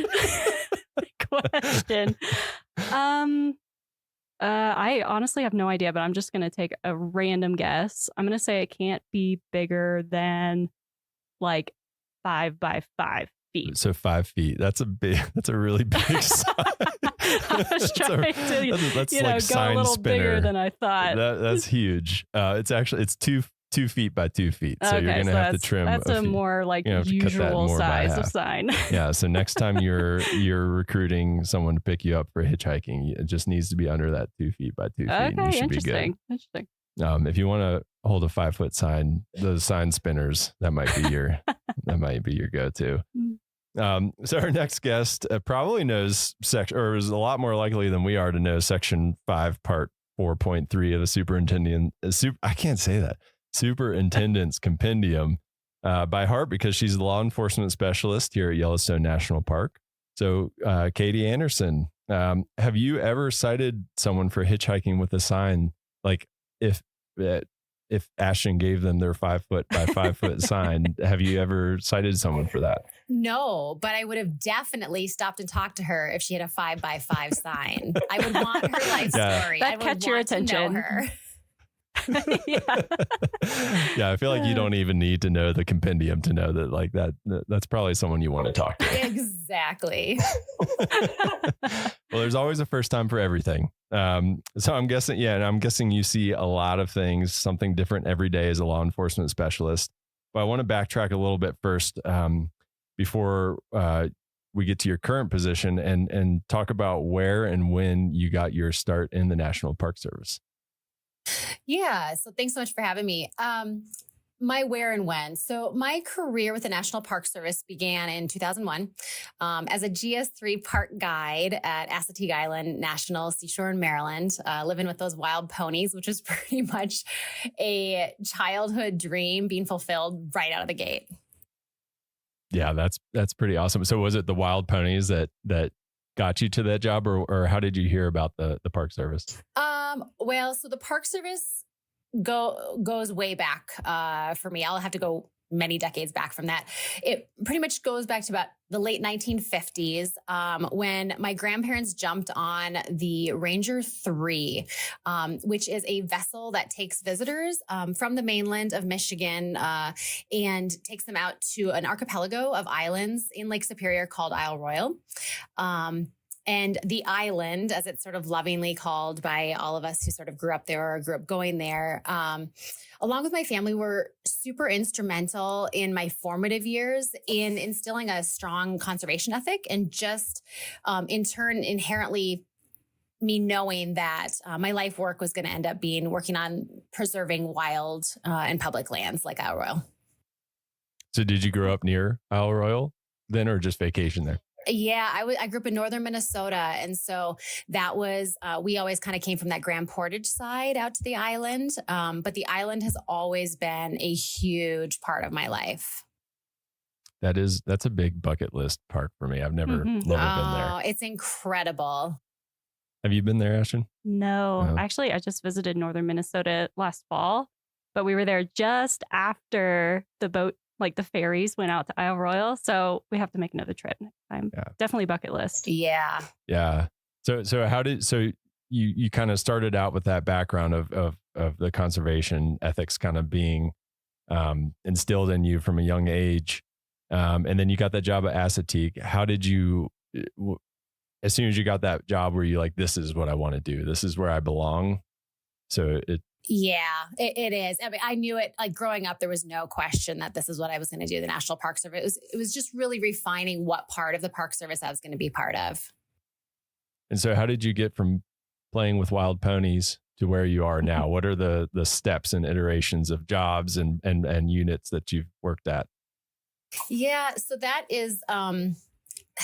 question. I honestly have no idea, but I'm just going to take a random guess. I'm going to say it can't be bigger than like 5 by 5 feet. So 5 feet. That's a really big sign. I was trying to, that's go like a little bigger than I thought. That's huge. It's 2 feet by 2 feet. So you're going to have to trim. That's a more like usual size of sign. Yeah. So next time you're recruiting someone to pick you up for hitchhiking, it just needs to be under that 2 feet by 2 feet. Okay, and you should be good. Interesting. If you want to hold a 5-foot sign, those sign spinners, that might be your go-to. So our next guest probably knows or is a lot more likely than we are to know Section 5, Part 4.3 of the superintendent's compendium. by heart because she's the law enforcement specialist here at Yellowstone National Park. So, Katie Anderson, have you ever cited someone for hitchhiking with a sign? Like if Ashton gave them their 5 foot by 5 foot sign, have you ever cited someone for that? No, but I would have definitely stopped and talked to her if she had a 5 by 5 sign. I would want her life story. That'd catch your attention. To know her. Yeah, I feel like you don't even need to know the compendium to know that like that's probably someone you want to talk to. Exactly. Well, there's always a first time for everything. So I'm guessing you see a lot of things, something different every day as a law enforcement specialist. But I want to backtrack a little bit first before we get to your current position and talk about where and when you got your start in the National Park Service. Yeah. So thanks so much for having me. My where and when. So my career with the National Park Service began in 2001 as a GS3 park guide at Assateague Island National Seashore in Maryland, living with those wild ponies, which was pretty much a childhood dream being fulfilled right out of the gate. Yeah, that's pretty awesome. So was it the wild ponies that got you to that job, or how did you hear about the Park Service? Well, so the Park Service goes way back for me. I'll have to go many decades back from that. It pretty much goes back to about the late 1950s when my grandparents jumped on the Ranger 3, which is a vessel that takes visitors from the mainland of Michigan and takes them out to an archipelago of islands in Lake Superior called Isle Royale. And the island, as it's sort of lovingly called by all of us who sort of grew up there or grew up going there, along with my family, were super instrumental in my formative years in instilling a strong conservation ethic and just in turn inherently me knowing that my life work was going to end up being working on preserving wild and public lands like Isle Royale. So did you grow up near Isle Royale then or just vacation there? Yeah, I grew up in northern Minnesota. And so that was, we always kind of came from that Grand Portage side out to the island. But the island has always been a huge part of my life. That's a big bucket list park for me. I've never been there. It's incredible. Have you been there, Ashton? No, actually, I just visited northern Minnesota last fall, but we were there just after the boat, like the ferries went out to Isle Royale. So we have to make another trip next time. Yeah. Definitely bucket list. Yeah. Yeah. So you kind of started out with that background of the conservation ethics kind of being instilled in you from a young age. And then you got that job at Assateague. How did you, as soon as you got that job, were you like, this is what I want to do? This is where I belong. Yeah, it is. I mean, I knew it like growing up, there was no question that this is what I was going to do. The National Park Service. It was just really refining what part of the Park Service I was going to be part of. And so how did you get from playing with wild ponies to where you are now? What are the steps and iterations of jobs and units that you've worked at? Yeah, so that is,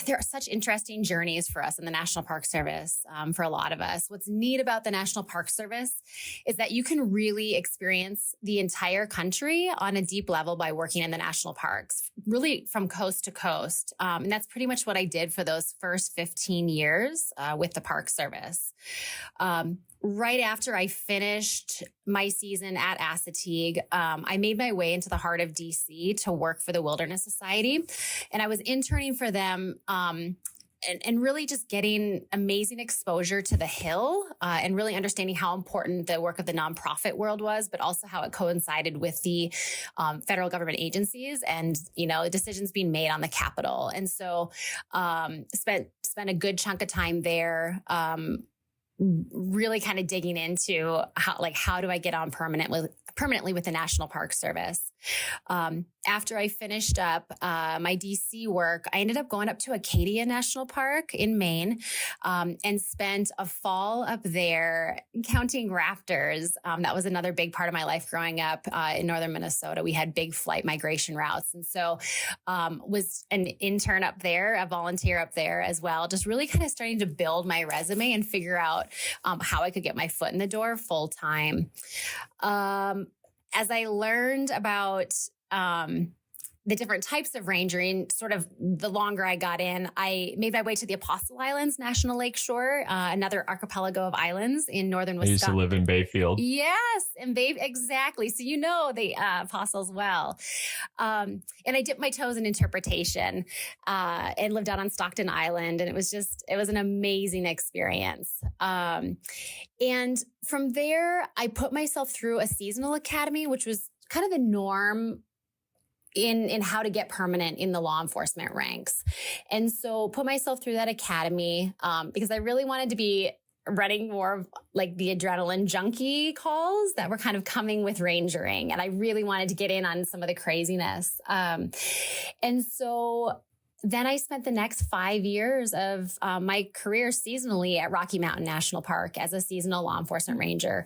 there are such interesting journeys for us in the National Park Service, for a lot of us. What's neat about the National Park Service is that you can really experience the entire country on a deep level by working in the national parks, really from coast to coast. And that's pretty much what I did for those first 15 years with the Park Service. Right after I finished my season at Assateague, I made my way into the heart of DC to work for the Wilderness Society. And I was interning for them and really just getting amazing exposure to the Hill and really understanding how important the work of the nonprofit world was, but also how it coincided with the federal government agencies and, decisions being made on the Capitol. And so spent a good chunk of time there, really kind of digging into how do I get on permanently with the National Park Service. After I finished up my DC work, I ended up going up to Acadia National Park in Maine and spent a fall up there counting raptors. That was another big part of my life growing up in northern Minnesota. We had big flight migration routes. And so was an intern up there, a volunteer up there as well, just really kind of starting to build my resume and figure out how I could get my foot in the door full time. As I learned about the different types of rangering, sort of the longer I got in, I made my way to the Apostle Islands National Lakeshore, another archipelago of islands in northern Wisconsin. I used to live in Bayfield. Yes, and exactly. So you know the Apostles well. And I dipped my toes in interpretation and lived out on Stockton Island. And it was an amazing experience. And from there, I put myself through a seasonal academy, which was kind of the norm in how to get permanent in the law enforcement ranks. And so put myself through that academy because I really wanted to be running more of like the adrenaline junkie calls that were kind of coming with rangering. And I really wanted to get in on some of the craziness. And so then I spent the next 5 years of my career seasonally at Rocky Mountain National Park as a seasonal law enforcement ranger,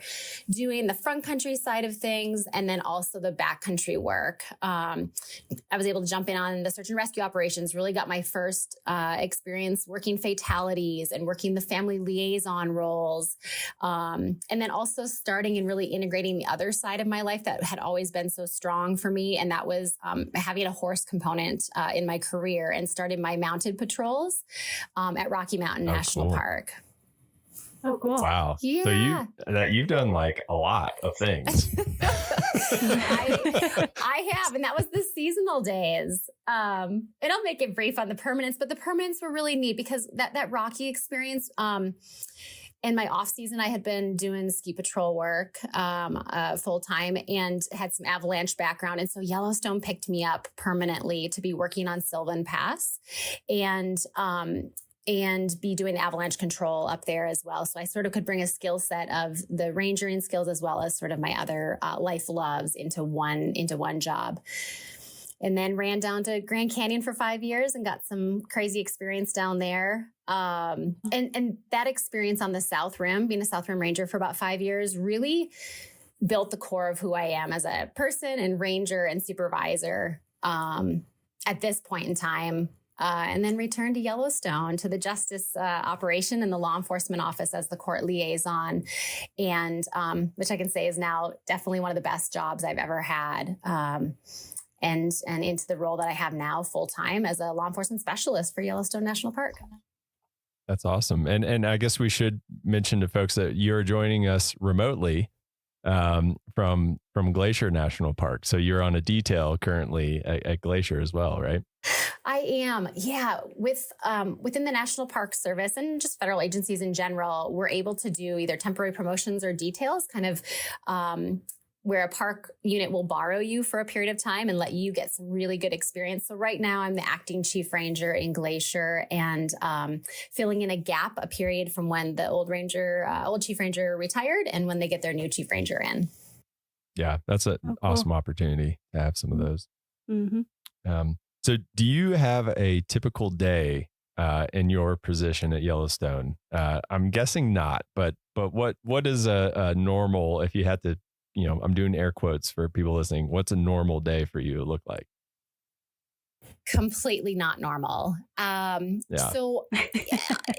doing the front country side of things and then also the backcountry work. I was able to jump in on the search and rescue operations, really got my first experience working fatalities and working the family liaison roles. And then also starting and really integrating the other side of my life that had always been so strong for me. And that was having a horse component in my career, and started my mounted patrols at Rocky Mountain National Park. Oh, cool. Wow. Yeah. So you've done like a lot of things. I have, and that was the seasonal days. And I'll make it brief on the permanents, but the permanents were really neat because that Rocky experience, in my off season, I had been doing ski patrol work full time and had some avalanche background. And so Yellowstone picked me up permanently to be working on Sylvan Pass and be doing avalanche control up there as well. So I sort of could bring a skill set of the rangering skills as well as sort of my other life loves into one job. And then ran down to Grand Canyon for 5 years and got some crazy experience down there. And that experience on the South Rim, being a South Rim ranger for about 5 years, really built the core of who I am as a person and ranger and supervisor at this point in time. And then returned to Yellowstone to the justice operation and the law enforcement office as the court liaison, and which I can say is now definitely one of the best jobs I've ever had. And into the role that I have now full time as a law enforcement specialist for Yellowstone National Park. That's awesome. And I guess we should mention to folks that you're joining us remotely from Glacier National Park. So you're on a detail currently at Glacier as well, right? I am. Yeah. Within the National Park Service and just federal agencies in general, we're able to do either temporary promotions or details, kind of where a park unit will borrow you for a period of time and let you get some really good experience. So right now I'm the acting chief ranger in Glacier and filling in a period from when the old chief ranger retired and when they get their new chief ranger in. Yeah, that's an awesome opportunity to have some of those. Mm-hmm. So do you have a typical day in your position at Yellowstone? I'm guessing not, but what is a normal, if you had to, I'm doing air quotes for people listening, what's a normal day for you look like? Completely not normal. So,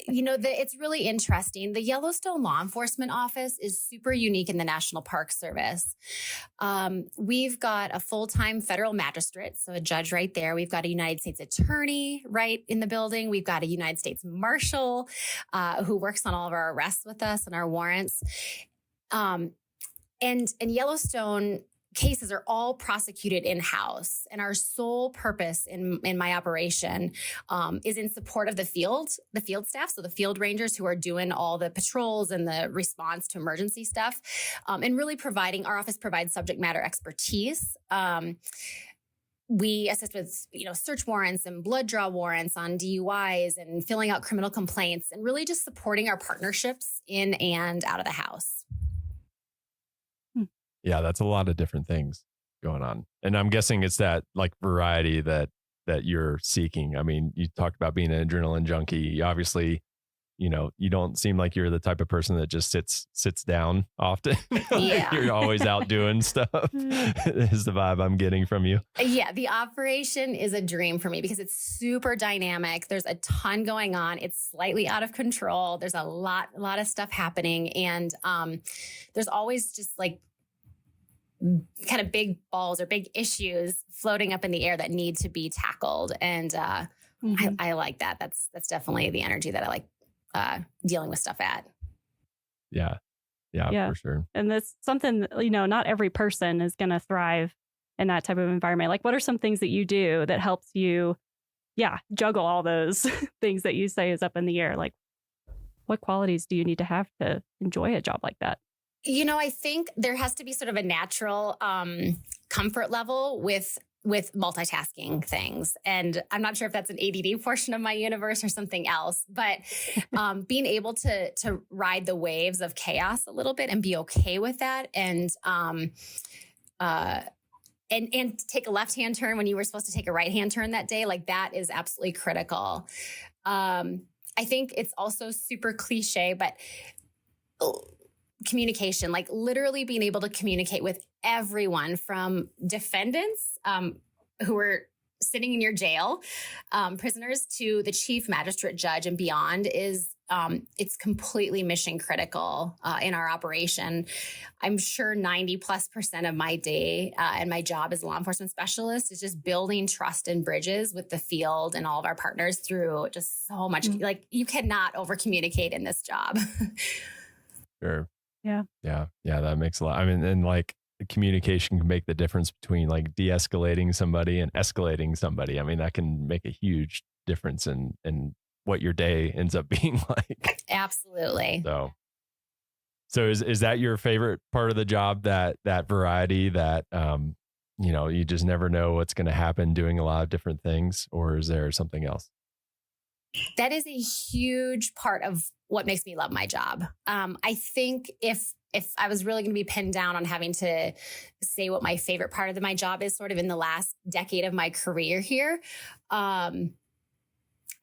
it's really interesting. The Yellowstone Law Enforcement Office is super unique in the National Park Service. We've got a full-time federal magistrate, so a judge right there. We've got a United States attorney right in the building. We've got a United States marshal who works on all of our arrests with us and our warrants. And Yellowstone cases are all prosecuted in-house. And our sole purpose in my operation is in support of the field staff. So the field rangers who are doing all the patrols and the response to emergency stuff, and really our office provides subject matter expertise. We assist with, search warrants and blood draw warrants on DUIs and filling out criminal complaints and really just supporting our partnerships in and out of the house. Yeah, that's a lot of different things going on. And I'm guessing it's that like variety that you're seeking. I mean, you talked about being an adrenaline junkie. Obviously, you don't seem like you're the type of person that just sits down often. Yeah. You're always out doing stuff is the vibe I'm getting from you. Yeah, the operation is a dream for me because it's super dynamic. There's a ton going on. It's slightly out of control. There's a lot of stuff happening. And there's always just like kind of big balls or big issues floating up in the air that need to be tackled. And I like that. That's definitely the energy that I like dealing with stuff at. Yeah, for sure. And that's something, not every person is going to thrive in that type of environment. Like, what are some things that you do that helps you, juggle all those things that you say is up in the air? Like, what qualities do you need to have to enjoy a job like that? I think there has to be sort of a natural comfort level with multitasking things. And I'm not sure if that's an ADD portion of my universe or something else, but being able to ride the waves of chaos a little bit and be okay with that, and take a left-hand turn when you were supposed to take a right-hand turn that day, like that is absolutely critical. I think it's also super cliche, but communication, like literally being able to communicate with everyone from defendants who are sitting in your jail, prisoners, to the chief magistrate judge and beyond is it's completely mission critical in our operation. I'm sure 90+% of my day and my job as a law enforcement specialist is just building trust and bridges with the field and all of our partners through just so much. Like, you cannot over communicate in this job. Sure. Yeah. That makes a lot. I mean, and like communication can make the difference between like de-escalating somebody and escalating somebody. I mean, that can make a huge difference in what your day ends up being like. Absolutely. So is that your favorite part of the job, that variety, that you just never know what's going to happen doing a lot of different things, or is there something else? That is a huge part of what makes me love my job. I think if I was really going to be pinned down on having to say what my favorite part of my job is, sort of in the last decade of my career here,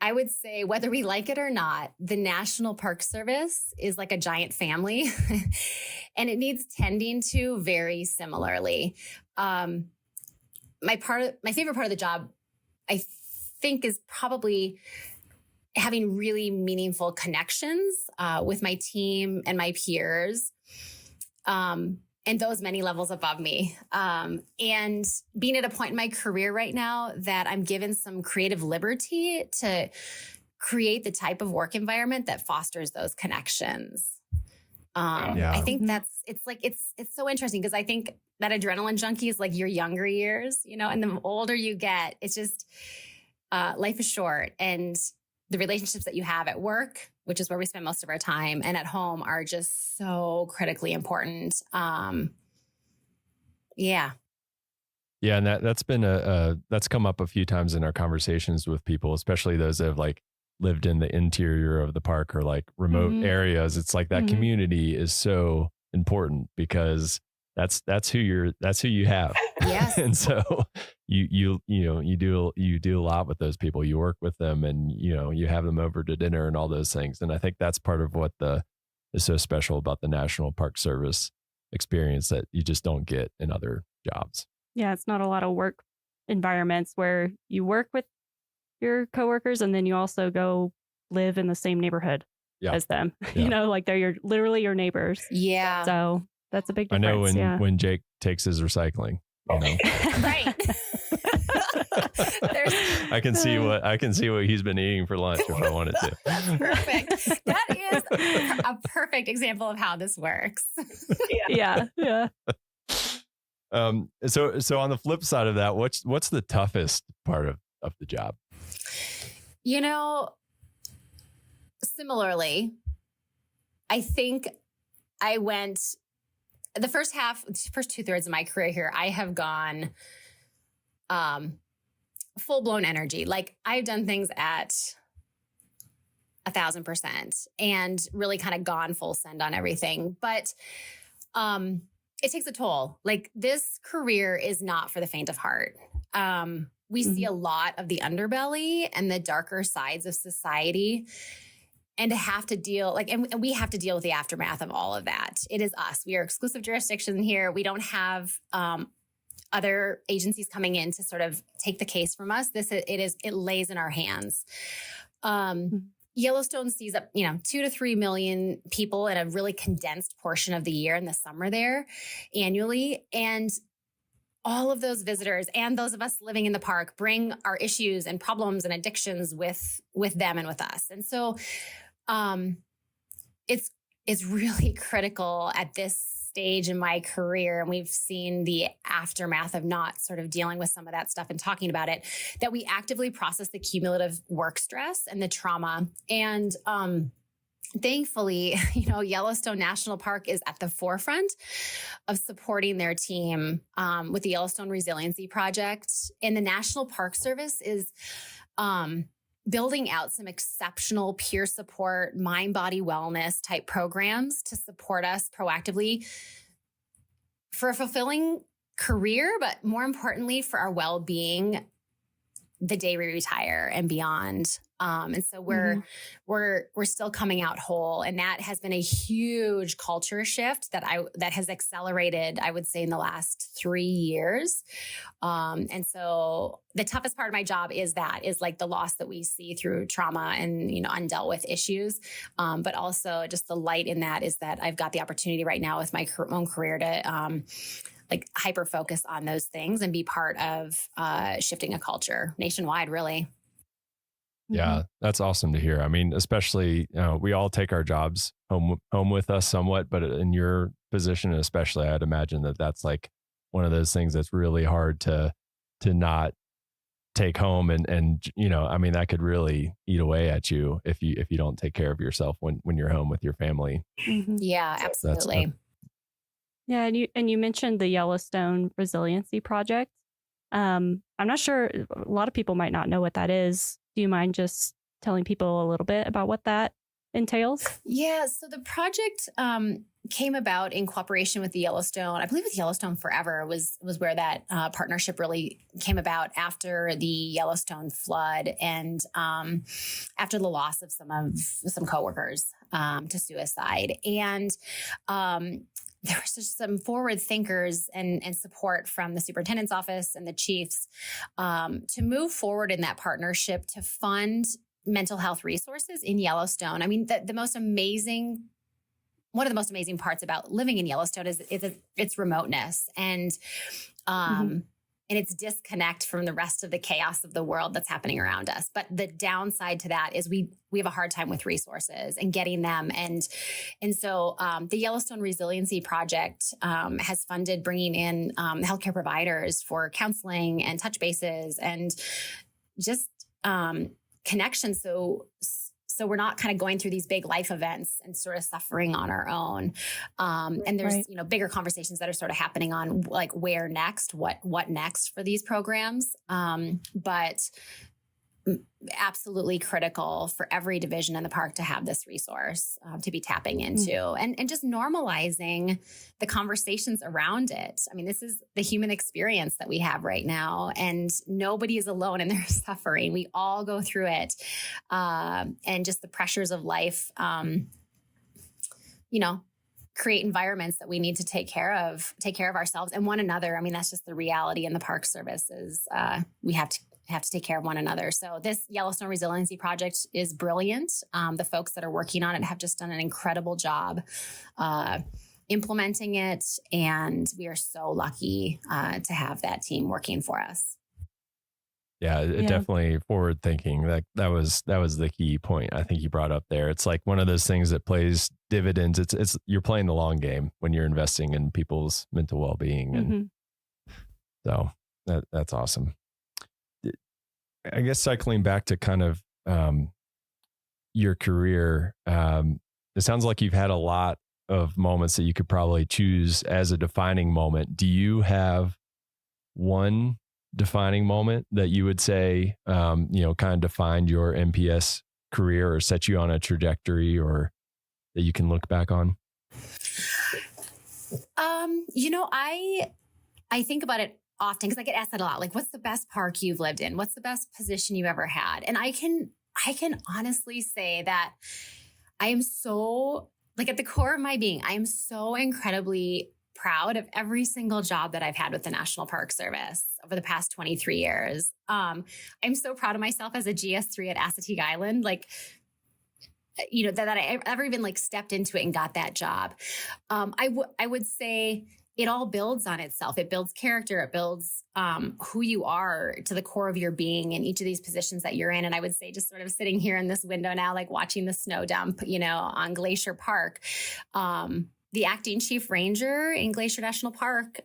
I would say, whether we like it or not, the National Park Service is like a giant family and it needs tending to very similarly. My favorite part of the job, I think, is probably having really meaningful connections with my team and my peers, and those many levels above me. And being at a point in my career right now that I'm given some creative liberty to create the type of work environment that fosters those connections. I think it's so interesting, because I think that adrenaline junkie is like your younger years, and the older you get, it's just life is short, and the relationships that you have at work, which is where we spend most of our time, and at home are just so critically important. Yeah. And that's been that's come up a few times in our conversations with people, especially those that have like lived in the interior of the park or like remote areas. It's like that community is so important, because that's who you have. Yes. And so you do a lot with those people. You work with them, and you have them over to dinner and all those things. And I think that's part of what is so special about the National Park Service experience that you just don't get in other jobs. Yeah, it's not a lot of work environments where you work with your coworkers and then you also go live in the same neighborhood as them. Yeah. Like they're literally your neighbors. Yeah. So that's a big difference. I know when Jake takes his recycling. Right. I can see what he's been eating for lunch if I wanted to. Perfect. That is a perfect example of how this works. Yeah. So on the flip side of that, what's the toughest part of the job? Similarly, I think I went the first 2/3 of my career here, I have gone full-blown energy. Like, I've done things at 1,000% and really kind of gone full send on everything. But it takes a toll. Like, this career is not for the faint of heart. We see a lot of the underbelly and the darker sides of society, and to have to deal, and we have to deal with the aftermath of all of that. It is us. We are exclusive jurisdiction here. We don't have other agencies coming in to sort of take the case from us. It lays in our hands. Yellowstone sees up, 2 to 3 million people in a really condensed portion of the year in the summer there annually. And all of those visitors and those of us living in the park bring our issues and problems and addictions with them and with us. And so it's really critical at this stage in my career, and we've seen the aftermath of not sort of dealing with some of that stuff and talking about it, that we actively process the cumulative work stress and the trauma. And thankfully, Yellowstone National Park is at the forefront of supporting their team with the Yellowstone Resiliency Project. And the National Park Service is building out some exceptional peer support, mind-body wellness type programs to support us proactively for a fulfilling career, but more importantly, for our well-being the day we retire and beyond. And so we're still coming out whole. And that has been a huge culture shift that has accelerated, I would say, in the last 3 years. And so the toughest part of my job is like the loss that we see through trauma and, undealt with issues. But also just the light in that is that I've got the opportunity right now with my own career to, hyper focus on those things and be part of shifting a culture nationwide, really. Yeah, that's awesome to hear. I mean, especially, we all take our jobs home with us somewhat, but in your position, especially, I'd imagine that that's like one of those things that's really hard to not take home. And, I mean, that could really eat away at you if you don't take care of yourself when you're home with your family. Mm-hmm. Yeah, absolutely. Yeah, and you mentioned the Yellowstone Resiliency Project. I'm not sure, a lot of people might not know what that is. Do you mind just telling people a little bit about what that entails? Yeah, so the project came about in cooperation with the Yellowstone. I believe with Yellowstone Forever was where that partnership really came about after the Yellowstone flood and after the loss of some coworkers to suicide. And there was just some forward thinkers and support from the superintendent's office and the chiefs to move forward in that partnership to fund mental health resources in Yellowstone. I mean, one of the most amazing parts about living in Yellowstone is its remoteness and its disconnect from the rest of the chaos of the world that's happening around us. But the downside to that is we have a hard time with resources and getting them. And so the Yellowstone Resiliency Project has funded bringing in healthcare providers for counseling and touch bases and just connections. So we're not kind of going through these big life events and sort of suffering on our own. And there's, bigger conversations that are sort of happening on like where next, what next for these programs. But absolutely critical for every division in the park to have this resource to be tapping into and just normalizing the conversations around it. I mean, this is the human experience that we have right now, and nobody is alone in their suffering. We all go through it. And just the pressures of life, create environments that we need to take care of ourselves and one another. I mean, that's just the reality in the Park Service is we have to take care of one another. So this Yellowstone Resiliency Project is brilliant. The folks that are working on it have just done an incredible job implementing it. And we are so lucky to have that team working for us. Yeah, definitely forward thinking. That was the key point I think you brought up there. It's like one of those things that plays dividends. It's you're playing the long game when you're investing in people's mental well-being. And so that's awesome. I guess cycling back to kind of your career, it sounds like you've had a lot of moments that you could probably choose as a defining moment. Do you have one defining moment that you would say, kind of defined your NPS career or set you on a trajectory or that you can look back on? I think about it often because I get asked that a lot. Like, what's the best park you've lived in? What's the best position you ever had? And I can honestly say that I am so, like, at the core of my being, I am so incredibly proud of every single job that I've had with the National Park Service over the past 23 years. I'm so proud of myself as a GS3 at Assateague Island. Like, that I ever even like stepped into it and got that job. I would say it all builds on itself. It builds character. It builds who you are to the core of your being in each of these positions that you're in. And I would say just sort of sitting here in this window now, like watching the snow dump, on Glacier Park, the acting chief ranger in Glacier National Park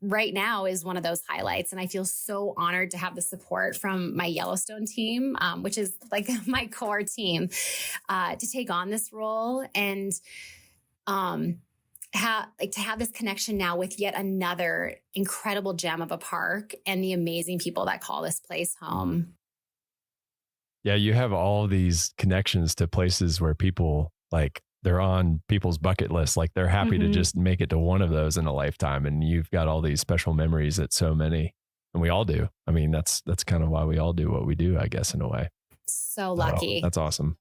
right now is one of those highlights. And I feel so honored to have the support from my Yellowstone team, which is like my core team, to take on this role and to have this connection now with yet another incredible gem of a park and the amazing people that call this place home. Yeah, you have all these connections to places where people like they're on people's bucket list. Like they're happy to just make it to one of those in a lifetime. And you've got all these special memories at so many, and we all do. I mean, that's kind of why we all do what we do, I guess, in a way. So lucky. That's awesome.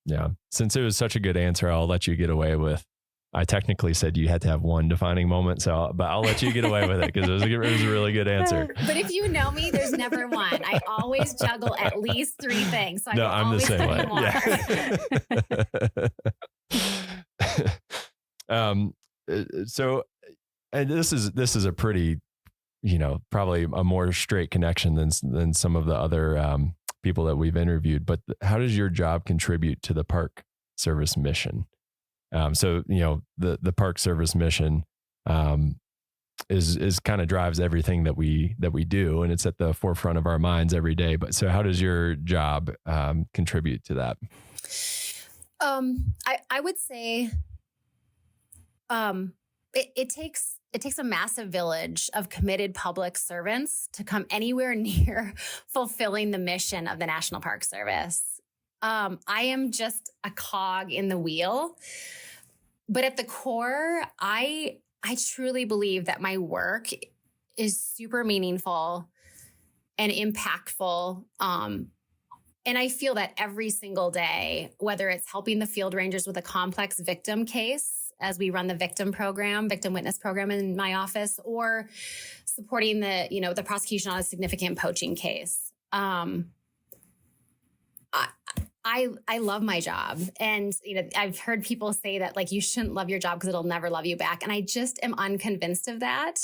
Yeah. Since it was such a good answer, I'll let you get away with, I technically said you had to have one defining moment, but I'll let you get away with it because it was a really good answer. But if you know me, there's never one. I always juggle at least 3 things. So I'm the same way. Yeah. So, and this is a pretty, probably a more straight connection than some of the other people that we've interviewed. But how does your job contribute to the Park Service mission? So, the Park Service mission is kind of drives everything that we do, and it's at the forefront of our minds every day. But so how does your job contribute to that? I would say it takes a massive village of committed public servants to come anywhere near fulfilling the mission of the National Park Service. I am just a cog in the wheel, but at the core, I truly believe that my work is super meaningful and impactful. And I feel that every single day, whether it's helping the field rangers with a complex victim case as we run the victim witness program in my office, or supporting the prosecution on a significant poaching case. I love my job. And, I've heard people say that like, you shouldn't love your job because it'll never love you back. And I just am unconvinced of that.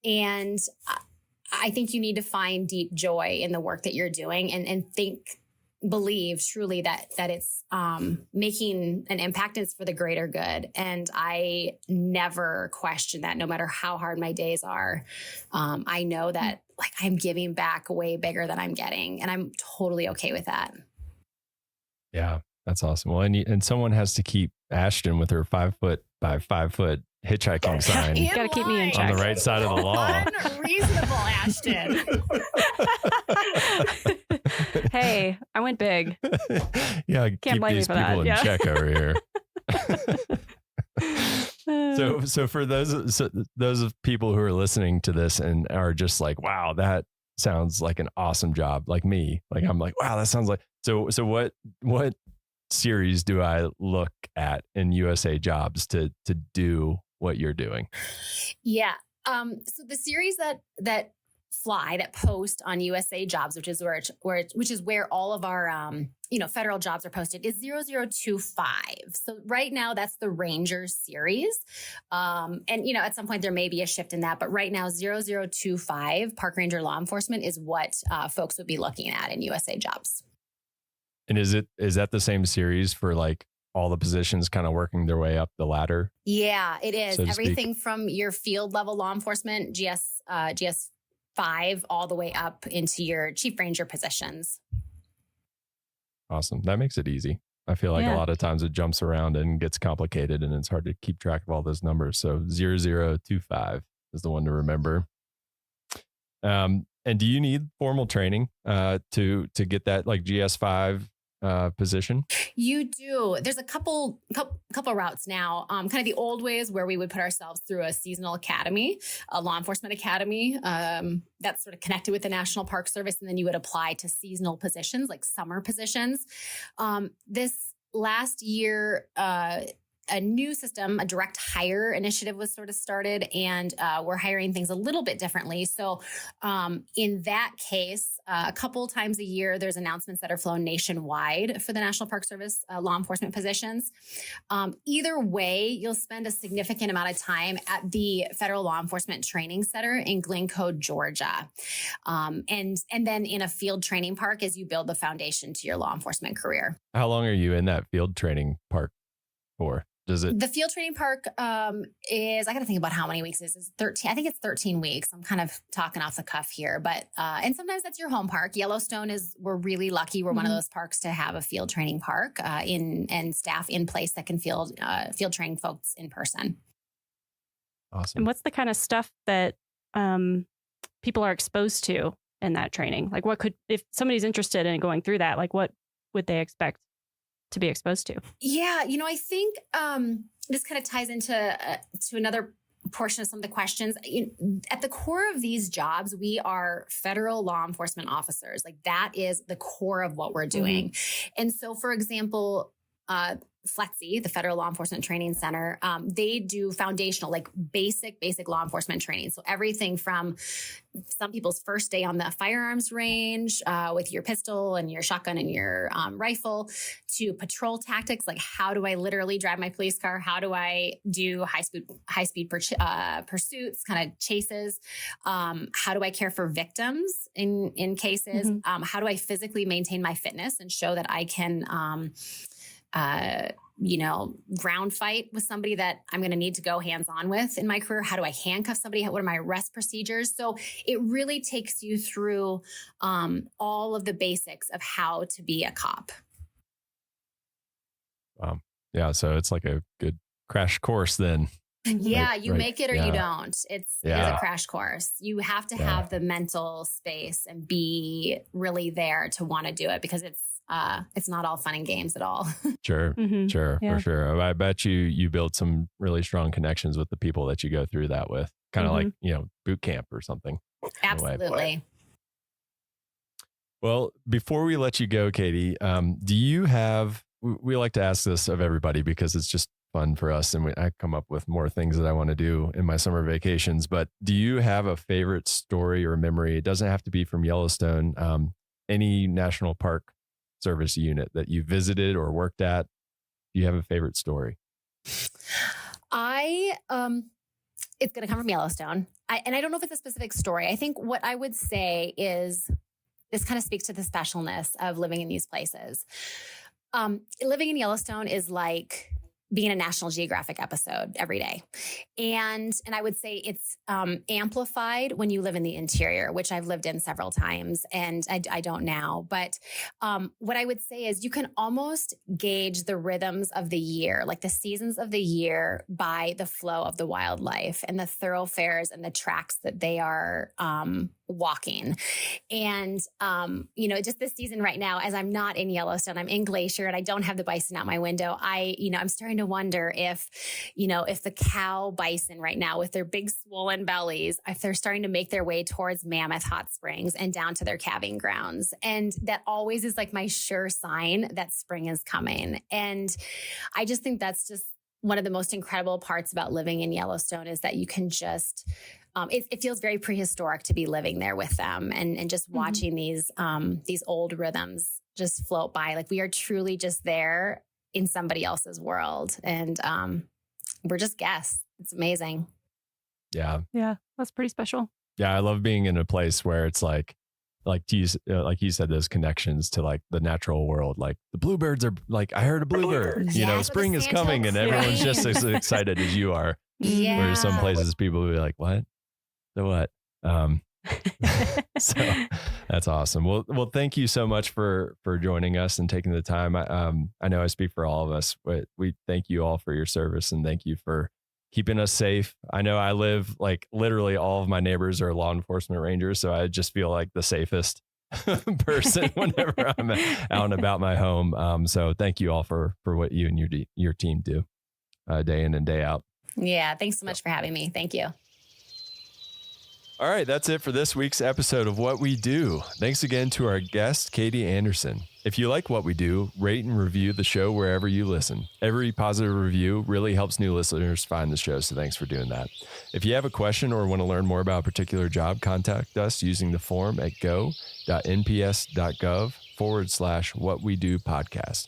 And I think you need to find deep joy in the work that you're doing and believe truly that it's making an impact and it's for the greater good. And I never question that, no matter how hard my days are. I know that like I'm giving back way bigger than I'm getting, and I'm totally okay with that. Yeah, that's awesome. Well, and someone has to keep Ashton with her 5 foot by 5 foot hitchhiking sign. You got to keep me in check. On the right side of the law. Unreasonable, Ashton. Hey, I went big. Yeah, Can't blame these me for people that. in check over here. So for those of people who are listening to this and are just like, wow, that sounds like an awesome job. Like me, like I'm like, wow, that sounds like, so what series do I look at in USA Jobs to do what you're doing? Yeah. So the series that post on USA Jobs, which is where all of our federal jobs are posted, is 0025. So right now that's the Ranger series. And at some point there may be a shift in that, but right now 0025 Park Ranger Law Enforcement is what folks would be looking at in USA Jobs. And is that the same series for like all the positions kind of working their way up the ladder? Yeah, it is. So everything from your field level law enforcement, GS 5, all the way up into your chief ranger positions. Awesome. That makes it easy. I feel like a lot of times it jumps around and gets complicated and it's hard to keep track of all those numbers. So 0025 is the one to remember. And do you need formal training to get that like GS5 position? You do. There's a couple routes now. Kind of the old ways where we would put ourselves through a seasonal academy, a law enforcement academy that's sort of connected with the National Park Service, and then you would apply to seasonal positions like summer positions. This last year, a new system, a direct hire initiative was sort of started, and we're hiring things a little bit differently. So in that case, a couple times a year, there's announcements that are flown nationwide for the National Park Service law enforcement positions. Either way, you'll spend a significant amount of time at the Federal Law Enforcement Training Center in Glencoe, Georgia. And then in a field training park as you build the foundation to your law enforcement career. How long are you in that field training park for? The field training park is, I got to think about how many weeks it is. 13. I think it's 13 weeks. I'm kind of talking off the cuff here, but, and sometimes that's your home park. Yellowstone we're really lucky. We're one of those parks to have a field training park and staff in place that can field train folks in person. Awesome. And what's the kind of stuff that people are exposed to in that training? Like if somebody's interested in going through that, like what would they expect to be exposed to? Yeah, I think this kind of ties into to another portion of some of the questions. At the core of these jobs, we are federal law enforcement officers. Like that is the core of what we're doing. And so, for example, FLETC, the Federal Law Enforcement Training Center, they do foundational, like basic law enforcement training. So everything from some people's first day on the firearms range with your pistol and your shotgun and your rifle, to patrol tactics, like how do I literally drive my police car? How do I do high speed pursuits, kind of chases? How do I care for victims in cases? How do I physically maintain my fitness and show that I can ground fight with somebody that I'm going to need to go hands-on with in my career? How do I handcuff somebody? What are my arrest procedures? So it really takes you through all of the basics of how to be a cop. Yeah. So it's like a good crash course then. Yeah. You make it or you don't. It is a crash course. You have to have the mental space and be really there to want to do it, because it's not all fun and games at all. Sure. For sure. I bet you build some really strong connections with the people that you go through that with, kind of like, boot camp or something. Absolutely. Well, before we let you go, Katie, do you have, we like to ask this of everybody because it's just fun for us, and I come up with more things that I want to do in my summer vacations, but do you have a favorite story or memory? It doesn't have to be from Yellowstone, any National Park Service unit that you visited or worked at. Do you have a favorite story? It's going to come from Yellowstone. And I don't know if it's a specific story. I think what I would say is this kind of speaks to the specialness of living in these places. Living in Yellowstone is like being in a National Geographic episode every day. And I would say it's amplified when you live in the interior, which I've lived in several times, and I don't now. But what I would say is you can almost gauge the rhythms of the year, like the seasons of the year, by the flow of the wildlife and the thoroughfares and the tracks that they are walking. And, just this season right now, as I'm not in Yellowstone, I'm in Glacier and I don't have the bison out my window. I'm starting to wonder if the cow bison right now with their big swollen bellies, if they're starting to make their way towards Mammoth Hot Springs and down to their calving grounds. And that always is like my sure sign that spring is coming. And I just think that's just one of the most incredible parts about living in Yellowstone, is that you can just, it feels very prehistoric to be living there with them and just watching these old rhythms just float by. Like we are truly just there in somebody else's world. And we're just guests. It's amazing. Yeah. Yeah. That's pretty special. Yeah. I love being in a place where it's like you said, those connections to like the natural world. Like the bluebirds are like, I heard a bluebird, spring is coming and everyone's just as excited as you are. Yeah. Whereas some places people will be like, what? The what? So that's awesome. Well, thank you so much for joining us and taking the time. I know I speak for all of us, but we thank you all for your service and thank you for keeping us safe. I know I live like literally all of my neighbors are law enforcement rangers, so I just feel like the safest person whenever I'm out and about my home. So thank you all for what you and your team do day in and day out. Yeah, thanks so much for having me. Thank you. All right, that's it for this week's episode of What We Do. Thanks again to our guest, Katie Anderson. If you like what we do, rate and review the show wherever you listen. Every positive review really helps new listeners find the show, so thanks for doing that. If you have a question or want to learn more about a particular job, contact us using the form at go.nps.gov/whatwedopodcast.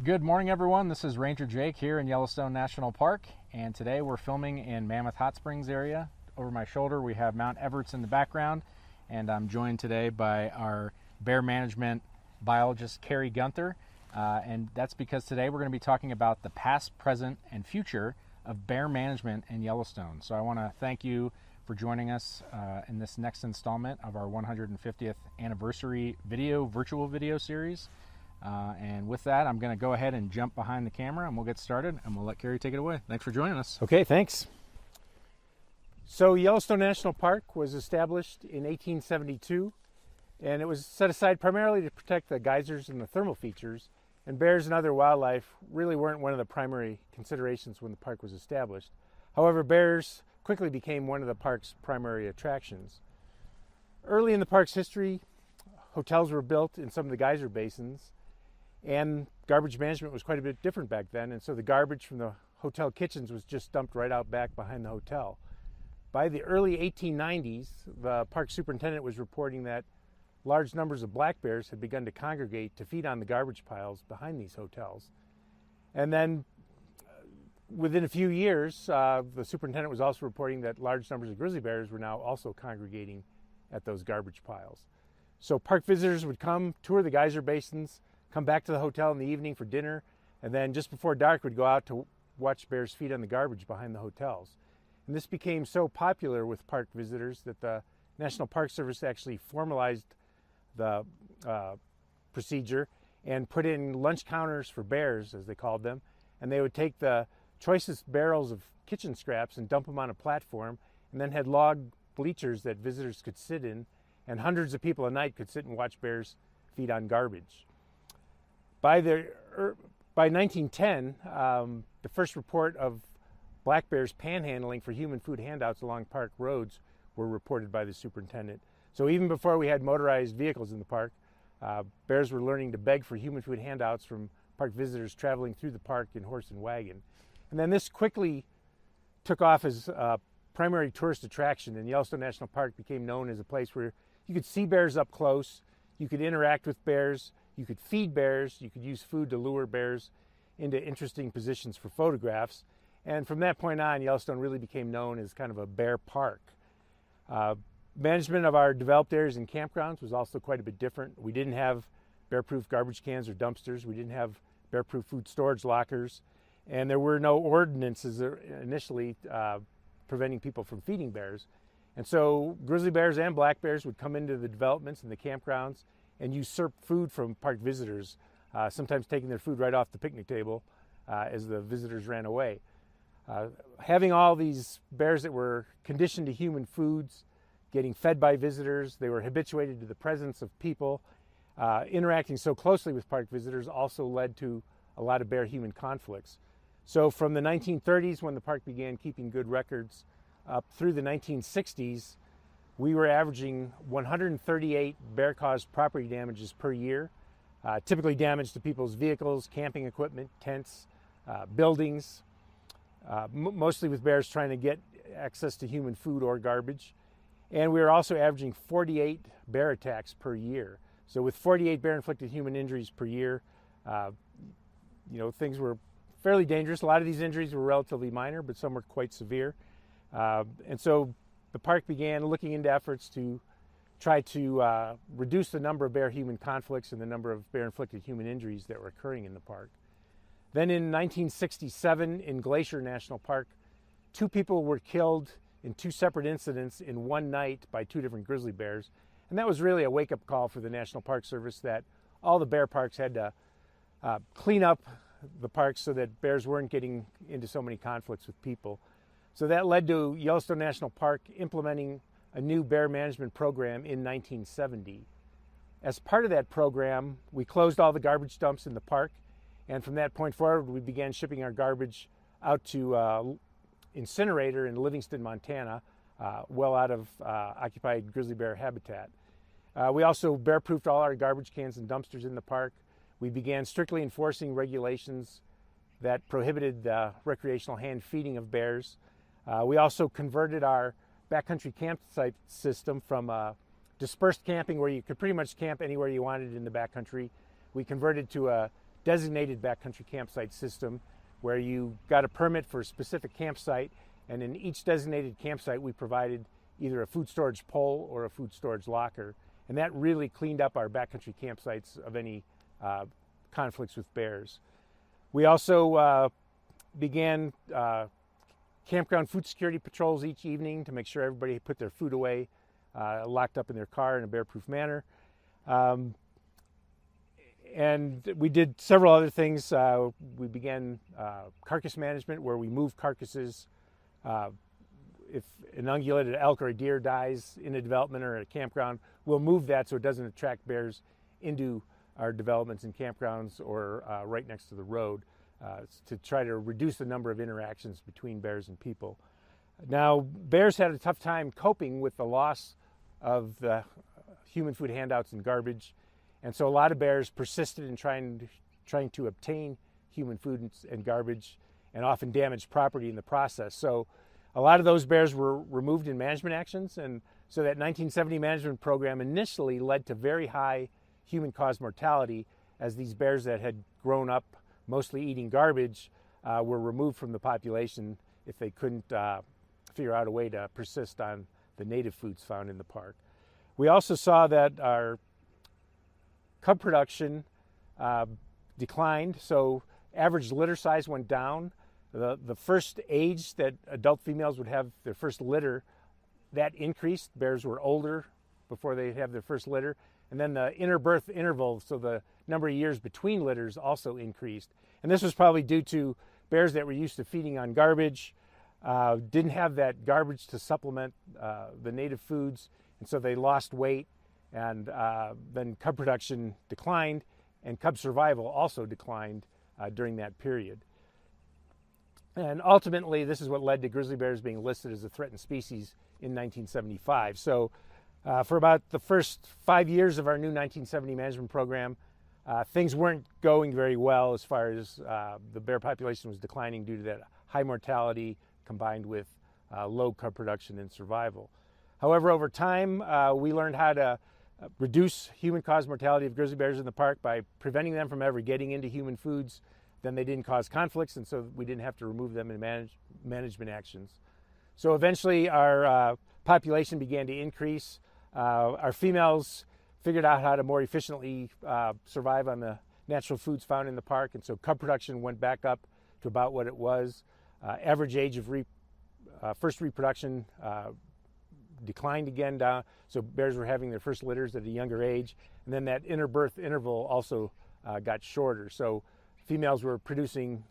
Good morning, everyone. This is Ranger Jake here in Yellowstone National Park, and today we're filming in Mammoth Hot Springs area. Over my shoulder, we have Mount Everett's in the background, and I'm joined today by our bear management biologist, Carrie Gunther, and that's because today we're going to be talking about the past, present, and future of bear management in Yellowstone. So I want to thank you for joining us in this next installment of our 150th anniversary virtual video series. And with that, I'm going to go ahead and jump behind the camera and we'll get started and we'll let Carrie take it away. Thanks for joining us. Okay, thanks. So Yellowstone National Park was established in 1872 and it was set aside primarily to protect the geysers and the thermal features, and bears and other wildlife really weren't one of the primary considerations when the park was established. However, bears quickly became one of the park's primary attractions. Early in the park's history, hotels were built in some of the geyser basins, and garbage management was quite a bit different back then, and so the garbage from the hotel kitchens was just dumped right out back behind the hotel. By the early 1890s, the park superintendent was reporting that large numbers of black bears had begun to congregate to feed on the garbage piles behind these hotels. And then within a few years, the superintendent was also reporting that large numbers of grizzly bears were now also congregating at those garbage piles. So park visitors would come, tour the geyser basins, come back to the hotel in the evening for dinner, and then just before dark would go out to watch bears feed on the garbage behind the hotels. And this became so popular with park visitors that the National Park Service actually formalized the procedure and put in lunch counters for bears, as they called them, and they would take the choicest barrels of kitchen scraps and dump them on a platform, and then had log bleachers that visitors could sit in, and hundreds of people a night could sit and watch bears feed on garbage. By 1910, the first report of black bears panhandling for human food handouts along park roads were reported by the superintendent. So even before we had motorized vehicles in the park, bears were learning to beg for human food handouts from park visitors traveling through the park in horse and wagon. And then this quickly took off as a primary tourist attraction, and Yellowstone National Park became known as a place where you could see bears up close, you could interact with bears, you could feed bears, you could use food to lure bears into interesting positions for photographs. And from that point on, Yellowstone really became known as kind of a bear park. Management of our developed areas and campgrounds was also quite a bit different. We didn't have bear-proof garbage cans or dumpsters. We didn't have bear-proof food storage lockers. And there were no ordinances initially preventing people from feeding bears. And so grizzly bears and black bears would come into the developments and the campgrounds and usurp food from park visitors, sometimes taking their food right off the picnic table as the visitors ran away. Having all these bears that were conditioned to human foods, getting fed by visitors, they were habituated to the presence of people, interacting so closely with park visitors also led to a lot of bear-human conflicts. So from the 1930s, when the park began keeping good records, up through the 1960s, we were averaging 138 bear-caused property damages per year, typically damage to people's vehicles, camping equipment, tents, buildings, mostly with bears trying to get access to human food or garbage. And we were also averaging 48 bear attacks per year. So with 48 bear-inflicted human injuries per year, things were fairly dangerous. A lot of these injuries were relatively minor, but some were quite severe. And so the park began looking into efforts to try to reduce the number of bear-human conflicts and the number of bear-inflicted human injuries that were occurring in the park. Then in 1967 in Glacier National Park, 2 people were killed in 2 separate incidents in one night by 2 different grizzly bears. And that was really a wake-up call for the National Park Service that all the bear parks had to clean up the parks so that bears weren't getting into so many conflicts with people. So that led to Yellowstone National Park implementing a new bear management program in 1970. As part of that program, we closed all the garbage dumps in the park, and from that point forward, we began shipping our garbage out to incinerator in Livingston, Montana, well out of occupied grizzly bear habitat. We also bear-proofed all our garbage cans and dumpsters in the park. We began strictly enforcing regulations that prohibited recreational hand feeding of bears. We also converted our backcountry campsite system from dispersed camping, where you could pretty much camp anywhere you wanted in the backcountry. We converted to a designated backcountry campsite system where you got a permit for a specific campsite, and in each designated campsite we provided either a food storage pole or a food storage locker. And that really cleaned up our backcountry campsites of any conflicts with bears. We also began campground food security patrols each evening to make sure everybody put their food away, locked up in their car in a bear-proof manner. And we did several other things. We began carcass management, where we move carcasses. If an ungulated elk or a deer dies in a development or a campground, we'll move that so it doesn't attract bears into our developments and campgrounds or right next to the road, to try to reduce the number of interactions between bears and people. Now, bears had a tough time coping with the loss of the human food handouts and garbage, and so a lot of bears persisted in trying to obtain human food and garbage, and often damaged property in the process. So a lot of those bears were removed in management actions, and so that 1970 management program initially led to very high human-caused mortality, as these bears that had grown up mostly eating garbage were removed from the population if they couldn't figure out a way to persist on the native foods found in the park. We also saw that our cub production declined, so average litter size went down. The first age that adult females would have their first litter, that increased. Bears were older before they have their first litter. And then the interbirth interval, so the number of years between litters, also increased. And this was probably due to bears that were used to feeding on garbage, didn't have that garbage to supplement the native foods, and so they lost weight, and then cub production declined, and cub survival also declined during that period. And ultimately, this is what led to grizzly bears being listed as a threatened species in 1975. So for about the first 5 years of our new 1970 management program, things weren't going very well as far as the bear population was declining due to that high mortality combined with low cub production and survival. However, over time, we learned how to reduce human-caused mortality of grizzly bears in the park by preventing them from ever getting into human foods. Then they didn't cause conflicts, and so we didn't have to remove them in management actions. So eventually our population began to increase. Our females figured out how to more efficiently survive on the natural foods found in the park, and so cub production went back up to about what it was. Average age of first reproduction declined again down, so bears were having their first litters at a younger age, and then that interbirth interval also got shorter. So females were producing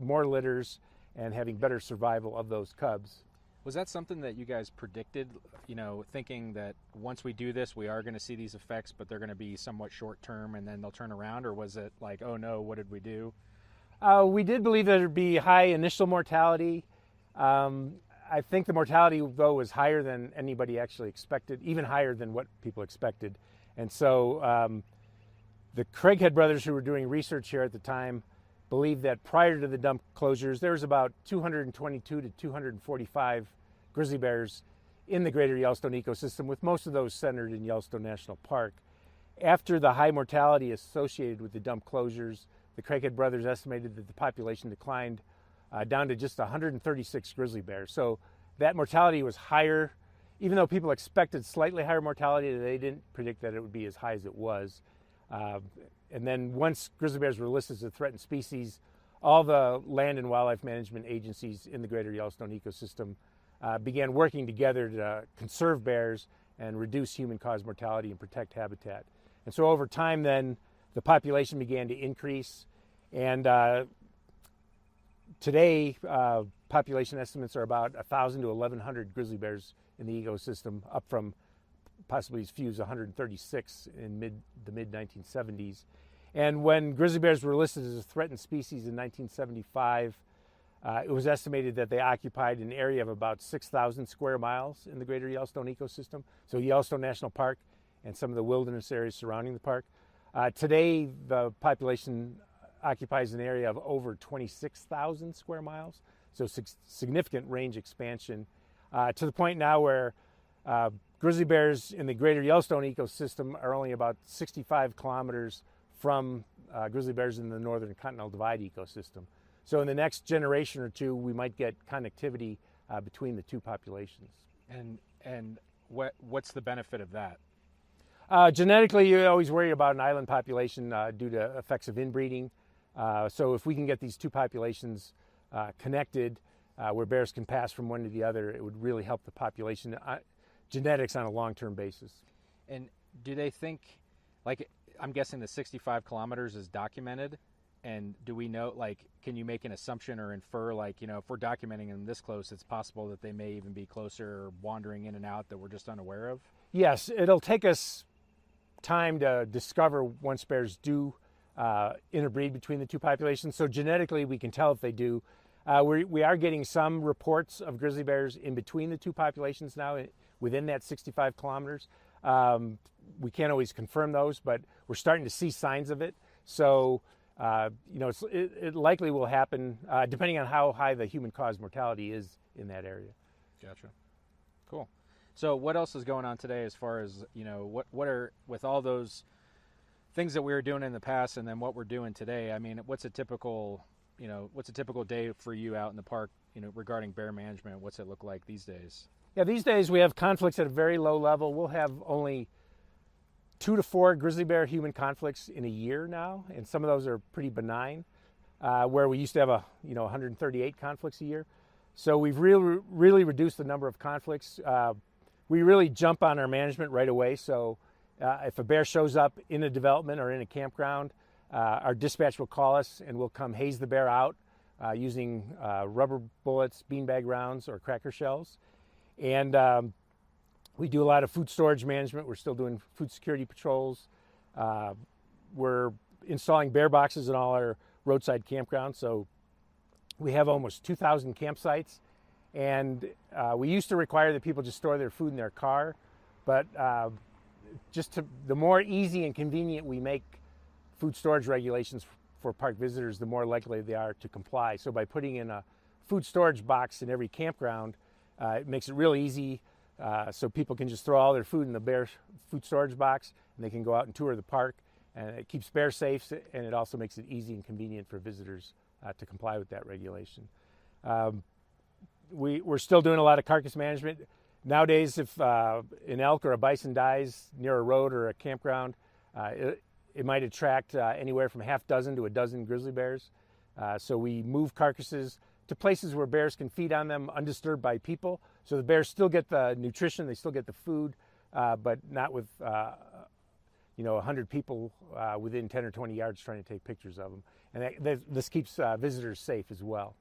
more litters and having better survival of those cubs. Was that something that you guys predicted, thinking that once we do this, we are going to see these effects, but they're going to be somewhat short term and then they'll turn around? Or was it like, oh no, what did we do? We did believe that there'd be high initial mortality. I think the mortality, though, was higher than anybody actually expected, even higher than what people expected. And so the Craighead brothers, who were doing research here at the time, believed that prior to the dump closures, there was about 222 to 245 grizzly bears in the greater Yellowstone ecosystem, with most of those centered in Yellowstone National Park. After the high mortality associated with the dump closures, the Craighead brothers estimated that the population declined down to just 136 grizzly bears. So that mortality was higher. Even though people expected slightly higher mortality, they didn't predict that it would be as high as it was. And then once grizzly bears were listed as a threatened species, all the land and wildlife management agencies in the greater Yellowstone ecosystem began working together to conserve bears and reduce human-caused mortality and protect habitat. And so over time then, the population began to increase, and today population estimates are about 1,000 to 1,100 grizzly bears in the ecosystem, up from possibly as few as 136 in the mid-1970s. And when grizzly bears were listed as a threatened species in 1975, It was estimated that they occupied an area of about 6,000 square miles in the greater Yellowstone ecosystem, so Yellowstone National Park and some of the wilderness areas surrounding the park. Today, the population occupies an area of over 26,000 square miles, so significant range expansion to the point now where grizzly bears in the greater Yellowstone ecosystem are only about 65 kilometers from grizzly bears in the northern Continental Divide ecosystem. So in the next generation or two, we might get connectivity between the two populations. And what's the benefit of that? Genetically, you always worry about an island population due to effects of inbreeding. So if we can get these two populations connected, where bears can pass from one to the other, it would really help the population genetics on a long-term basis. And do they think, like, I'm guessing the 65 kilometers is documented, and do we know, like, can you make an assumption or infer, like, you know, if we're documenting them this close, it's possible that they may even be closer or wandering in and out that we're just unaware of? Yes, it'll take us time to discover once bears do interbreed between the two populations. So genetically, we can tell if they do. We are getting some reports of grizzly bears in between the two populations now, within that 65 kilometers. We can't always confirm those, but we're starting to see signs of it. So, you know, it likely will happen depending on how high the human-caused mortality is in that area. Gotcha. Cool. So what else is going on today as far as, you know, what are, with all those things that we were doing in the past and then what we're doing today? I mean, what's a typical day for you out in the park, you know, regarding bear management? What's it look like these days? Yeah, these days we have conflicts at a very low level. We'll have only 2 to 4 grizzly bear human conflicts in a year now, and some of those are pretty benign, where we used to have 138 conflicts a year. So we've really reduced the number of conflicts. We really jump on our management right away. So if a bear shows up in a development or in a campground, our dispatch will call us and we'll come haze the bear out using rubber bullets, beanbag rounds, or cracker shells. And we do a lot of food storage management. We're still doing food security patrols. We're installing bear boxes in all our roadside campgrounds. So we have almost 2,000 campsites. And we used to require that people just store their food in their car. But the more easy and convenient we make food storage regulations for park visitors, the more likely they are to comply. So by putting in a food storage box in every campground, it makes it real easy. So people can just throw all their food in the bear food storage box and they can go out and tour the park. And it keeps bears safe, and it also makes it easy and convenient for visitors to comply with that regulation. We're still doing a lot of carcass management. Nowadays, if an elk or a bison dies near a road or a campground, it might attract anywhere from half dozen to a dozen grizzly bears. So we move carcasses to places where bears can feed on them undisturbed by people. So the bears still get the nutrition, they still get the food, but not with 100 people within 10 or 20 yards trying to take pictures of them. And this keeps visitors safe as well.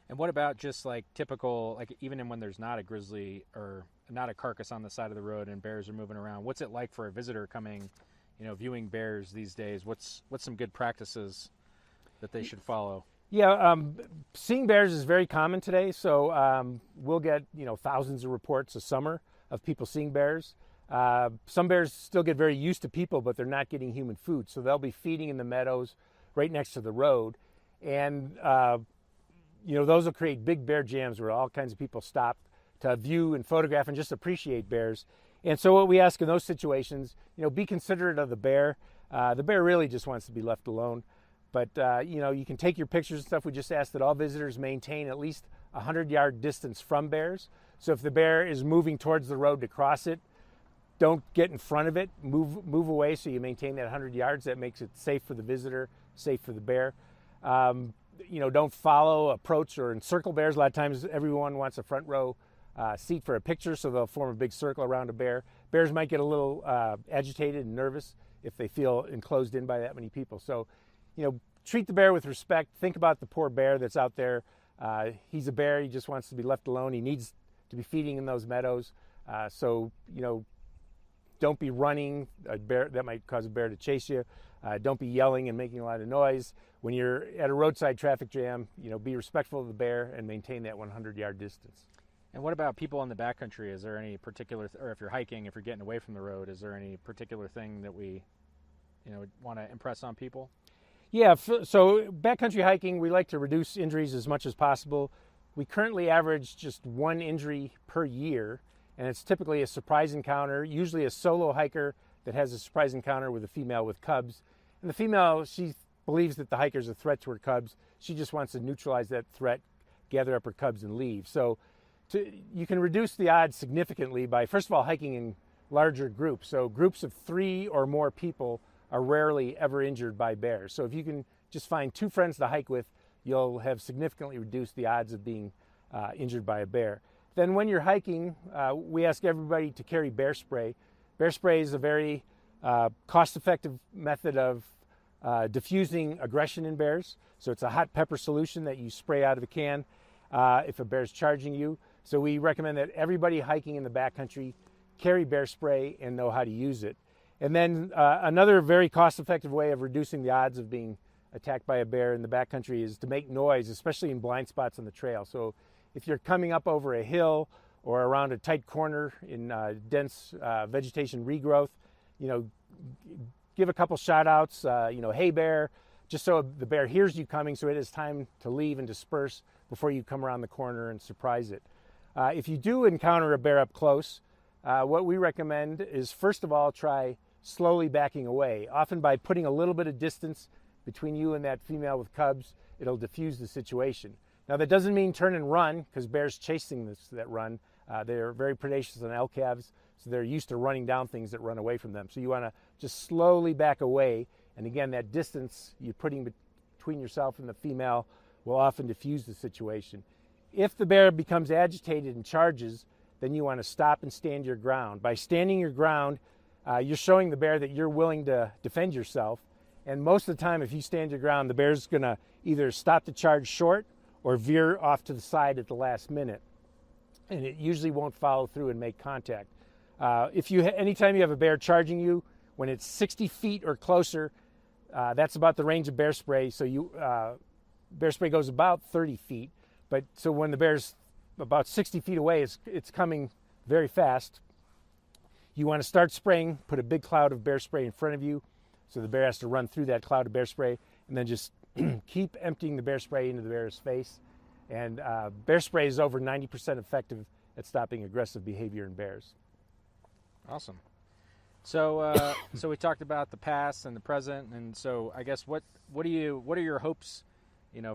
And what about just like typical, like even when there's not a grizzly or not a carcass on the side of the road and bears are moving around, what's it like for a visitor coming, viewing bears these days? What's some good practices that they should follow? Yeah, seeing bears is very common today. So we'll get, thousands of reports a summer of people seeing bears. Some bears still get very used to people, but they're not getting human food. So they'll be feeding in the meadows right next to the road. And, those will create big bear jams where all kinds of people stop to view and photograph and just appreciate bears. And so what we ask in those situations, be considerate of the bear. The bear really just wants to be left alone. But, you can take your pictures and stuff. We just ask that all visitors maintain at least a 100-yard distance from bears. So if the bear is moving towards the road to cross it, don't get in front of it. Move away so you maintain that 100 yards. That makes it safe for the visitor, safe for the bear. Don't follow, approach, or encircle bears. A lot of times everyone wants a front row seat for a picture, so they'll form a big circle around a bear. Bears might get a little agitated and nervous if they feel enclosed in by that many people. So, treat the bear with respect. Think about the poor bear that's out there. He's a bear. He just wants to be left alone. He needs to be feeding in those meadows. Don't be running. A bear that might cause a bear to chase you. Don't be yelling and making a lot of noise. when you're at a roadside traffic jam, be respectful of the bear and maintain that 100-yard distance. And what about people in the backcountry? Is there any particular, or if you're hiking, if you're getting away from the road, is there any particular thing that we, want to impress on people? Yeah, so backcountry hiking, we like to reduce injuries as much as possible. We currently average just 1 injury per year, and it's typically a surprise encounter, usually a solo hiker that has a surprise encounter with a female with cubs. And the female, she believes that the hiker's a threat to her cubs. She just wants to neutralize that threat, gather up her cubs, and leave. So you can reduce the odds significantly by, first of all, hiking in larger groups. So groups of 3 or more people are rarely ever injured by bears. So if you can just find 2 friends to hike with, you'll have significantly reduced the odds of being injured by a bear. Then when you're hiking, we ask everybody to carry bear spray. Bear spray is a very cost-effective method of diffusing aggression in bears. So it's a hot pepper solution that you spray out of a can if a bear's charging you. So we recommend that everybody hiking in the backcountry carry bear spray and know how to use it. And then another very cost-effective way of reducing the odds of being attacked by a bear in the backcountry is to make noise, especially in blind spots on the trail. So if you're coming up over a hill or around a tight corner in dense vegetation regrowth, give a couple shout outs, hey bear, just so the bear hears you coming so it has time to leave and disperse before you come around the corner and surprise it. If you do encounter a bear up close, what we recommend is, first of all, try slowly backing away. Often by putting a little bit of distance between you and that female with cubs, it'll diffuse the situation. Now that doesn't mean turn and run, because bears chasing that run. They're very predacious on elk calves, so they're used to running down things that run away from them. So you want to just slowly back away, and again, that distance you're putting between yourself and the female will often diffuse the situation. If the bear becomes agitated and charges, then you want to stop and stand your ground. By standing your ground, you're showing the bear that you're willing to defend yourself. And most of the time, if you stand your ground, the bear's going to either stop the charge short or veer off to the side at the last minute. And it usually won't follow through and make contact. Anytime you have a bear charging you, when it's 60 feet or closer, that's about the range of bear spray. So bear spray goes about 30 feet. But so when the bear's about 60 feet away, it's coming very fast. You want to start spraying, put a big cloud of bear spray in front of you, so the bear has to run through that cloud of bear spray, and then just keep emptying the bear spray into the bear's face. And bear spray is over 90% effective at stopping aggressive behavior in bears. Awesome. So so we talked about the past and the present, and so I guess what are your hopes,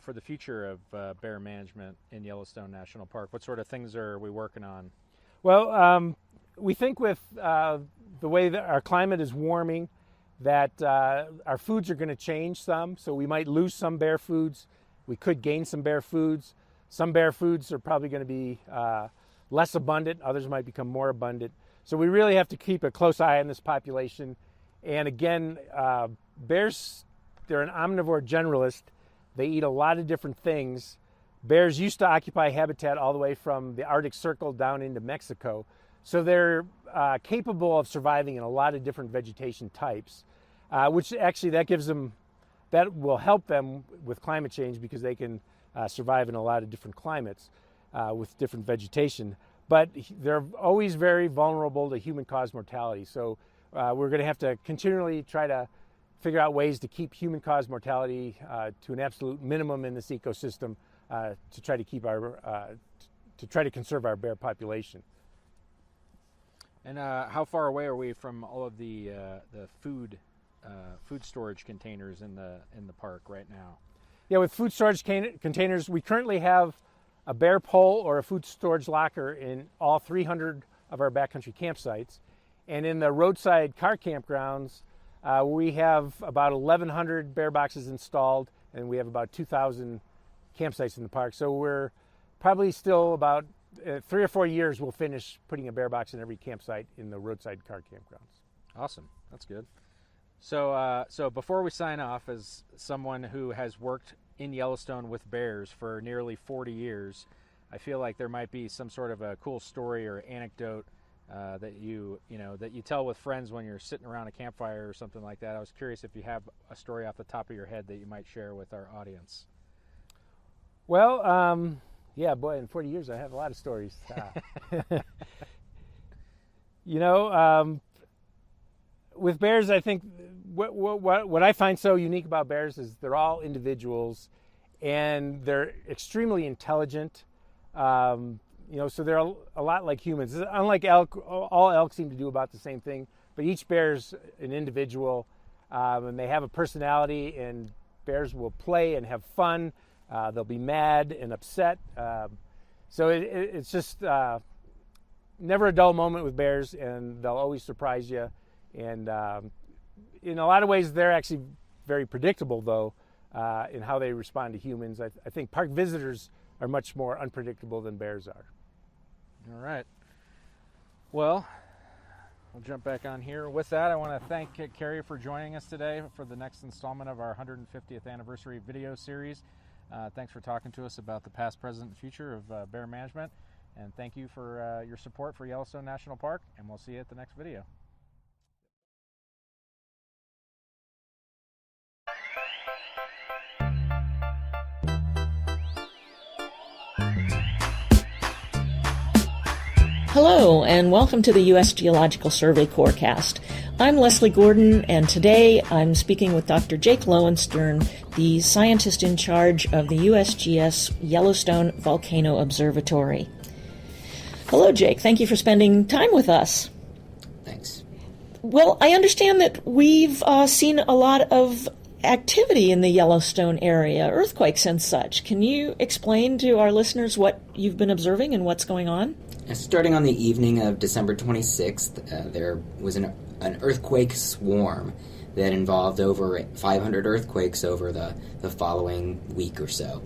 for the future of bear management in Yellowstone National Park? What sort of things are we working on? Well, we think with the way that our climate is warming, that our foods are going to change some. So we might lose some bear foods. We could gain some bear foods. Some bear foods are probably going to be less abundant. Others might become more abundant. So we really have to keep a close eye on this population. And again, bears, they're an omnivore generalist. They eat a lot of different things. Bears used to occupy habitat all the way from the Arctic Circle down into Mexico. So they're capable of surviving in a lot of different vegetation types, which actually that will help them with climate change, because they can survive in a lot of different climates with different vegetation. But they're always very vulnerable to human-caused mortality. So we're going to have to continually try to figure out ways to keep human-caused mortality to an absolute minimum in this ecosystem to try to keep try to conserve our bear population. And how far away are we from all of the food storage containers in the park right now? Yeah, with food storage containers, we currently have a bear pole or a food storage locker in all 300 of our backcountry campsites. And in the roadside car campgrounds, we have about 1,100 bear boxes installed, and we have about 2,000 campsites in the park. So we're probably still about 3 or 4 years we'll finish putting a bear box in every campsite in the roadside car campgrounds. Awesome. That's good. So before we sign off, as someone who has worked in Yellowstone with bears for nearly 40 years, I feel like there might be some sort of a cool story or anecdote that you tell with friends when you're sitting around a campfire or something like that. I was curious if you have a story off the top of your head that you might share with our audience. Well, yeah, boy, in 40 years I have a lot of stories. With bears, I think what I find so unique about bears is they're all individuals, and they're extremely intelligent. So they're a lot like humans. Unlike elk, all elk seem to do about the same thing, but each bear's an individual, and they have a personality, and bears will play and have fun. They'll be mad and upset. So it's just never a dull moment with bears, and they'll always surprise you. And in a lot of ways, they're actually very predictable, though, in how they respond to humans. I think park visitors are much more unpredictable than bears are. All right. Well, we'll jump back on here. With that, I want to thank Carrie for joining us today for the next installment of our 150th anniversary video series. Thanks for talking to us about the past, present, and future of bear management. And thank you for your support for Yellowstone National Park, and we'll see you at the next video. Hello, and welcome to the U.S. Geological Survey Corecast. I'm Leslie Gordon, and today I'm speaking with Dr. Jake Lowenstern, the scientist in charge of the USGS Yellowstone Volcano Observatory. Hello, Jake. Thank you for spending time with us. Thanks. Well, I understand that we've seen a lot of activity in the Yellowstone area, earthquakes and such. Can you explain to our listeners what you've been observing and what's going on? Starting on the evening of December 26th, there was an earthquake swarm that involved over 500 earthquakes over the following week or so.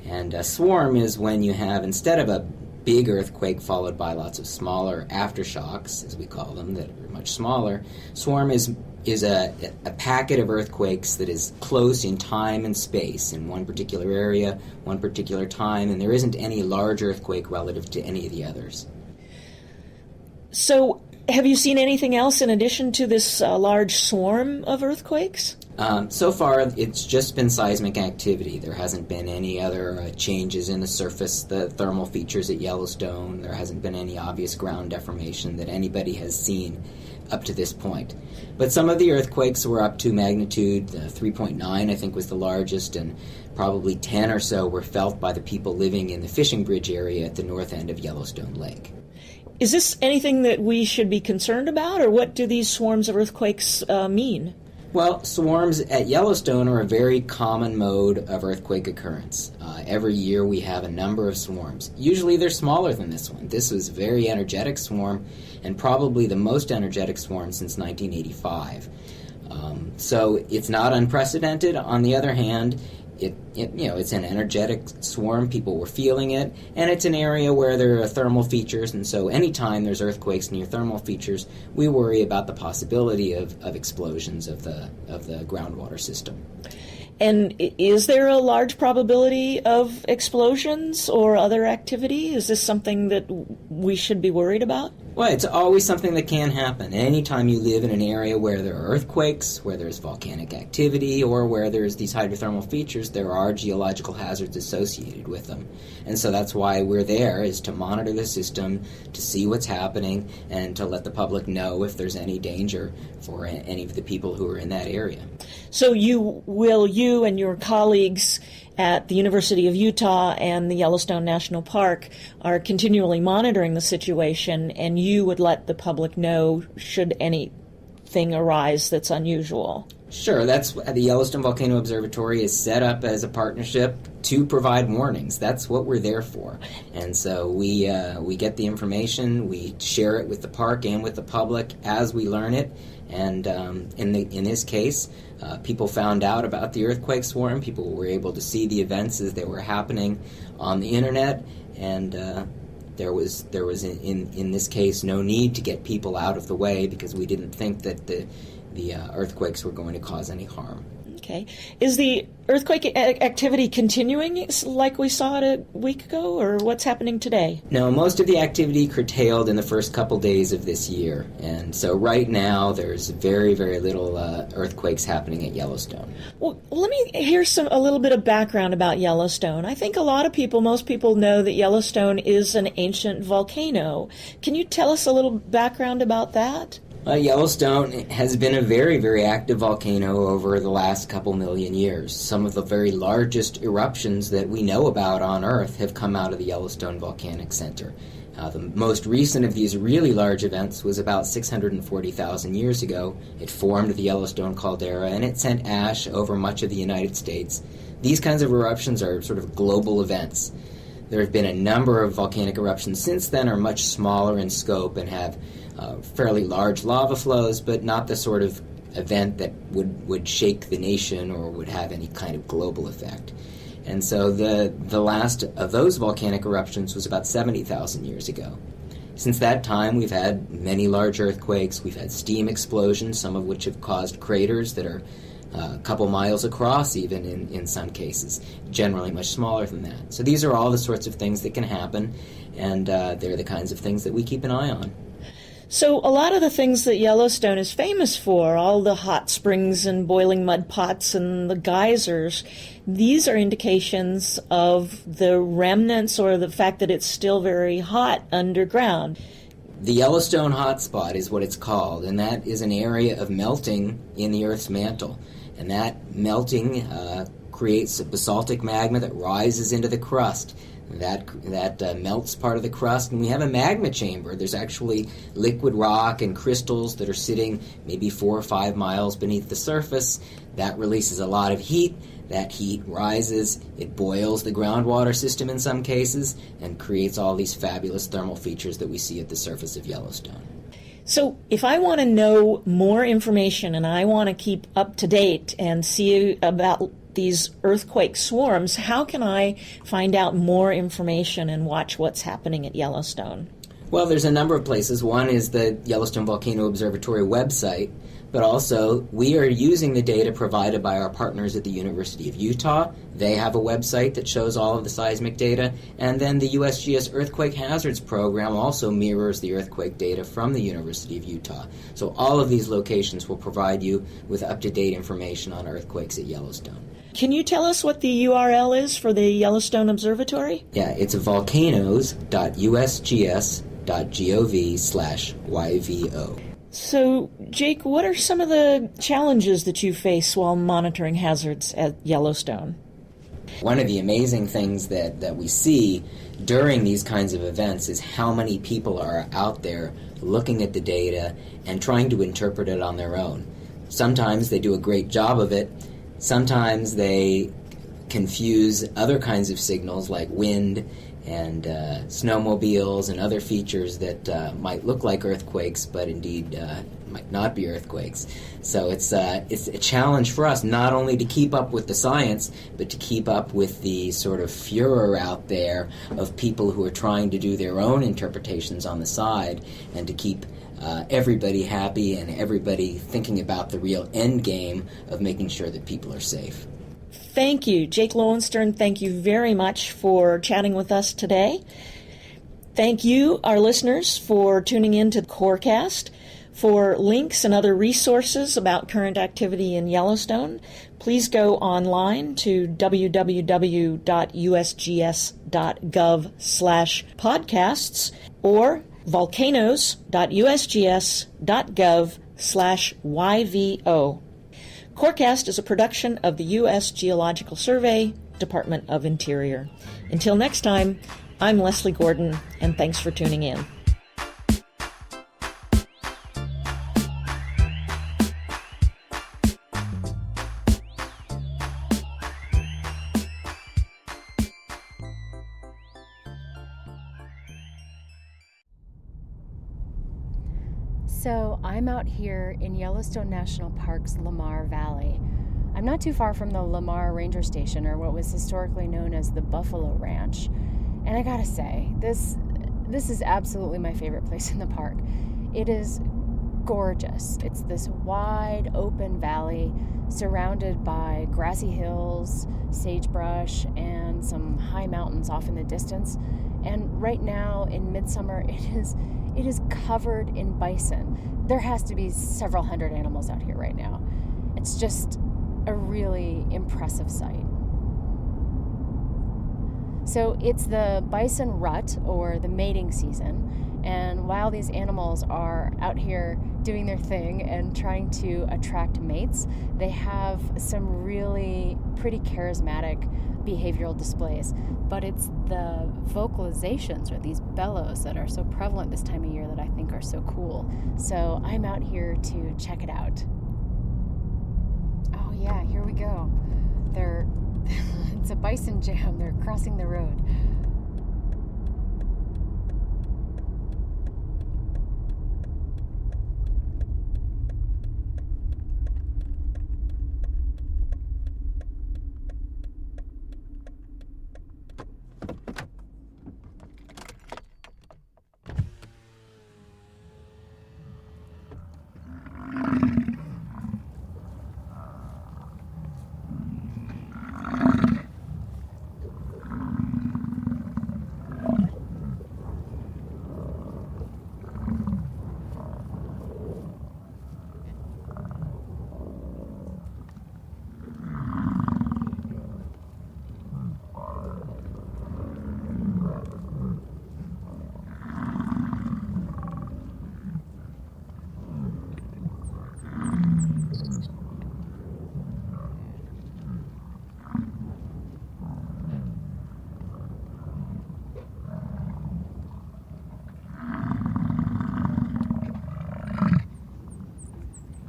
And a swarm is when you have, instead of a big earthquake followed by lots of smaller aftershocks, as we call them, that are much smaller, swarm is a packet of earthquakes that is close in time and space in one particular area, one particular time, and there isn't any large earthquake relative to any of the others. So, have you seen anything else in addition to this large swarm of earthquakes? So far, it's just been seismic activity. There hasn't been any other changes in the surface, the thermal features at Yellowstone. There hasn't been any obvious ground deformation that anybody has seen up to this point. But some of the earthquakes were up to magnitude 3.9, I think, was the largest, and probably 10 or so were felt by the people living in the fishing bridge area at the north end of Yellowstone Lake. Is this anything that we should be concerned about, or what do these swarms of earthquakes mean? Well, swarms at Yellowstone are a very common mode of earthquake occurrence. Every year we have a number of swarms. Usually they're smaller than this one. This was a very energetic swarm, and probably the most energetic swarm since 1985. So it's not unprecedented. On the other hand, it's an energetic swarm. People were feeling it, and it's an area where there are thermal features, and so anytime there's earthquakes near thermal features, we worry about the possibility of explosions of the groundwater system. And is there a large probability of explosions or other activity? Is this something that we should be worried about? Well, it's always something that can happen. Anytime you live in an area where there are earthquakes, where there's volcanic activity, or where there's these hydrothermal features, there are geological hazards associated with them. And so that's why we're there, is to monitor the system, to see what's happening, and to let the public know if there's any danger for any of the people who are in that area. So you and your colleagues at the University of Utah and the Yellowstone National Park are continually monitoring the situation, and you would let the public know should anything arise that's unusual. Sure, that's the Yellowstone Volcano Observatory is set up as a partnership to provide warnings. That's what we're there for. And so we get the information, we share it with the park and with the public as we learn it. And in this case, people found out about the earthquake swarm. People were able to see the events as they were happening on the internet, and there was in this case no need to get people out of the way because we didn't think that the earthquakes were going to cause any harm. Okay. Is the earthquake activity continuing like we saw it a week ago, or what's happening today? No, most of the activity curtailed in the first couple days of this year. And so right now there's very, very little earthquakes happening at Yellowstone. Well, let me hear a little bit of background about Yellowstone. I think most people know that Yellowstone is an ancient volcano. Can you tell us a little background about that? Yellowstone has been a very, very active volcano over the last couple million years. Some of the very largest eruptions that we know about on Earth have come out of the Yellowstone Volcanic Center. The most recent of these really large events was about 640,000 years ago. It formed the Yellowstone caldera, and it sent ash over much of the United States. These kinds of eruptions are sort of global events. There have been a number of volcanic eruptions since then, are much smaller in scope and have fairly large lava flows, but not the sort of event that would shake the nation or would have any kind of global effect. And so the last of those volcanic eruptions was about 70,000 years ago. Since that time, we've had many large earthquakes, we've had steam explosions, some of which have caused craters that are a couple miles across even in some cases, generally much smaller than that. So these are all the sorts of things that can happen, and they're the kinds of things that we keep an eye on. So a lot of the things that Yellowstone is famous for, all the hot springs and boiling mud pots and the geysers, these are indications of the remnants or the fact that it's still very hot underground. The Yellowstone hotspot is what it's called, and that is an area of melting in the Earth's mantle. And that melting creates a basaltic magma that rises into the crust. That melts part of the crust, and we have a magma chamber. There's actually liquid rock and crystals that are sitting maybe 4 or 5 miles beneath the surface. That releases a lot of heat. That heat rises, it boils the groundwater system in some cases, and creates all these fabulous thermal features that we see at the surface of Yellowstone. So if I want to know more information and I want to keep up to date and see about these earthquake swarms, how can I find out more information and watch what's happening at Yellowstone? Well, there's a number of places. One is the Yellowstone Volcano Observatory website, but also we are using the data provided by our partners at the University of Utah. They have a website that shows all of the seismic data, and then the USGS Earthquake Hazards Program also mirrors the earthquake data from the University of Utah. So all of these locations will provide you with up-to-date information on earthquakes at Yellowstone. Can you tell us what the URL is for the Yellowstone Observatory? Yeah, it's volcanoes.usgs.gov/YVO. So, Jake, what are some of the challenges that you face while monitoring hazards at Yellowstone? One of the amazing things that we see during these kinds of events is how many people are out there looking at the data and trying to interpret it on their own. Sometimes they do a great job of it. Sometimes they confuse other kinds of signals like wind and snowmobiles and other features that might look like earthquakes, but indeed might not be earthquakes. So it's a challenge for us not only to keep up with the science, but to keep up with the sort of furor out there of people who are trying to do their own interpretations on the side, and to keep everybody happy and everybody thinking about the real end game of making sure that people are safe. Thank you. Jake Lowenstern, thank you very much for chatting with us today. Thank you, our listeners, for tuning in to the Corecast. For links and other resources about current activity in Yellowstone, please go online to www.usgs.gov/podcasts or volcanoes.usgs.gov/YVO. Corecast is a production of the U.S. Geological Survey, Department of Interior. Until next time, I'm Leslie Gordon, and thanks for tuning in. So I'm out here in Yellowstone National Park's Lamar Valley. I'm not too far from the Lamar Ranger Station, or what was historically known as the Buffalo Ranch. And I gotta say, this is absolutely my favorite place in the park. It is gorgeous. It's this wide open valley surrounded by grassy hills, sagebrush, and some high mountains off in the distance. And right now in midsummer, it is covered in bison. There has to be several hundred animals out here right now. It's just a really impressive sight. So it's the bison rut, or the mating season, and while these animals are out here doing their thing and trying to attract mates, they have some really pretty charismatic behavioral displays. But it's the vocalizations, or these bellows, that are so prevalent this time of year that I think are so cool. So I'm out here to check it out. Oh yeah, here we go. It's a bison jam. They're crossing the road.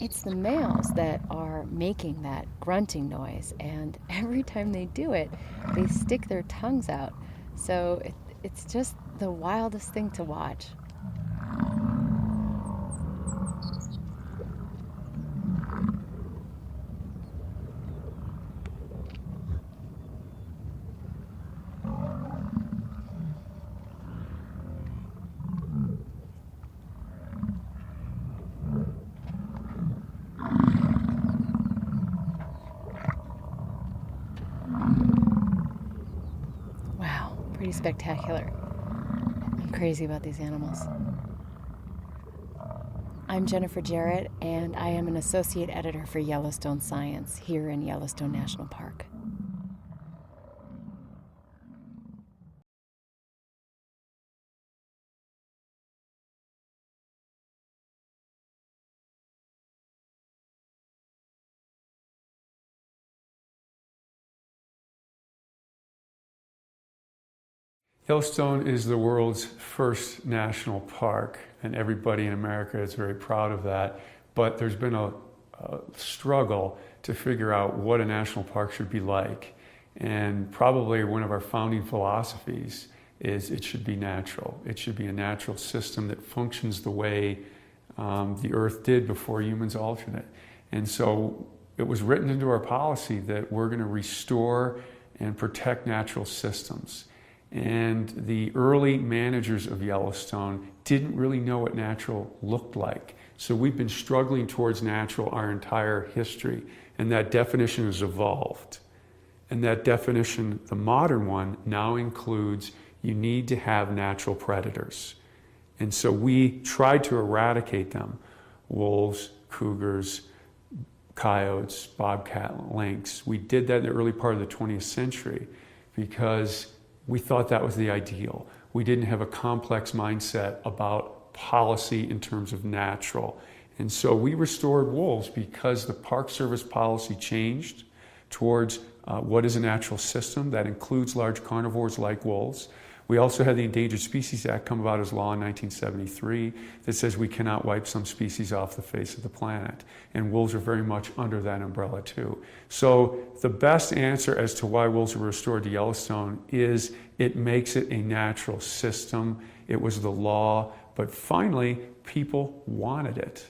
It's the males that are making that grunting noise, and every time they do it, they stick their tongues out. So it's just the wildest thing to watch. Pretty spectacular. I'm crazy about these animals. I'm Jennifer Jarrett, and I am an associate editor for Yellowstone Science here in Yellowstone National Park. Yellowstone is the world's first national park, and everybody in America is very proud of that. But there's been a struggle to figure out what a national park should be like. And probably one of our founding philosophies is it should be natural. It should be a natural system that functions the way the Earth did before humans altered it. And so it was written into our policy that we're going to restore and protect natural systems. And the early managers of Yellowstone didn't really know what natural looked like. So we've been struggling towards natural our entire history, and that definition has evolved. And that definition, the modern one, now includes you need to have natural predators. And so we tried to eradicate them: wolves, cougars, coyotes, bobcat, lynx. We did that in the early part of the 20th century because we thought that was the ideal. We didn't have a complex mindset about policy in terms of natural. And so we restored wolves because the Park Service policy changed towards what is a natural system that includes large carnivores like wolves. We also had the Endangered Species Act come about as law in 1973 that says we cannot wipe some species off the face of the planet. And wolves are very much under that umbrella too. So the best answer as to why wolves were restored to Yellowstone is it makes it a natural system. It was the law, but finally people wanted it.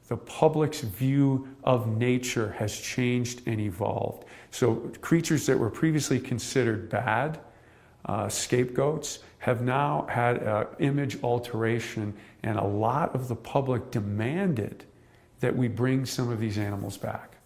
The public's view of nature has changed and evolved. So creatures that were previously considered bad, scapegoats, have now had an image alteration, and a lot of the public demanded that we bring some of these animals back.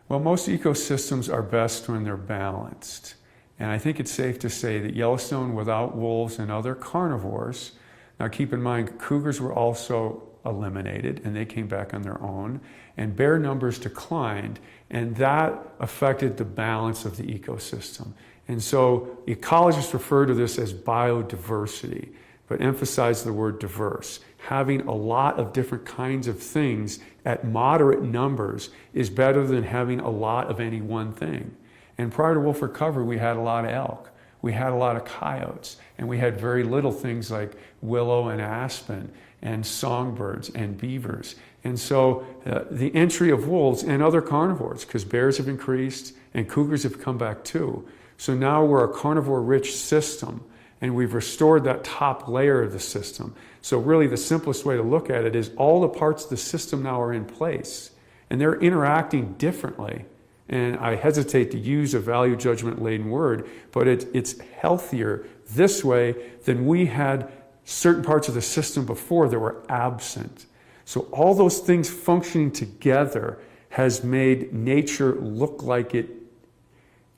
Well, most ecosystems are best when they're balanced. And I think it's safe to say that Yellowstone, without wolves and other carnivores, now keep in mind, cougars were also eliminated and they came back on their own, and bear numbers declined, and that affected the balance of the ecosystem. And so ecologists refer to this as biodiversity, but emphasize the word diverse. Having a lot of different kinds of things at moderate numbers is better than having a lot of any one thing. And prior to wolf recovery, we had a lot of elk, we had a lot of coyotes, and we had very little things like willow and aspen and songbirds and beavers. And so the entry of wolves and other carnivores, because bears have increased and cougars have come back too. So now we're a carnivore-rich system, and we've restored that top layer of the system. So really the simplest way to look at it is all the parts of the system now are in place, and they're interacting differently. And I hesitate to use a value judgment laden word, but it's healthier this way than we had certain parts of the system before that were absent. So all those things functioning together has made nature look like it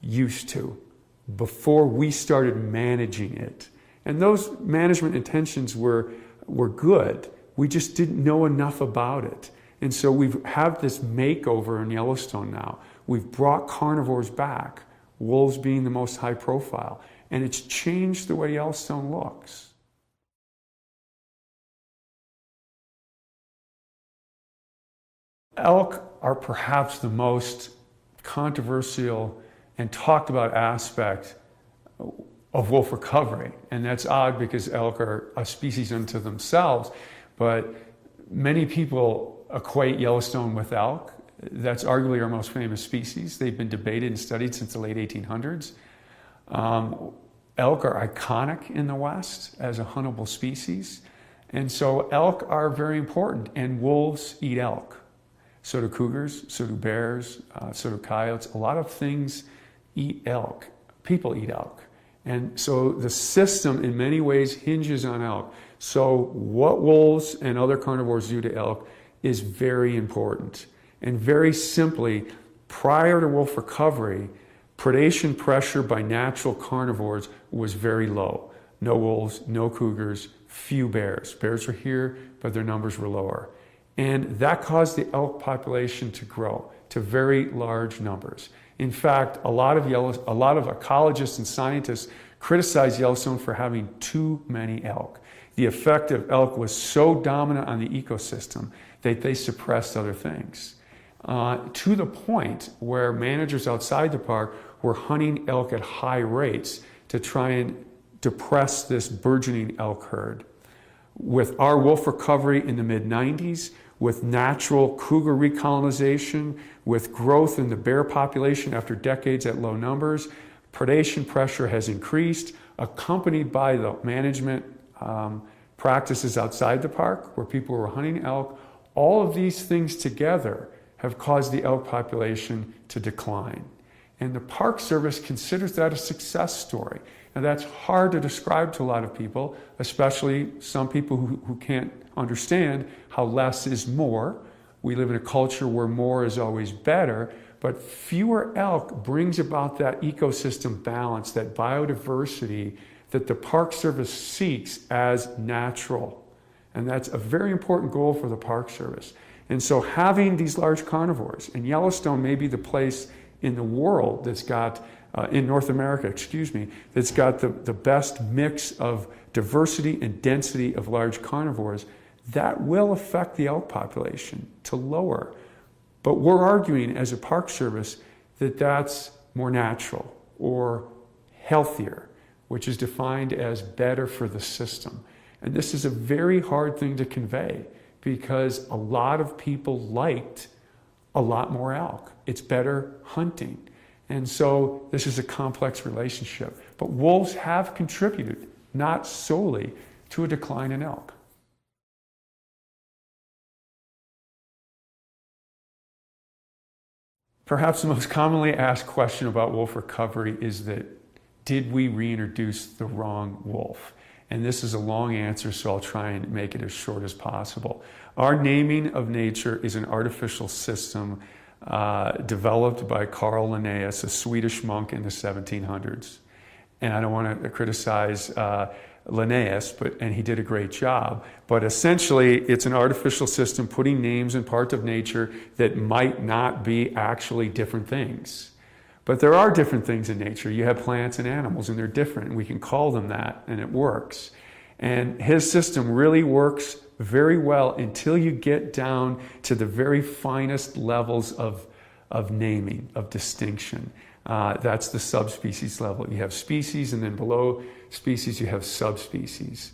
used to before we started managing it. And those management intentions were good. We just didn't know enough about it. And so we have this makeover in Yellowstone now. We've brought carnivores back, wolves being the most high profile, and it's changed the way Yellowstone looks. Elk are perhaps the most controversial and talked about aspect of wolf recovery. And that's odd because elk are a species unto themselves, but many people equate Yellowstone with elk. That's arguably our most famous species. They've been debated and studied since the late 1800s. Elk are iconic in the West as a huntable species. And so elk are very important, and wolves eat elk. So do cougars, so do bears, so do coyotes. A lot of things eat elk. People eat elk. And so the system in many ways hinges on elk. So what wolves and other carnivores do to elk is very important. And very simply, prior to wolf recovery, predation pressure by natural carnivores was very low. No wolves, no cougars, few bears. Bears were here, but their numbers were lower. And that caused the elk population to grow to very large numbers. In fact, a lot of ecologists and scientists criticize Yellowstone for having too many elk. The effect of elk was so dominant on the ecosystem that they suppressed other things. To the point where managers outside the park were hunting elk at high rates to try and depress this burgeoning elk herd. With our wolf recovery in the mid-90s, with natural cougar recolonization, with growth in the bear population after decades at low numbers, predation pressure has increased, accompanied by the management practices outside the park where people were hunting elk. All of these things together have caused the elk population to decline. And the Park Service considers that a success story. And that's hard to describe to a lot of people, especially some people who can't understand how less is more. We live in a culture where more is always better, but fewer elk brings about that ecosystem balance, that biodiversity that the Park Service seeks as natural. And that's a very important goal for the Park Service. And so having these large carnivores, and Yellowstone may be the place in the world that's got, in North America, that's got the best mix of diversity and density of large carnivores, that will affect the elk population to lower. But we're arguing as a Park Service that that's more natural or healthier, which is defined as better for the system. And this is a very hard thing to convey because a lot of people liked a lot more elk. It's better hunting. And so this is a complex relationship. But wolves have contributed, not solely, to a decline in elk. Perhaps the most commonly asked question about wolf recovery is that, did we reintroduce the wrong wolf? And this is a long answer, so I'll try and make it as short as possible. Our naming of nature is an artificial system developed by Carl Linnaeus, a Swedish monk in the 1700s. And I don't want to criticize Linnaeus, and he did a great job. But essentially, it's an artificial system putting names in parts of nature that might not be actually different things. But there are different things in nature. You have plants and animals, and they're different, and we can call them that, and it works. And his system really works very well until you get down to the very finest levels of naming, of distinction. That's the subspecies level. You have species, and then below species you have subspecies.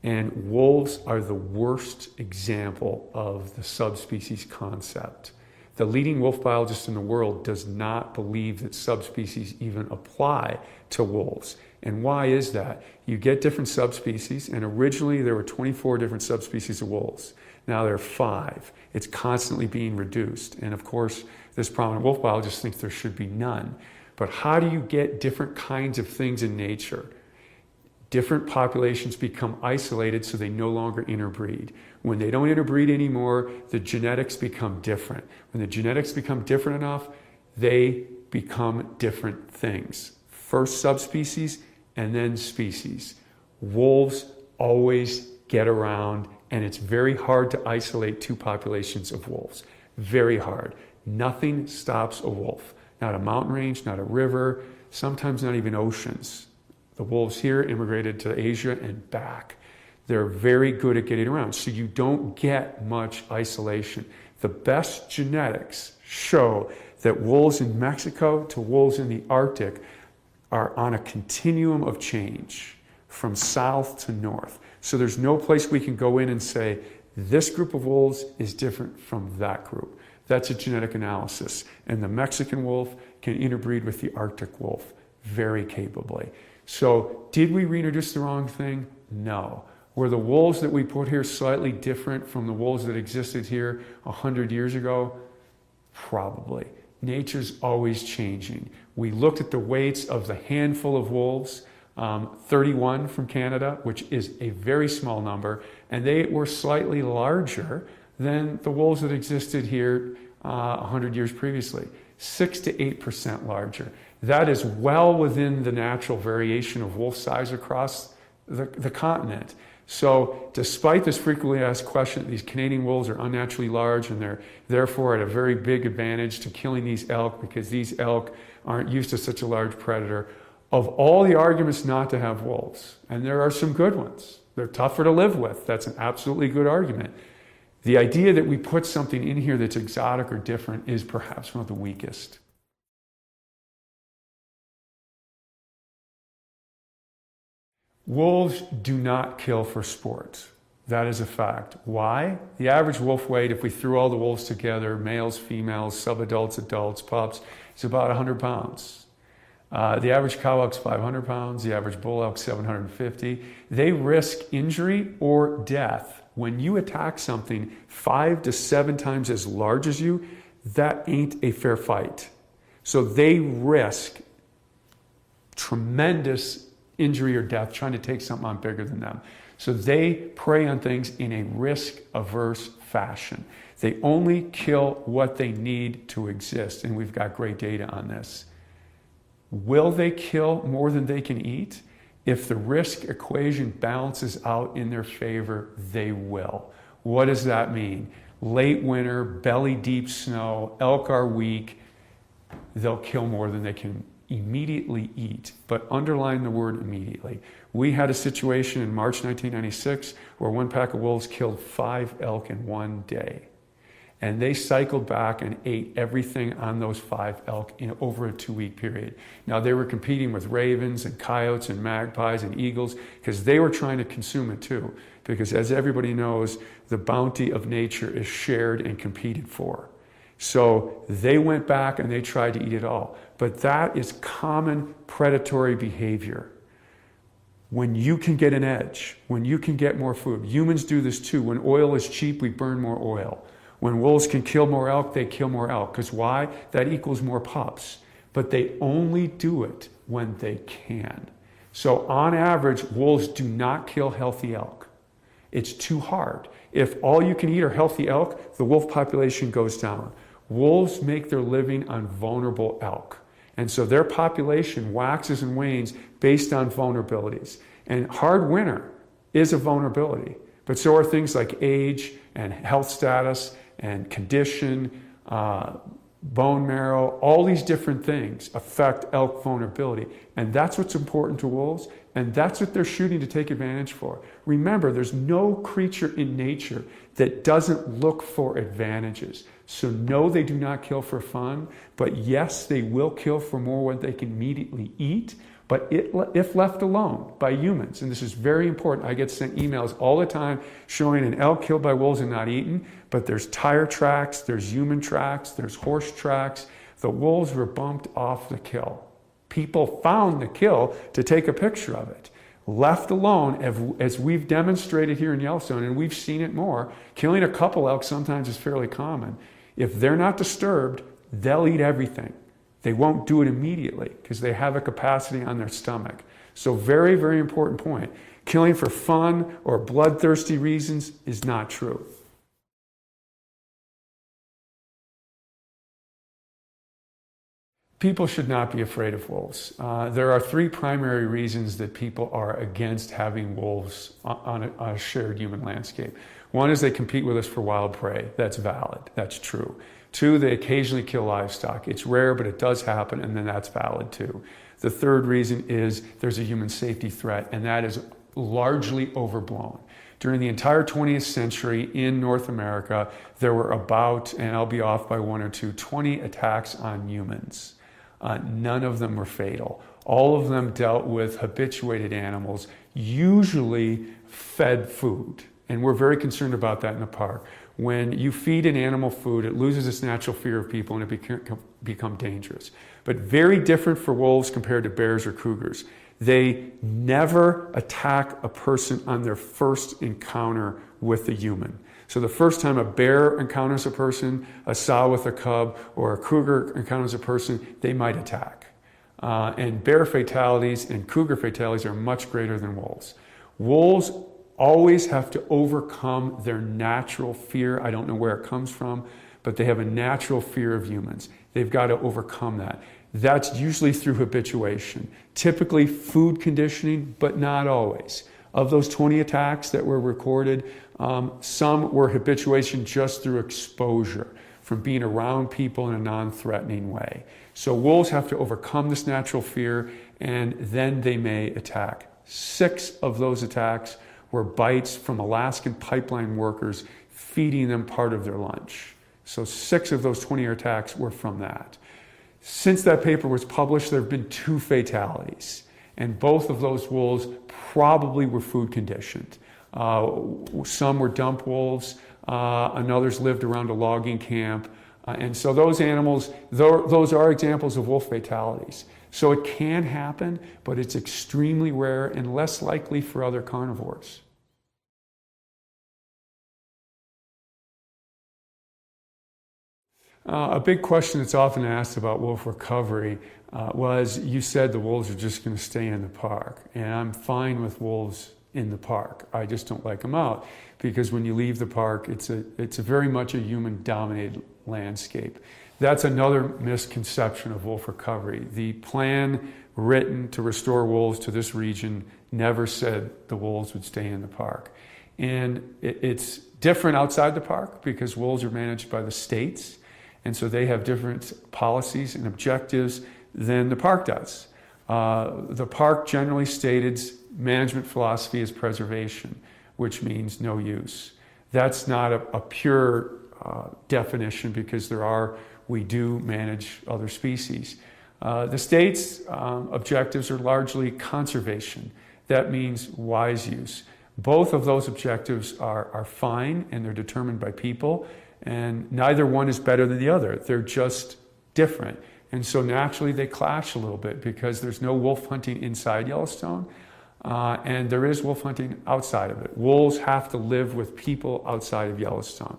And wolves are the worst example of the subspecies concept. The leading wolf biologist in the world does not believe that subspecies even apply to wolves. And why is that? You get different subspecies, and originally there were 24 different subspecies of wolves. Now there are 5. It's constantly being reduced. And of course, this prominent wolf biologist thinks there should be none. But how do you get different kinds of things in nature? Different populations become isolated so they no longer interbreed. When they don't interbreed anymore, the genetics become different. When the genetics become different enough, they become different things. First subspecies and then species. Wolves always get around, and it's very hard to isolate 2 populations of wolves. Very hard. Nothing stops a wolf. Not a mountain range, not a river, sometimes not even oceans. The wolves here immigrated to Asia and back. They're very good at getting around, so you don't get much isolation. The best genetics show that wolves in Mexico to wolves in the Arctic are on a continuum of change from south to north. So there's no place we can go in and say, this group of wolves is different from that group. That's a genetic analysis. And the Mexican wolf can interbreed with the Arctic wolf very capably. So did we reintroduce the wrong thing? No. Were the wolves that we put here slightly different from the wolves that existed here 100 years ago? Probably. Nature's always changing. We looked at the weights of the handful of wolves, 31 from Canada, which is a very small number, and they were slightly larger than the wolves that existed here 100 years previously, 6 to 8% larger. That is well within the natural variation of wolf size across the continent. So despite this frequently asked question that these Canadian wolves are unnaturally large and they're therefore at a very big advantage to killing these elk because these elk aren't used to such a large predator, of all the arguments not to have wolves, and there are some good ones, they're tougher to live with, that's an absolutely good argument. The idea that we put something in here that's exotic or different is perhaps one of the weakest. Wolves do not kill for sport. That is a fact. Why? The average wolf weight, if we threw all the wolves together, males, females, subadults, adults, pups, is about 100 pounds. The average cow elk's 500 pounds, the average bull elk's 750. They risk injury or death. When you attack something 5 to 7 times as large as you, that ain't a fair fight. So they risk tremendous injury or death trying to take something on bigger than them. So they prey on things in a risk-averse fashion. They only kill what they need to exist, and we've got great data on this. Will they kill more than they can eat? If the risk equation balances out in their favor, they will. What does that mean? Late winter, belly deep snow, elk are weak, they'll kill more than they can immediately eat, but underline the word immediately. We had a situation in March 1996 where one pack of wolves killed 5 elk in one day. And they cycled back and ate everything on those 5 elk in over a 2-week period. Now they were competing with ravens and coyotes and magpies and eagles because they were trying to consume it too. Because as everybody knows, the bounty of nature is shared and competed for. So they went back and they tried to eat it all. But that is common predatory behavior. When you can get an edge, when you can get more food. Humans do this too. When oil is cheap, we burn more oil. When wolves can kill more elk, they kill more elk. Because why? That equals more pups. But they only do it when they can. So on average, wolves do not kill healthy elk. It's too hard. If all you can eat are healthy elk, the wolf population goes down. Wolves make their living on vulnerable elk. And so their population waxes and wanes based on vulnerabilities. And hard winter is a vulnerability. But so are things like age and health status and condition, bone marrow, all these different things affect elk vulnerability. And that's what's important to wolves, and that's what they're shooting to take advantage for. Remember, there's no creature in nature that doesn't look for advantages. So no, they do not kill for fun, but yes, they will kill for more what they can immediately eat, but if left alone by humans, and this is very important, I get sent emails all the time showing an elk killed by wolves and not eaten, but there's tire tracks, there's human tracks, there's horse tracks. The wolves were bumped off the kill. People found the kill to take a picture of it. Left alone, as we've demonstrated here in Yellowstone, and we've seen it more, killing a couple elk sometimes is fairly common. If they're not disturbed, they'll eat everything. They won't do it immediately because they have a capacity on their stomach. So very, very important point. Killing for fun or bloodthirsty reasons is not true. People should not be afraid of wolves. There are three primary reasons that people are against having wolves on a shared human landscape. One is they compete with us for wild prey. That's valid. That's true. Two, they occasionally kill livestock. It's rare, but it does happen, and then that's valid too. The third reason is there's a human safety threat, and that is largely overblown. During the entire 20th century in North America, there were about, and I'll be off by one or two, 20 attacks on humans. None of them were fatal. All of them dealt with habituated animals, usually fed food. And we're very concerned about that in the park. When you feed an animal food, it loses its natural fear of people and it can become dangerous. But very different for wolves compared to bears or cougars. They never attack a person on their first encounter with a human. So the first time a bear encounters a person, a sow with a cub, or a cougar encounters a person, they might attack. And bear fatalities and cougar fatalities are much greater than wolves. Wolves always have to overcome their natural fear. I don't know where it comes from, but they have a natural fear of humans. They've got to overcome that. That's usually through habituation, typically food conditioning, but not always. Of those 20 attacks that were recorded, some were habituation just through exposure, from being around people in a non-threatening way. So wolves have to overcome this natural fear, and then they may attack. 6 of those attacks were bites from Alaskan pipeline workers feeding them part of their lunch. So 6 of those 20 attacks were from that. Since that paper was published, there have been 2 fatalities, and both of those wolves probably were food conditioned. Some were dump wolves, and others lived around a logging camp. And so those animals, those are examples of wolf fatalities. So it can happen, but it's extremely rare and less likely for other carnivores. A big question that's often asked about wolf recovery was, you said the wolves are just going to stay in the park. And I'm fine with wolves in the park. I just don't like them out, because when you leave the park, it's a very much a human-dominated landscape. That's another misconception of wolf recovery. The plan written to restore wolves to this region never said the wolves would stay in the park. And it's different outside the park because wolves are managed by the states, and so they have different policies and objectives than the park does. The park generally stated management philosophy is preservation, which means no use. That's not a pure definition, because we do manage other species. The state's objectives are largely conservation. That means wise use. Both of those objectives are fine, and they're determined by people, and neither one is better than the other. They're just different. And so naturally they clash a little bit, because there's no wolf hunting inside Yellowstone, and there is wolf hunting outside of it. Wolves have to live with people outside of Yellowstone.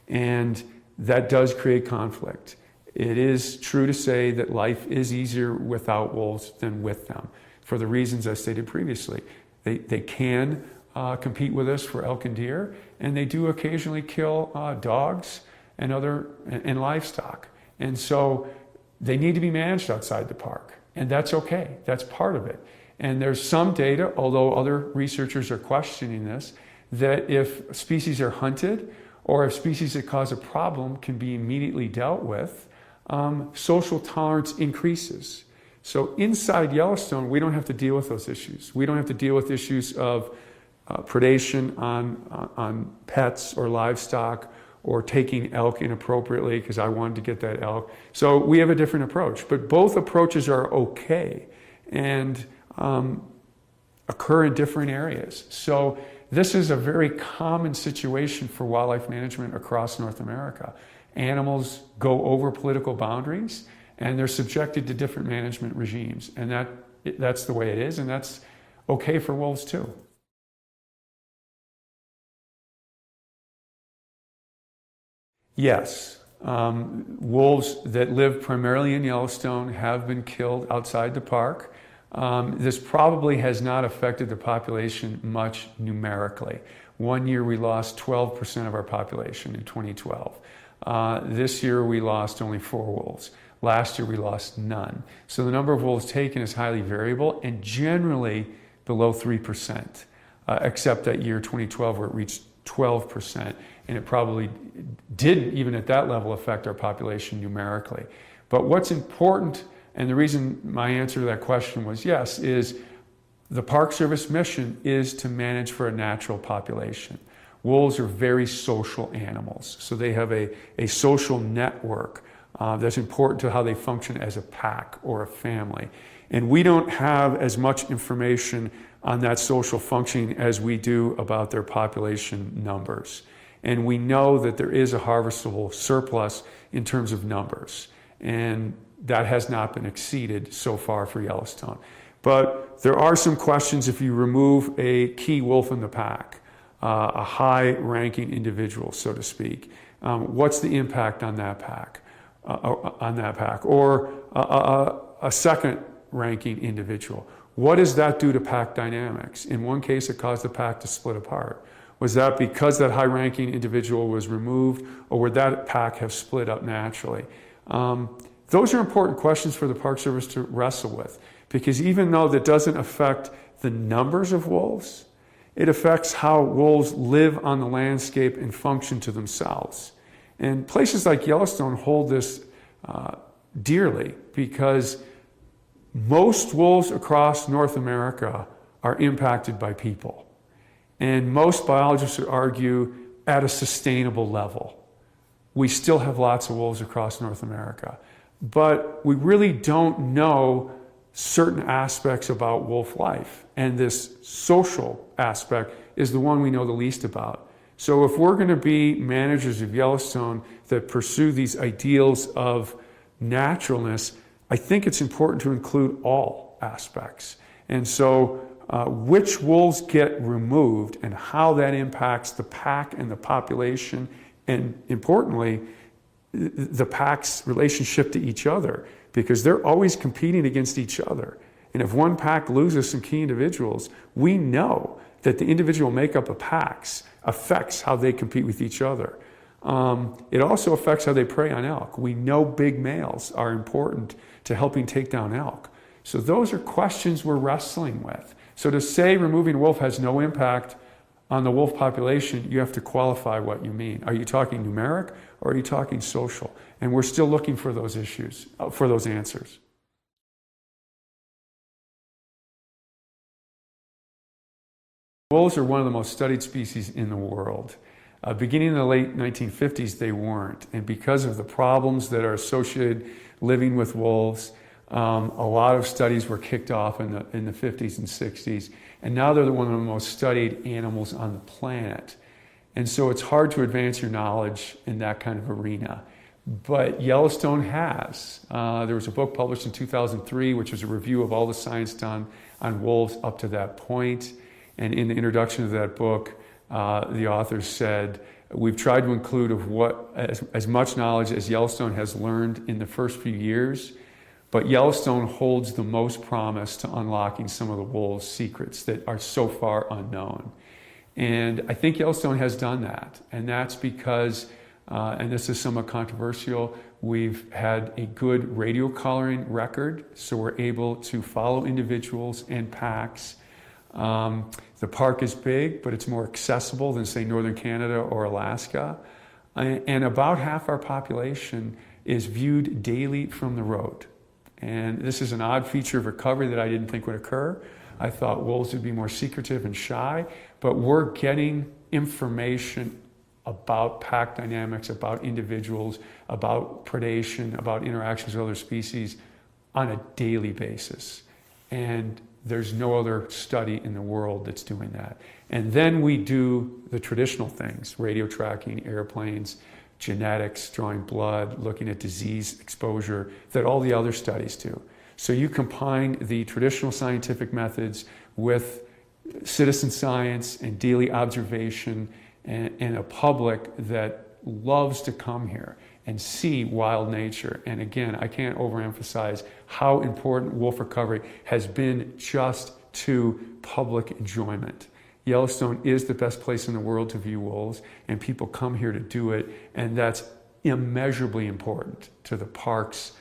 And that does create conflict. It is true to say that life is easier without wolves than with them, for the reasons I stated previously. They can compete with us for elk and deer, and they do occasionally kill dogs and livestock. And so they need to be managed outside the park, and that's okay. That's part of it. And there's some data, although other researchers are questioning this, that if species are hunted or if species that cause a problem can be immediately dealt with, social tolerance increases. So inside Yellowstone, we don't have to deal with those issues. We don't have to deal with issues of predation on pets or livestock, or taking elk inappropriately because I wanted to get that elk. So we have a different approach, but both approaches are okay and occur in different areas. So this is a very common situation for wildlife management across North America. Animals go over political boundaries and they're subjected to different management regimes, and that's the way it is, and that's okay for wolves too. Yes, wolves that live primarily in Yellowstone have been killed outside the park. This probably has not affected the population much numerically. One year we lost 12% of our population in 2012. This year we lost only 4 wolves. Last year we lost none. So the number of wolves taken is highly variable and generally below 3%, except that year 2012 where it reached 12%. And it probably didn't even at that level affect our population numerically. But what's important, and the reason my answer to that question was yes, is the Park Service mission is to manage for a natural population. Wolves are very social animals, so they have a social network that's important to how they function as a pack or a family. And we don't have as much information on that social functioning as we do about their population numbers. And we know that there is a harvestable surplus in terms of numbers, and that has not been exceeded so far for Yellowstone. But there are some questions if you remove a key wolf in the pack, a high-ranking individual, so to speak. What's the impact on that pack? Or a second-ranking individual. What does that do to pack dynamics? In one case, it caused the pack to split apart. Was that because that high-ranking individual was removed, or would that pack have split up naturally? Those are important questions for the Park Service to wrestle with, because even though that doesn't affect the numbers of wolves, it affects how wolves live on the landscape and function to themselves. And places like Yellowstone hold this dearly, because most wolves across North America are impacted by people. And most biologists would argue at a sustainable level. We still have lots of wolves across North America, but we really don't know certain aspects about wolf life. And this social aspect is the one we know the least about. So if we're going to be managers of Yellowstone that pursue these ideals of naturalness, I think it's important to include all aspects. And so which wolves get removed and how that impacts the pack and the population, and importantly, the pack's relationship to each other, because they're always competing against each other. And if one pack loses some key individuals, we know that the individual makeup of packs affects how they compete with each other. It also affects how they prey on elk. We know big males are important to helping take down elk. So those are questions we're wrestling with. So to say removing wolf has no impact on the wolf population, you have to qualify what you mean. Are you talking numeric or are you talking social? And we're still looking for those issues, for those answers. Wolves are one of the most studied species in the world. Beginning in the late 1950s, they weren't. And because of the problems that are associated living with wolves, a lot of studies were kicked off in the 50s and 60s. And now they're one of the most studied animals on the planet. And so it's hard to advance your knowledge in that kind of arena. But Yellowstone has. There was a book published in 2003, which was a review of all the science done on wolves up to that point. And in the introduction of that book, the author said we've tried to include as much knowledge as Yellowstone has learned in the first few years, but Yellowstone holds the most promise to unlocking some of the wolves' secrets that are so far unknown. And I think Yellowstone has done that, and that's because, and this is somewhat controversial, we've had a good radio coloring record, so we're able to follow individuals and packs. The park is big, but it's more accessible than, say, northern Canada or Alaska. And about half our population is viewed daily from the road. And this is an odd feature of recovery that I didn't think would occur. I thought wolves would be more secretive and shy, but we're getting information about pack dynamics, about individuals, about predation, about interactions with other species on a daily basis. And there's no other study in the world that's doing that. And then we do the traditional things, radio tracking, airplanes, genetics, drawing blood, looking at disease exposure, that all the other studies do. So you combine the traditional scientific methods with citizen science and daily observation and a public that loves to come here and see wild nature. And again, I can't overemphasize how important wolf recovery has been just to public enjoyment. Yellowstone is the best place in the world to view wolves, and people come here to do it, and that's immeasurably important to the park's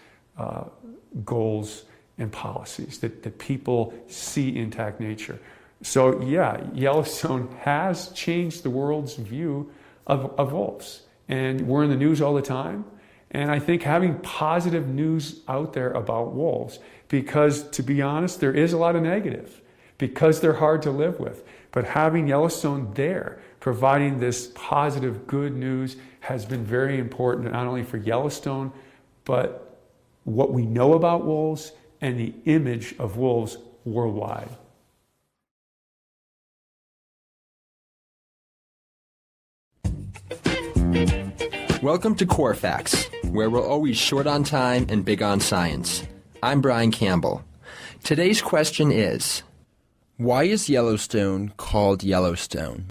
goals and policies, that people see intact nature. So yeah, Yellowstone has changed the world's view of wolves. And we're in the news all the time. And I think having positive news out there about wolves, because to be honest, there is a lot of negative, because they're hard to live with. But having Yellowstone there, providing this positive, good news, has been very important, not only for Yellowstone, but what we know about wolves and the image of wolves worldwide. Welcome to Core Facts, where we're always short on time and big on science. I'm Brian Campbell. Today's question is, why is Yellowstone called Yellowstone?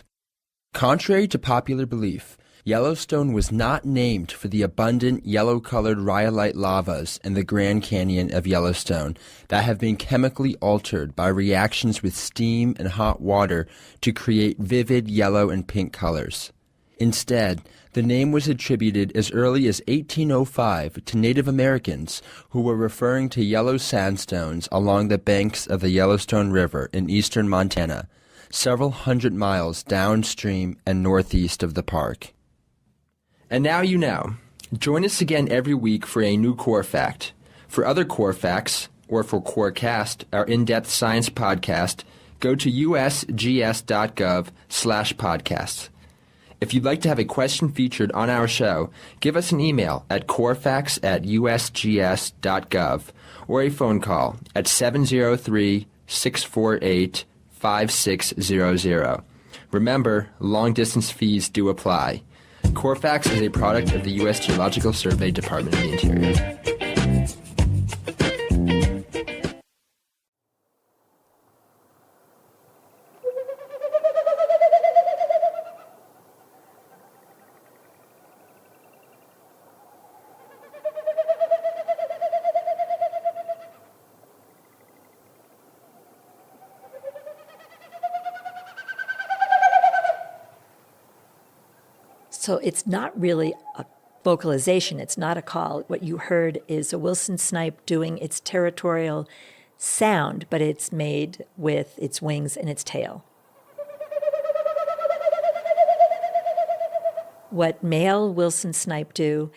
Contrary to popular belief, Yellowstone was not named for the abundant yellow-colored rhyolite lavas in the Grand Canyon of Yellowstone that have been chemically altered by reactions with steam and hot water to create vivid yellow and pink colors. Instead, the name was attributed as early as 1805 to Native Americans who were referring to yellow sandstones along the banks of the Yellowstone River in eastern Montana, several hundred miles downstream and northeast of the park. And now you know. Join us again every week for a new Core Fact. For other Core Facts, or for CoreCast, our in-depth science podcast, go to usgs.gov/podcasts. If you'd like to have a question featured on our show, give us an email at corefacts@usgs.gov or a phone call at 703-648-5600. Remember, long-distance fees do apply. Corefacts is a product of the U.S. Geological Survey, Department of the Interior. So it's not really a vocalization. It's not a call. What you heard is a Wilson snipe doing its territorial sound, but it's made with its wings and its tail. What male Wilson snipe do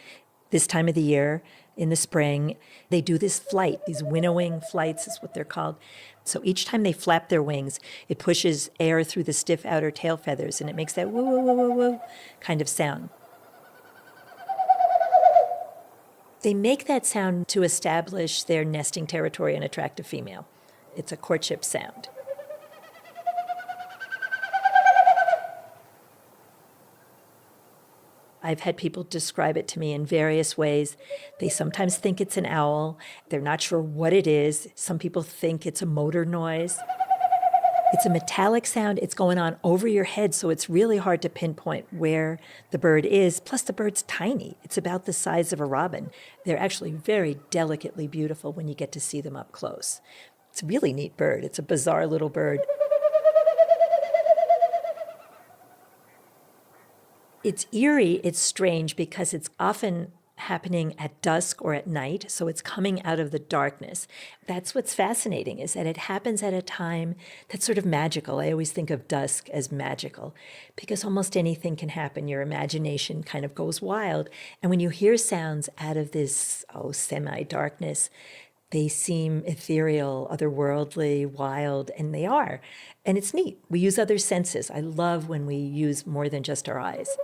this time of the year, in the spring, they do this flight, these winnowing flights is what they're called. So each time they flap their wings, it pushes air through the stiff outer tail feathers, and it makes that woo, woo, woo, woo, woo kind of sound. They make that sound to establish their nesting territory and attract a female. It's a courtship sound. I've had people describe it to me in various ways. They sometimes think it's an owl. They're not sure what it is. Some people think it's a motor noise. It's a metallic sound. It's going on over your head, so it's really hard to pinpoint where the bird is. Plus, the bird's tiny. It's about the size of a robin. They're actually very delicately beautiful when you get to see them up close. It's a really neat bird. It's a bizarre little bird. It's eerie, it's strange because it's often happening at dusk or at night, so it's coming out of the darkness. That's what's fascinating, is that it happens at a time that's sort of magical. I always think of dusk as magical because almost anything can happen. Your imagination kind of goes wild. And when you hear sounds out of this semi-darkness, they seem ethereal, otherworldly, wild, and they are. And it's neat. We use other senses. I love when we use more than just our eyes.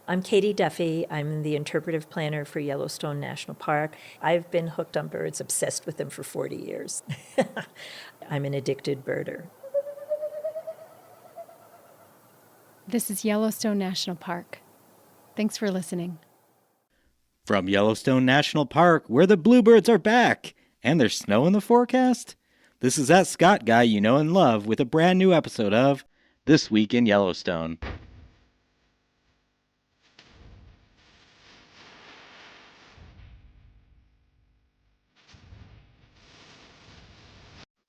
I'm Katie Duffy. I'm the interpretive planner for Yellowstone National Park. I've been hooked on birds, obsessed with them for 40 years. I'm an addicted birder. This is Yellowstone National Park. Thanks for listening. From Yellowstone National Park, where the bluebirds are back and there's snow in the forecast, this is that Scott guy you know and love with a brand new episode of This Week in Yellowstone.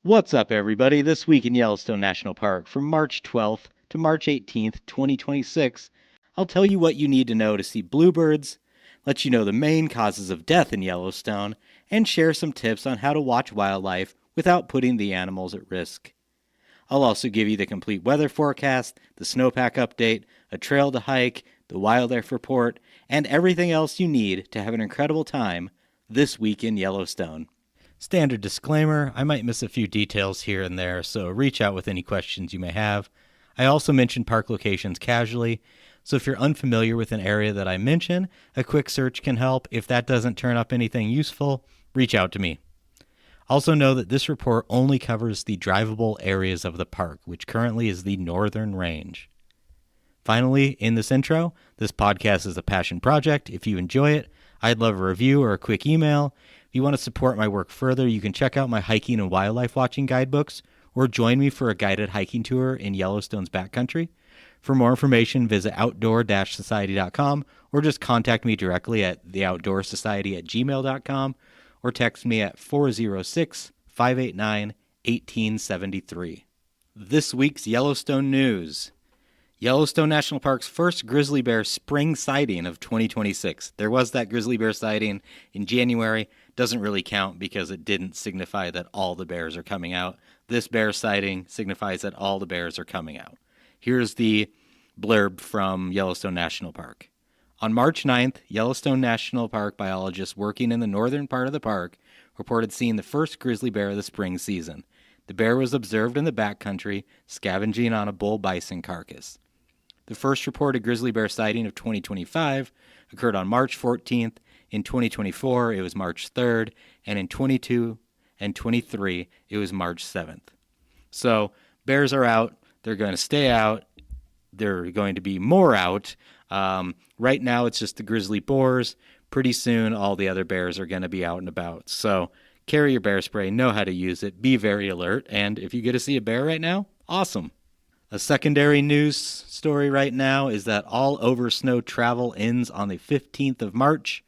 What's up, everybody? This Week in Yellowstone National Park from March 12th to March 18th, 2026, I'll tell you what you need to know to see bluebirds, let you know the main causes of death in Yellowstone, and share some tips on how to watch wildlife without putting the animals at risk. I'll also give you the complete weather forecast, the snowpack update, a trail to hike, the wildlife report, and everything else you need to have an incredible time this week in Yellowstone. Standard disclaimer, I might miss a few details here and there, so reach out with any questions you may have. I also mention park locations casually, so if you're unfamiliar with an area that I mention, a quick search can help. If that doesn't turn up anything useful, reach out to me. Also know that this report only covers the drivable areas of the park, which currently is the Northern Range. Finally, in this intro, this podcast is a passion project. If you enjoy it, I'd love a review or a quick email. If you want to support my work further, you can check out my hiking and wildlife watching guidebooks or join me for a guided hiking tour in Yellowstone's backcountry. For more information, visit outdoor-society.com or just contact me directly at theoutdoorsociety@gmail.com or text me at 406-589-1873. This week's Yellowstone news. Yellowstone National Park's first grizzly bear spring sighting of 2026. There was that grizzly bear sighting in January. Doesn't really count because it didn't signify that all the bears are coming out. This bear sighting signifies that all the bears are coming out. Here's the blurb from Yellowstone National Park. On March 9th, Yellowstone National Park biologists working in the northern part of the park reported seeing the first grizzly bear of the spring season. The bear was observed in the backcountry, scavenging on a bull bison carcass. The first reported grizzly bear sighting of 2025 occurred on March 14th. In 2024, it was March 3rd, and in 22 and 23, it was March 7th. So bears are out. They're going to stay out. They're going to be more out. Right now, it's just the grizzly boars. Pretty soon, all the other bears are going to be out and about. So carry your bear spray, know how to use it, be very alert, and if you get to see a bear right now, awesome. A secondary news story right now is that all over snow travel ends on the 15th of March.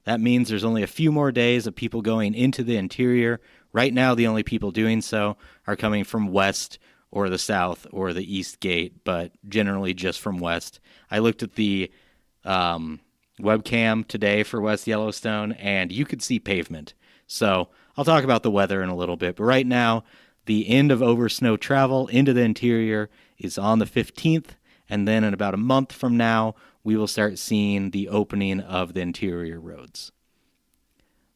That means there's only a few more days of people going into the interior. Right now, the only people doing so are coming from west or the south or the east gate, but generally just from west. I looked at the webcam today for West Yellowstone, and you could see pavement. So I'll talk about the weather in a little bit, but right now, the end of over snow travel into the interior is on the 15th, and then in about a month from now, we will start seeing the opening of the interior roads.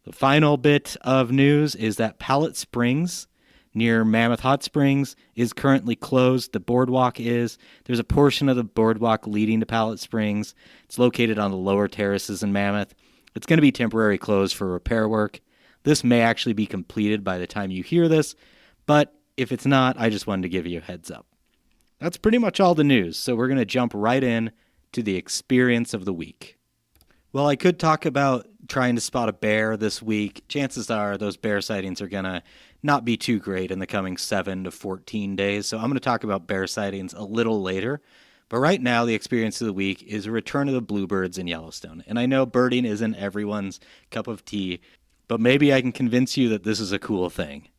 The final bit of news is that Pallet Springs near Mammoth Hot Springs is currently closed. The boardwalk is. There's a portion of the boardwalk leading to Pallet Springs. It's located on the lower terraces in Mammoth. It's going to be temporarily closed for repair work. This may actually be completed by the time you hear this, but if it's not, I just wanted to give you a heads up. That's pretty much all the news, so we're going to jump right in to the experience of the week. Well, I could talk about trying to spot a bear this week. Chances are those bear sightings are going to not be too great in the coming 7 to 14 days, so I'm going to talk about bear sightings a little later. But right now, the experience of the week is a return of the bluebirds in Yellowstone. And I know birding isn't everyone's cup of tea, but maybe I can convince you that this is a cool thing.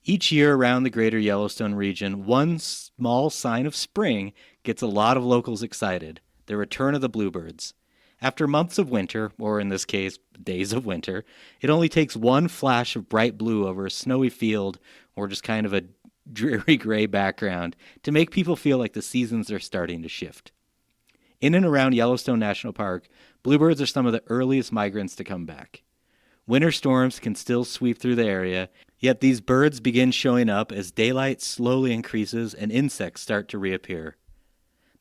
Each year around the greater Yellowstone region, one small sign of spring gets a lot of locals excited: the return of the bluebirds. After months of winter, or in this case, days of winter, it only takes one flash of bright blue over a snowy field or just kind of a dreary gray background to make people feel like the seasons are starting to shift. In and around Yellowstone National Park, bluebirds are some of the earliest migrants to come back. Winter storms can still sweep through the area, yet these birds begin showing up as daylight slowly increases and insects start to reappear.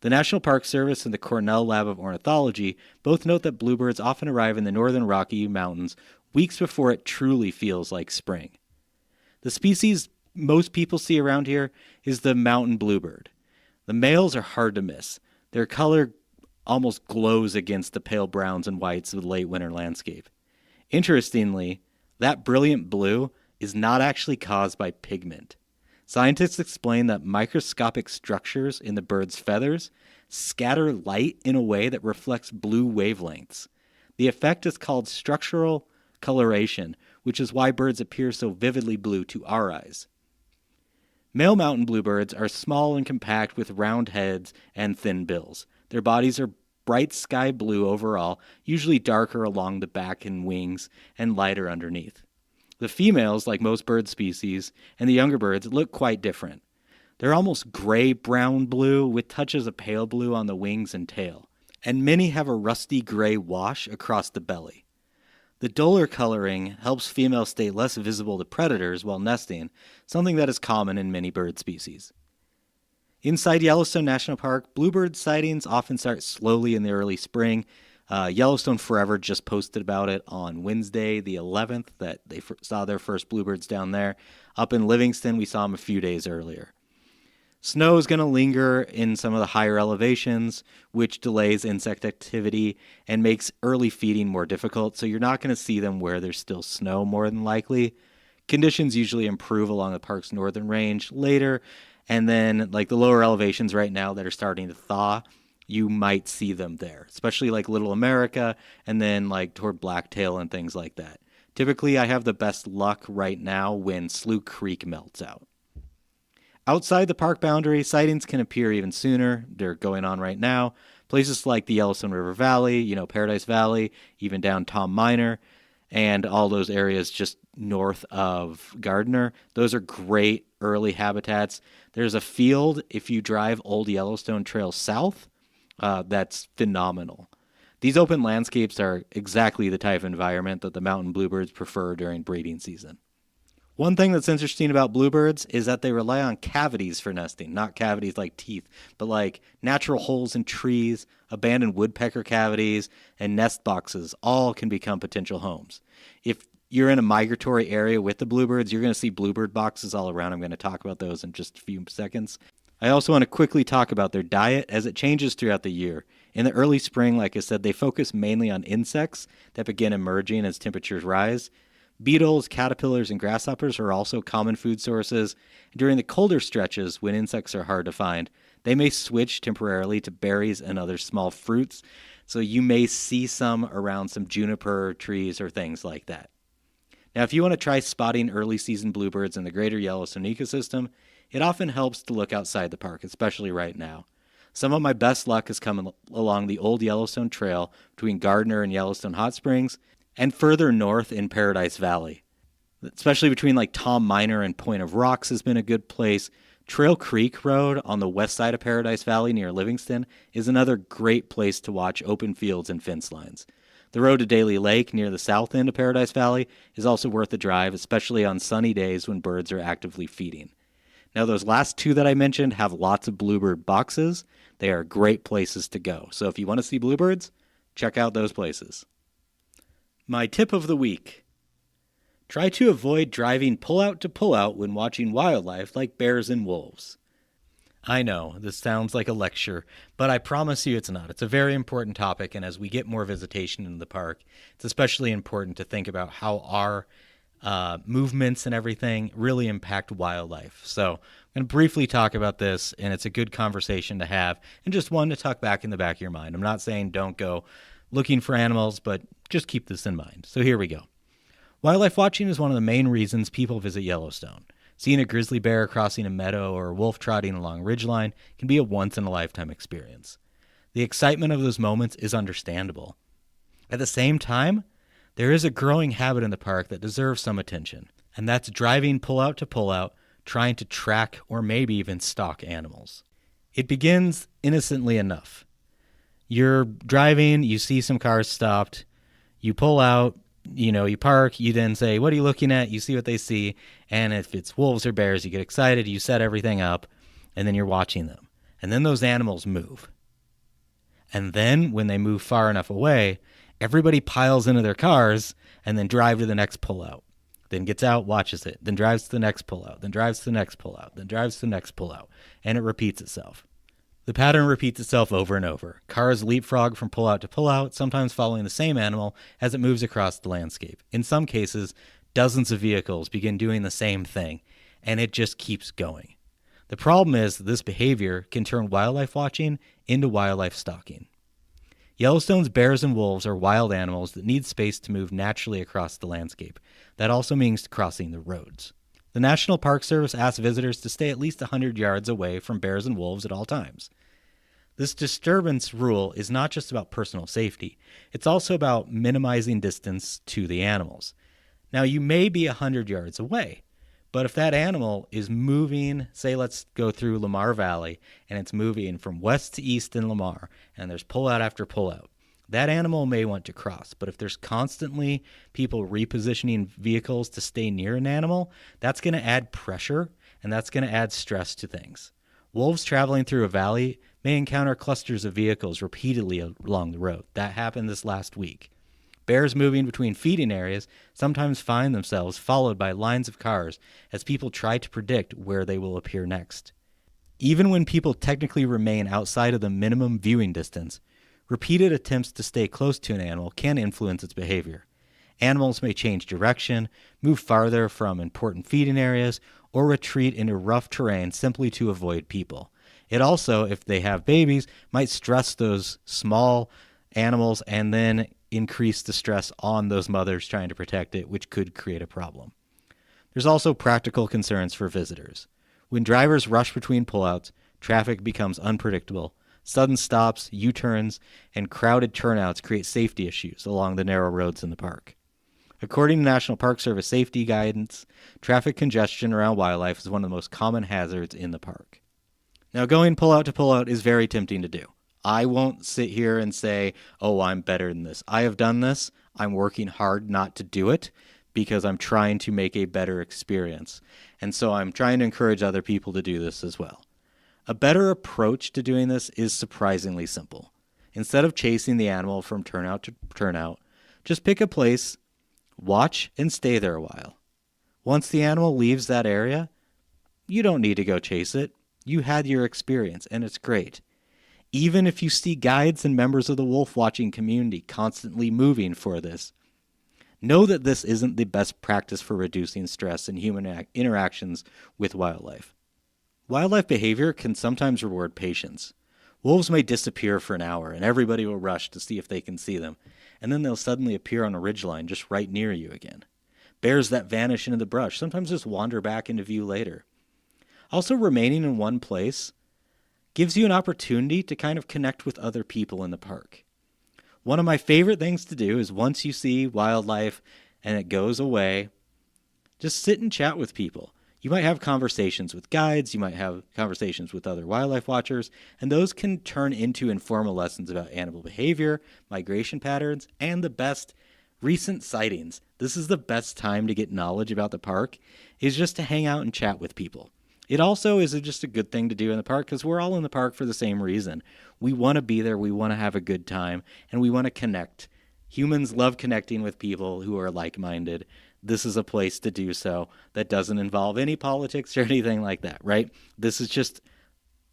The National Park Service and the Cornell Lab of Ornithology both note that bluebirds often arrive in the northern Rocky Mountains weeks before it truly feels like spring. The species most people see around here is the mountain bluebird. The males are hard to miss. Their color almost glows against the pale browns and whites of the late winter landscape. Interestingly, that brilliant blue is not actually caused by pigment. Scientists explain that microscopic structures in the bird's feathers scatter light in a way that reflects blue wavelengths. The effect is called structural coloration, which is why birds appear so vividly blue to our eyes. Male mountain bluebirds are small and compact with round heads and thin bills. Their bodies are bright sky blue overall, usually darker along the back and wings and lighter underneath. The females, like most bird species, and the younger birds look quite different. They're almost gray-brown blue with touches of pale blue on the wings and tail, and many have a rusty gray wash across the belly. The duller coloring helps females stay less visible to predators while nesting, something that is common in many bird species. Inside Yellowstone National Park, bluebird sightings often start slowly in the early spring. Yellowstone Forever just posted about it on Wednesday, the 11th, that they saw their first bluebirds down there. Up in Livingston, we saw them a few days earlier. Snow is going to linger in some of the higher elevations, which delays insect activity and makes early feeding more difficult, so you're not going to see them where there's still snow more than likely. Conditions usually improve along the park's northern range later, and then like the lower elevations right now that are starting to thaw, you might see them there, especially like Little America and then like toward Blacktail and things like that. Typically, I have the best luck right now when Slough Creek melts out. Outside the park boundary, sightings can appear even sooner. They're going on right now. Places like the Yellowstone River Valley, Paradise Valley, even down Tom Minor, and all those areas just north of Gardner. Those are great early habitats. There's a field, if you drive Old Yellowstone Trail south, that's phenomenal. These open landscapes are exactly the type of environment that the mountain bluebirds prefer during breeding season. One thing that's interesting about bluebirds is that they rely on cavities for nesting, not cavities like teeth, but like natural holes in trees, abandoned woodpecker cavities, and nest boxes all can become potential homes. If you're in a migratory area with the bluebirds, you're going to see bluebird boxes all around. I'm going to talk about those in just a few seconds. I also want to quickly talk about their diet as it changes throughout the year. In the early spring, like I said, they focus mainly on insects that begin emerging as temperatures rise. Beetles, caterpillars, and grasshoppers are also common food sources. During the colder stretches, when insects are hard to find, they may switch temporarily to berries and other small fruits, so you may see some around some juniper trees or things like that. Now, if you want to try spotting early season bluebirds in the greater Yellowstone ecosystem, it often helps to look outside the park, especially right now. Some of my best luck has come along the Old Yellowstone Trail between Gardner and Yellowstone Hot Springs, and further north in Paradise Valley. Especially between like Tom Minor and Point of Rocks has been a good place. Trail Creek Road on the west side of Paradise Valley near Livingston is another great place to watch open fields and fence lines. The road to Daly Lake near the south end of Paradise Valley is also worth a drive, especially on sunny days when birds are actively feeding. Now, those last two that I mentioned have lots of bluebird boxes. They are great places to go. So if you want to see bluebirds, check out those places. My tip of the week. Try to avoid driving pull-out to pull-out when watching wildlife like bears and wolves. I know, this sounds like a lecture, but I promise you it's not. It's a very important topic, and as we get more visitation into the park, it's especially important to think about how our movements and everything really impact wildlife. So I'm going to briefly talk about this, and it's a good conversation to have, and just one to tuck back in the back of your mind. I'm not saying don't go looking for animals, but just keep this in mind. So here we go. Wildlife watching is one of the main reasons people visit Yellowstone. Seeing a grizzly bear crossing a meadow or a wolf trotting along a ridgeline can be a once-in-a-lifetime experience. The excitement of those moments is understandable. At the same time, there is a growing habit in the park that deserves some attention, and that's driving pull-out to pull-out, trying to track or maybe even stalk animals. It begins innocently enough. You're driving, you see some cars stopped, you pull out, you park, you then say, what are you looking at? You see what they see, and if it's wolves or bears, you get excited, you set everything up, and then you're watching them. And then those animals move. And then, when they move far enough away, everybody piles into their cars and then drive to the next pullout. Then gets out, watches it, then drives to the next pullout, then drives to the next pullout, then drives to the next pullout, and it repeats itself. The pattern repeats itself over and over. Cars leapfrog from pullout to pullout, sometimes following the same animal as it moves across the landscape. In some cases, dozens of vehicles begin doing the same thing, and it just keeps going. The problem is that this behavior can turn wildlife watching into wildlife stalking. Yellowstone's bears and wolves are wild animals that need space to move naturally across the landscape. That also means crossing the roads. The National Park Service asks visitors to stay at least 100 yards away from bears and wolves at all times. This disturbance rule is not just about personal safety. It's also about minimizing distance to the animals. Now, you may be 100 yards away, but if that animal is moving, say let's go through Lamar Valley, and it's moving from west to east in Lamar, and there's pullout after pullout, that animal may want to cross. But if there's constantly people repositioning vehicles to stay near an animal, that's going to add pressure, and that's going to add stress to things. Wolves traveling through a valley may encounter clusters of vehicles repeatedly along the road. That happened this last week. Bears moving between feeding areas sometimes find themselves followed by lines of cars as people try to predict where they will appear next. Even when people technically remain outside of the minimum viewing distance, repeated attempts to stay close to an animal can influence its behavior. Animals may change direction, move farther from important feeding areas, or retreat into rough terrain simply to avoid people. It also, if they have babies, might stress those small animals and then increase the stress on those mothers trying to protect it, which could create a problem. There's also practical concerns for visitors. When drivers rush between pullouts, traffic becomes unpredictable. Sudden stops, U-turns, and crowded turnouts create safety issues along the narrow roads in the park. According to National Park Service safety guidance, traffic congestion around wildlife is one of the most common hazards in the park. Now, going pullout to pullout is very tempting to do. I won't sit here and say, oh, I'm better than this. I have done this. I'm working hard not to do it because I'm trying to make a better experience. And so I'm trying to encourage other people to do this as well. A better approach to doing this is surprisingly simple. Instead of chasing the animal from turnout to turnout, just pick a place, watch, and stay there a while. Once the animal leaves that area, you don't need to go chase it. You had your experience, and it's great. Even if you see guides and members of the wolf watching community constantly moving for this, know that this isn't the best practice for reducing stress in human interactions with wildlife. Wildlife behavior can sometimes reward patience. Wolves may disappear for an hour, and everybody will rush to see if they can see them, and then they'll suddenly appear on a ridgeline just right near you again. Bears that vanish into the brush sometimes just wander back into view later. Also, remaining in one place gives you an opportunity to kind of connect with other people in the park. One of my favorite things to do is once you see wildlife and it goes away, just sit and chat with people. You might have conversations with guides, you might have conversations with other wildlife watchers, and those can turn into informal lessons about animal behavior, migration patterns, and the best recent sightings. This is the best time to get knowledge about the park, is just to hang out and chat with people. It also is just a good thing to do in the park because we're all in the park for the same reason. We want to be there, we want to have a good time, and we want to connect Humans love connecting with people who are like-minded. This is a place to do so that doesn't involve any politics or anything like that, right? This is just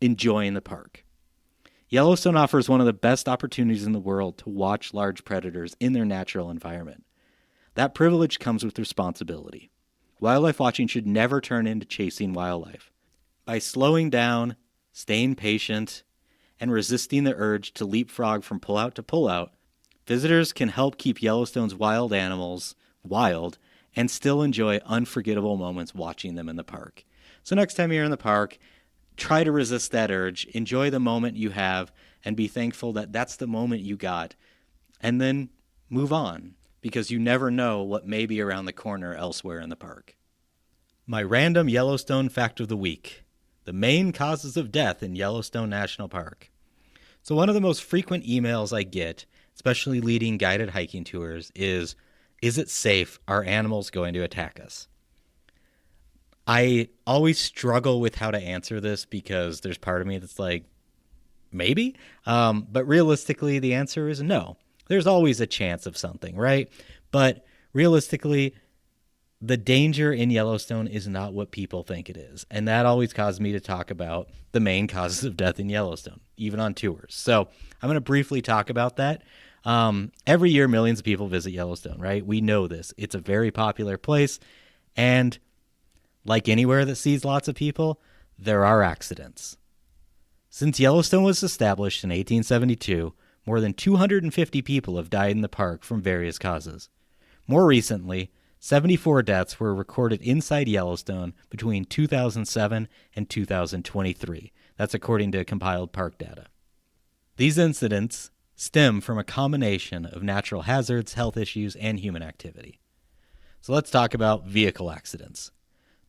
enjoying the park. Yellowstone offers one of the best opportunities in the world to watch large predators in their natural environment. That privilege comes with responsibility. Wildlife watching should never turn into chasing wildlife. By slowing down, staying patient, and resisting the urge to leapfrog from pullout to pullout, visitors can help keep Yellowstone's wild animals wild and still enjoy unforgettable moments watching them in the park. So next time you're in the park, try to resist that urge, enjoy the moment you have, and be thankful that that's the moment you got, and then move on, because you never know what may be around the corner elsewhere in the park. My random Yellowstone fact of the week: the main causes of death in Yellowstone National Park. So one of the most frequent emails I get, especially leading guided hiking tours, is it safe? Are animals going to attack us? I always struggle with how to answer this because there's part of me that's like, maybe. But realistically, the answer is no. There's always a chance of something, right? But realistically, the danger in Yellowstone is not what people think it is. And that always caused me to talk about the main causes of death in Yellowstone, even on tours. So I'm going to briefly talk about that. Every year, millions of people visit Yellowstone, right? We know this. It's a very popular place. And like anywhere that sees lots of people, there are accidents. Since Yellowstone was established in 1872, more than 250 people have died in the park from various causes. More recently, 74 deaths were recorded inside Yellowstone between 2007 and 2023. That's according to compiled park data. These incidents stem from a combination of natural hazards, health issues, and human activity. So let's talk about vehicle accidents.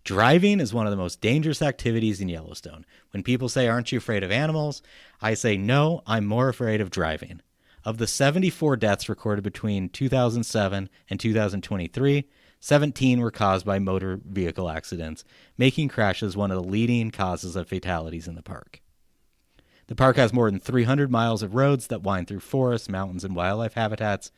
Driving is one of the most dangerous activities in Yellowstone. When people say, "Aren't you afraid of animals?" I say, no, I'm more afraid of driving. Of the 74 deaths recorded between 2007 and 2023, 17 were caused by motor vehicle accidents, making crashes one of the leading causes of fatalities in the park. The park has more than 300 miles of roads that wind through forests, mountains, and wildlife habitats.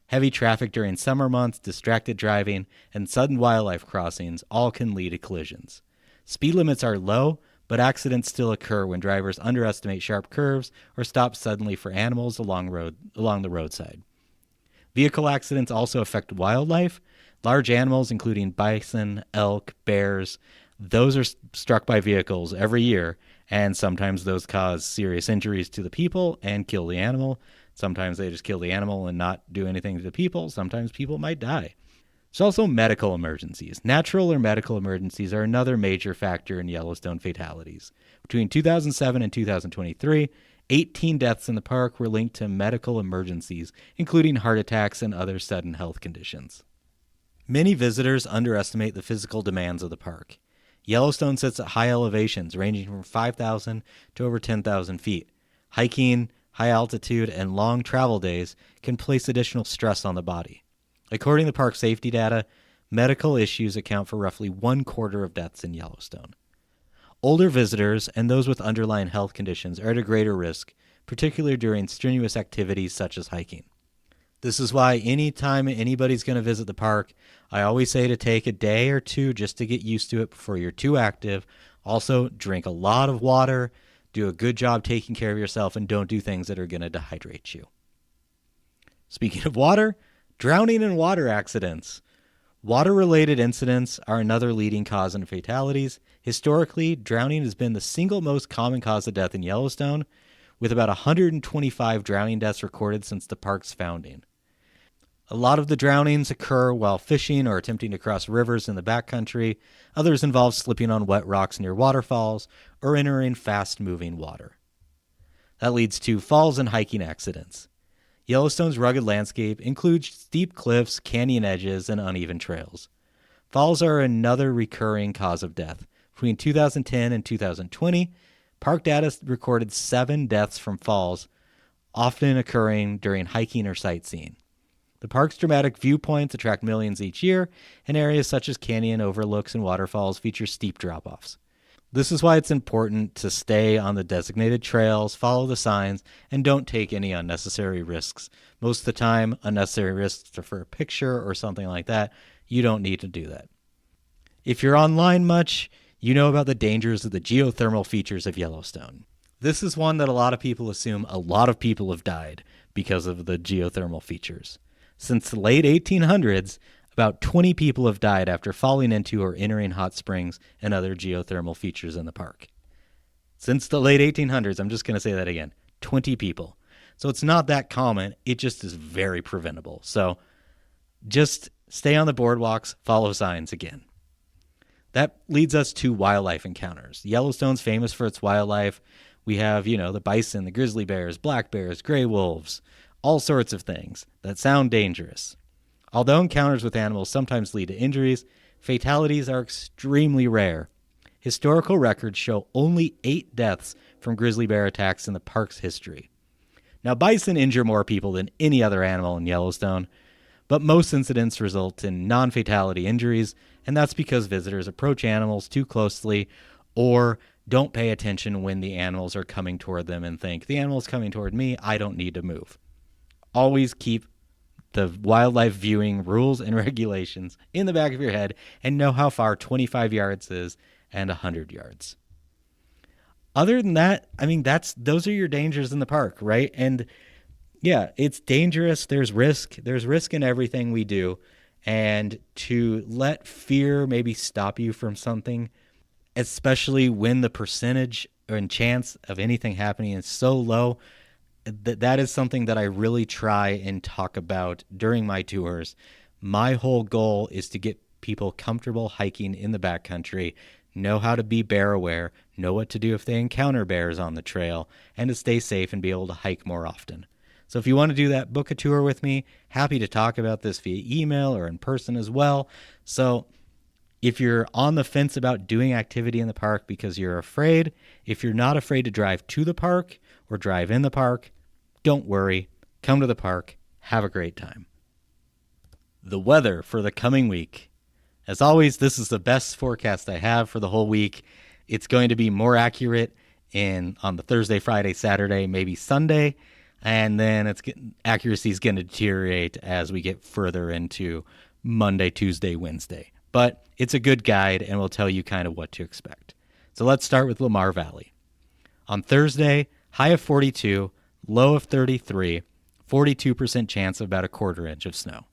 Heavy traffic during summer months, distracted driving, and sudden wildlife crossings all can lead to collisions. Speed limits are low, but accidents still occur when drivers underestimate sharp curves or stop suddenly for animals along the roadside. Vehicle accidents also affect wildlife. Large animals, including bison, elk, bears, those are struck by vehicles every year, and sometimes those cause serious injuries to the people and kill the animal. Sometimes they just kill the animal and not do anything to the people. Sometimes people might die. There's also medical emergencies. Natural or medical emergencies are another major factor in Yellowstone fatalities. Between 2007 and 2023, 18 deaths in the park were linked to medical emergencies, including heart attacks and other sudden health conditions. Many visitors underestimate the physical demands of the park. Yellowstone sits at high elevations ranging from 5,000 to over 10,000 feet. Hiking, high altitude, and long travel days can place additional stress on the body. According to park safety data, medical issues account for roughly 1/4 of deaths in Yellowstone. Older visitors and those with underlying health conditions are at a greater risk, particularly during strenuous activities such as hiking. This is why anytime anybody's going to visit the park, I always say to take a day or two just to get used to it before you're too active. Also, drink a lot of water, do a good job taking care of yourself, and don't do things that are going to dehydrate you. Speaking of water, drowning and water accidents. Water-related incidents are another leading cause in fatalities. Historically, drowning has been the single most common cause of death in Yellowstone, with about 125 drowning deaths recorded since the park's founding. A lot of the drownings occur while fishing or attempting to cross rivers in the backcountry. Others involve slipping on wet rocks near waterfalls or entering fast-moving water. That leads to falls and hiking accidents. Yellowstone's rugged landscape includes steep cliffs, canyon edges, and uneven trails. Falls are another recurring cause of death. Between 2010 and 2020, park data recorded 7 deaths from falls, often occurring during hiking or sightseeing. The park's dramatic viewpoints attract millions each year, and areas such as canyon overlooks and waterfalls feature steep drop-offs. This is why it's important to stay on the designated trails, follow the signs, and don't take any unnecessary risks. Most of the time, unnecessary risks are for a picture or something like that. You don't need to do that. If you're online much, you know about the dangers of the geothermal features of Yellowstone. This is one that a lot of people assume a lot of people have died because of the geothermal features. Since the late 1800s, about 20 people have died after falling into or entering hot springs and other geothermal features in the park. Since the late 1800s, I'm just going to say that again, 20 people. So it's not that common. It just is very preventable. So just stay on the boardwalks, follow signs again. That leads us to wildlife encounters. Yellowstone's famous for its wildlife. We have, the bison, the grizzly bears, black bears, gray wolves, all sorts of things that sound dangerous. Although encounters with animals sometimes lead to injuries, fatalities are extremely rare. Historical records show only 8 deaths from grizzly bear attacks in the park's history. Now, bison injure more people than any other animal in Yellowstone, but most incidents result in non-fatality injuries, and that's because visitors approach animals too closely or don't pay attention when the animals are coming toward them and think, the animal's coming toward me, I don't need to move. Always keep the wildlife viewing rules and regulations in the back of your head and know how far 25 yards is and 100 yards. Other than that, those are your dangers in the park, right? And yeah, it's dangerous. There's risk. There's risk in everything we do. And to let fear maybe stop you from something, especially when the percentage and chance of anything happening is so low, that is something that I really try and talk about during my tours. My whole goal is to get people comfortable hiking in the backcountry, know how to be bear aware, know what to do if they encounter bears on the trail, and to stay safe and be able to hike more often. So if you want to do that, book a tour with me. Happy to talk about this via email or in person as well. So if you're on the fence about doing activity in the park because you're afraid, if you're not afraid to drive to the park or drive in the park, don't worry. Come to the park. Have a great time. The weather for the coming week. As always, this is the best forecast I have for the whole week. It's going to be more accurate on the Thursday, Friday, Saturday, maybe Sunday. And then accuracy is going to deteriorate as we get further into Monday, Tuesday, Wednesday. But it's a good guide and will tell you kind of what to expect. So let's start with Lamar Valley. On Thursday, high of 42, low of 33, 42% chance of about a quarter inch of snow.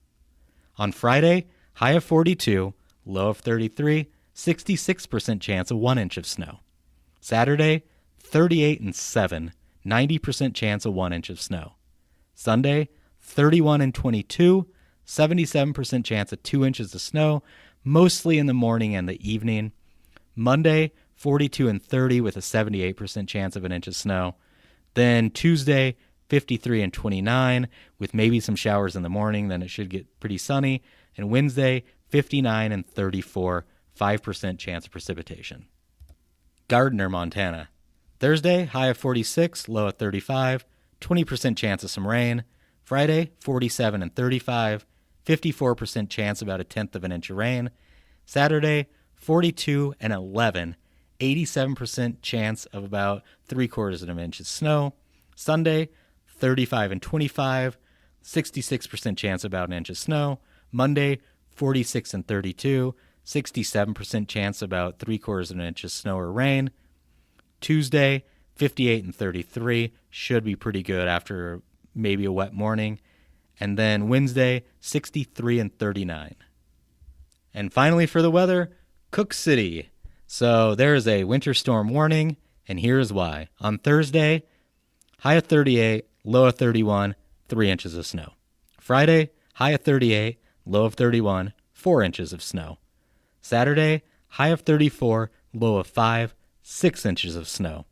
On Friday, high of 42, low of 33, 66% chance of 1 inch of snow. Saturday, 38 and 7, 90% chance of 1 inch of snow. Sunday, 31 and 22, 77% chance of 2 inches of snow, mostly in the morning and the evening. Monday, 42 and 30 with a 78% chance of an inch of snow. Then Tuesday, 53 and 29 with maybe some showers in the morning. Then it should get pretty sunny. And Wednesday, 59 and 34, 5% chance of precipitation. Gardner, Montana. Thursday, high of 46, low of 35, 20% chance of some rain. Friday, 47 and 35, 54% chance about a tenth of an inch of rain. Saturday, 42 and 11, 87% chance of about 3/4 of an inch of snow. Sunday, 35 and 25, 66% chance of about an inch of snow. Monday, 46 and 32, 67% chance about 3/4 of an inch of snow or rain. Tuesday, 58 and 33, should be pretty good after maybe a wet morning. And then Wednesday, 63 and 39. And finally for the weather, Cook City. So there is a winter storm warning, and here is why. On Thursday, high of 38, low of 31, 3 inches of snow. Friday, high of 38, low of 31, 4 inches of snow. Saturday, high of 34, low of 5, 6 inches of snow.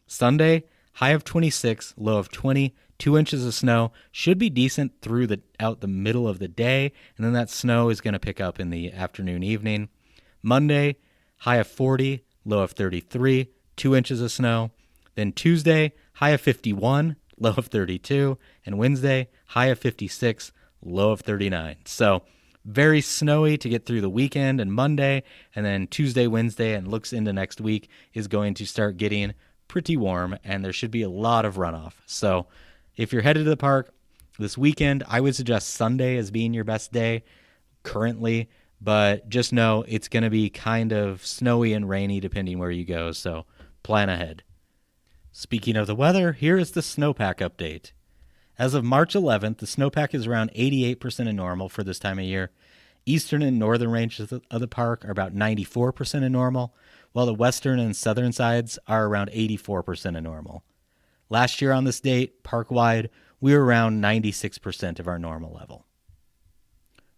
Sunday, high of 26, low of 20, 2 inches of snow. Should be decent out the middle of the day, and then that snow is going to pick up in the afternoon, evening. Monday, high of 40, low of 33, 2 inches of snow. Then Tuesday, high of 51, low of 32, and Wednesday, high of 56, low of 39. So very snowy to get through the weekend and Monday, and then Tuesday, Wednesday, and looks into next week is going to start getting pretty warm, and there should be a lot of runoff. So if you're headed to the park this weekend, I would suggest Sunday as being your best day currently, but just know it's going to be kind of snowy and rainy depending where you go, so plan ahead. Speaking of the weather, here is the snowpack update. As of March 11th, the snowpack is around 88% of normal for this time of year. Eastern and northern ranges of the park are about 94% of normal, while the western and southern sides are around 84% of normal. Last year on this date, park-wide, we were around 96% of our normal level.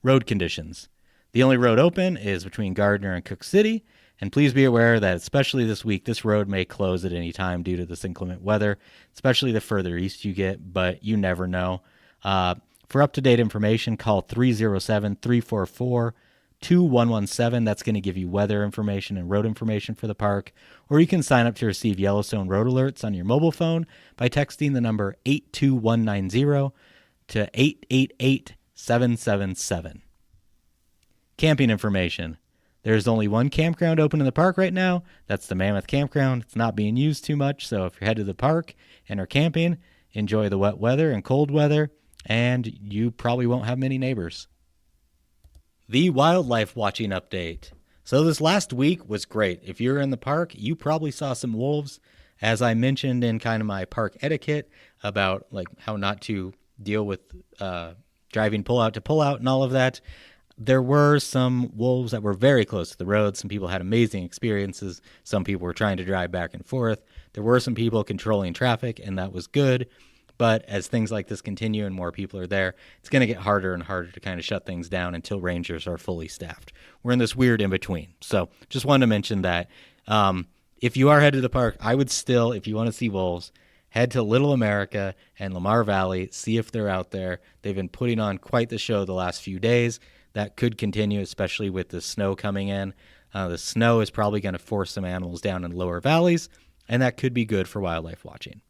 Road conditions. The only road open is between Gardner and Cook City, and please be aware that especially this week, this road may close at any time due to this inclement weather, especially the further east you get, but you never know. For up-to-date information, call 307-344-2117. That's going to give you weather information and road information for the park. Or you can sign up to receive Yellowstone road alerts on your mobile phone by texting the number 82190 to 888777. Camping information. There's only one campground open in the park right now. That's the Mammoth Campground. It's not being used too much, so if you're headed to the park and are camping, enjoy the wet weather and cold weather, and you probably won't have many neighbors. The wildlife watching update. So this last week was great. If you're in the park, you probably saw some wolves. As I mentioned in kind of my park etiquette about like how not to deal with driving pull-out to pull-out and all of that, there were some wolves that were very close to the road. Some people had amazing experiences. Some people were trying to drive back and forth. There were some people controlling traffic, and that was good. But as things like this continue and more people are there, it's going to get harder and harder to kind of shut things down until rangers are fully staffed. We're in this weird in-between. So just wanted to mention that. If you are headed to the park, I would still, if you want to see wolves, head to Little America and Lamar Valley, see if they're out there. They've been putting on quite the show the last few days. That could continue, especially with the snow coming in. The snow is probably going to force some animals down in lower valleys, and that could be good for wildlife watching.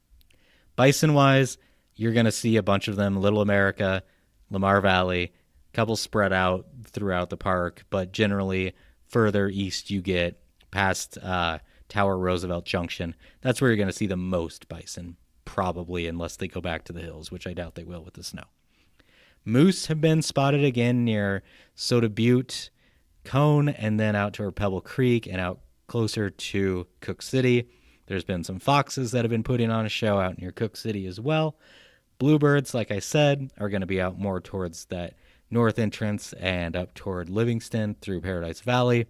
Bison-wise, you're going to see a bunch of them, Little America, Lamar Valley, a couple spread out throughout the park, but generally further east you get past Tower Roosevelt Junction. That's where you're going to see the most bison, probably, unless they go back to the hills, which I doubt they will with the snow. Moose have been spotted again near Soda Butte, Cone, and then out toward Pebble Creek and out closer to Cook City. There's been some foxes that have been putting on a show out near Cook City as well. Bluebirds, like I said, are going to be out more towards that north entrance and up toward Livingston through Paradise Valley.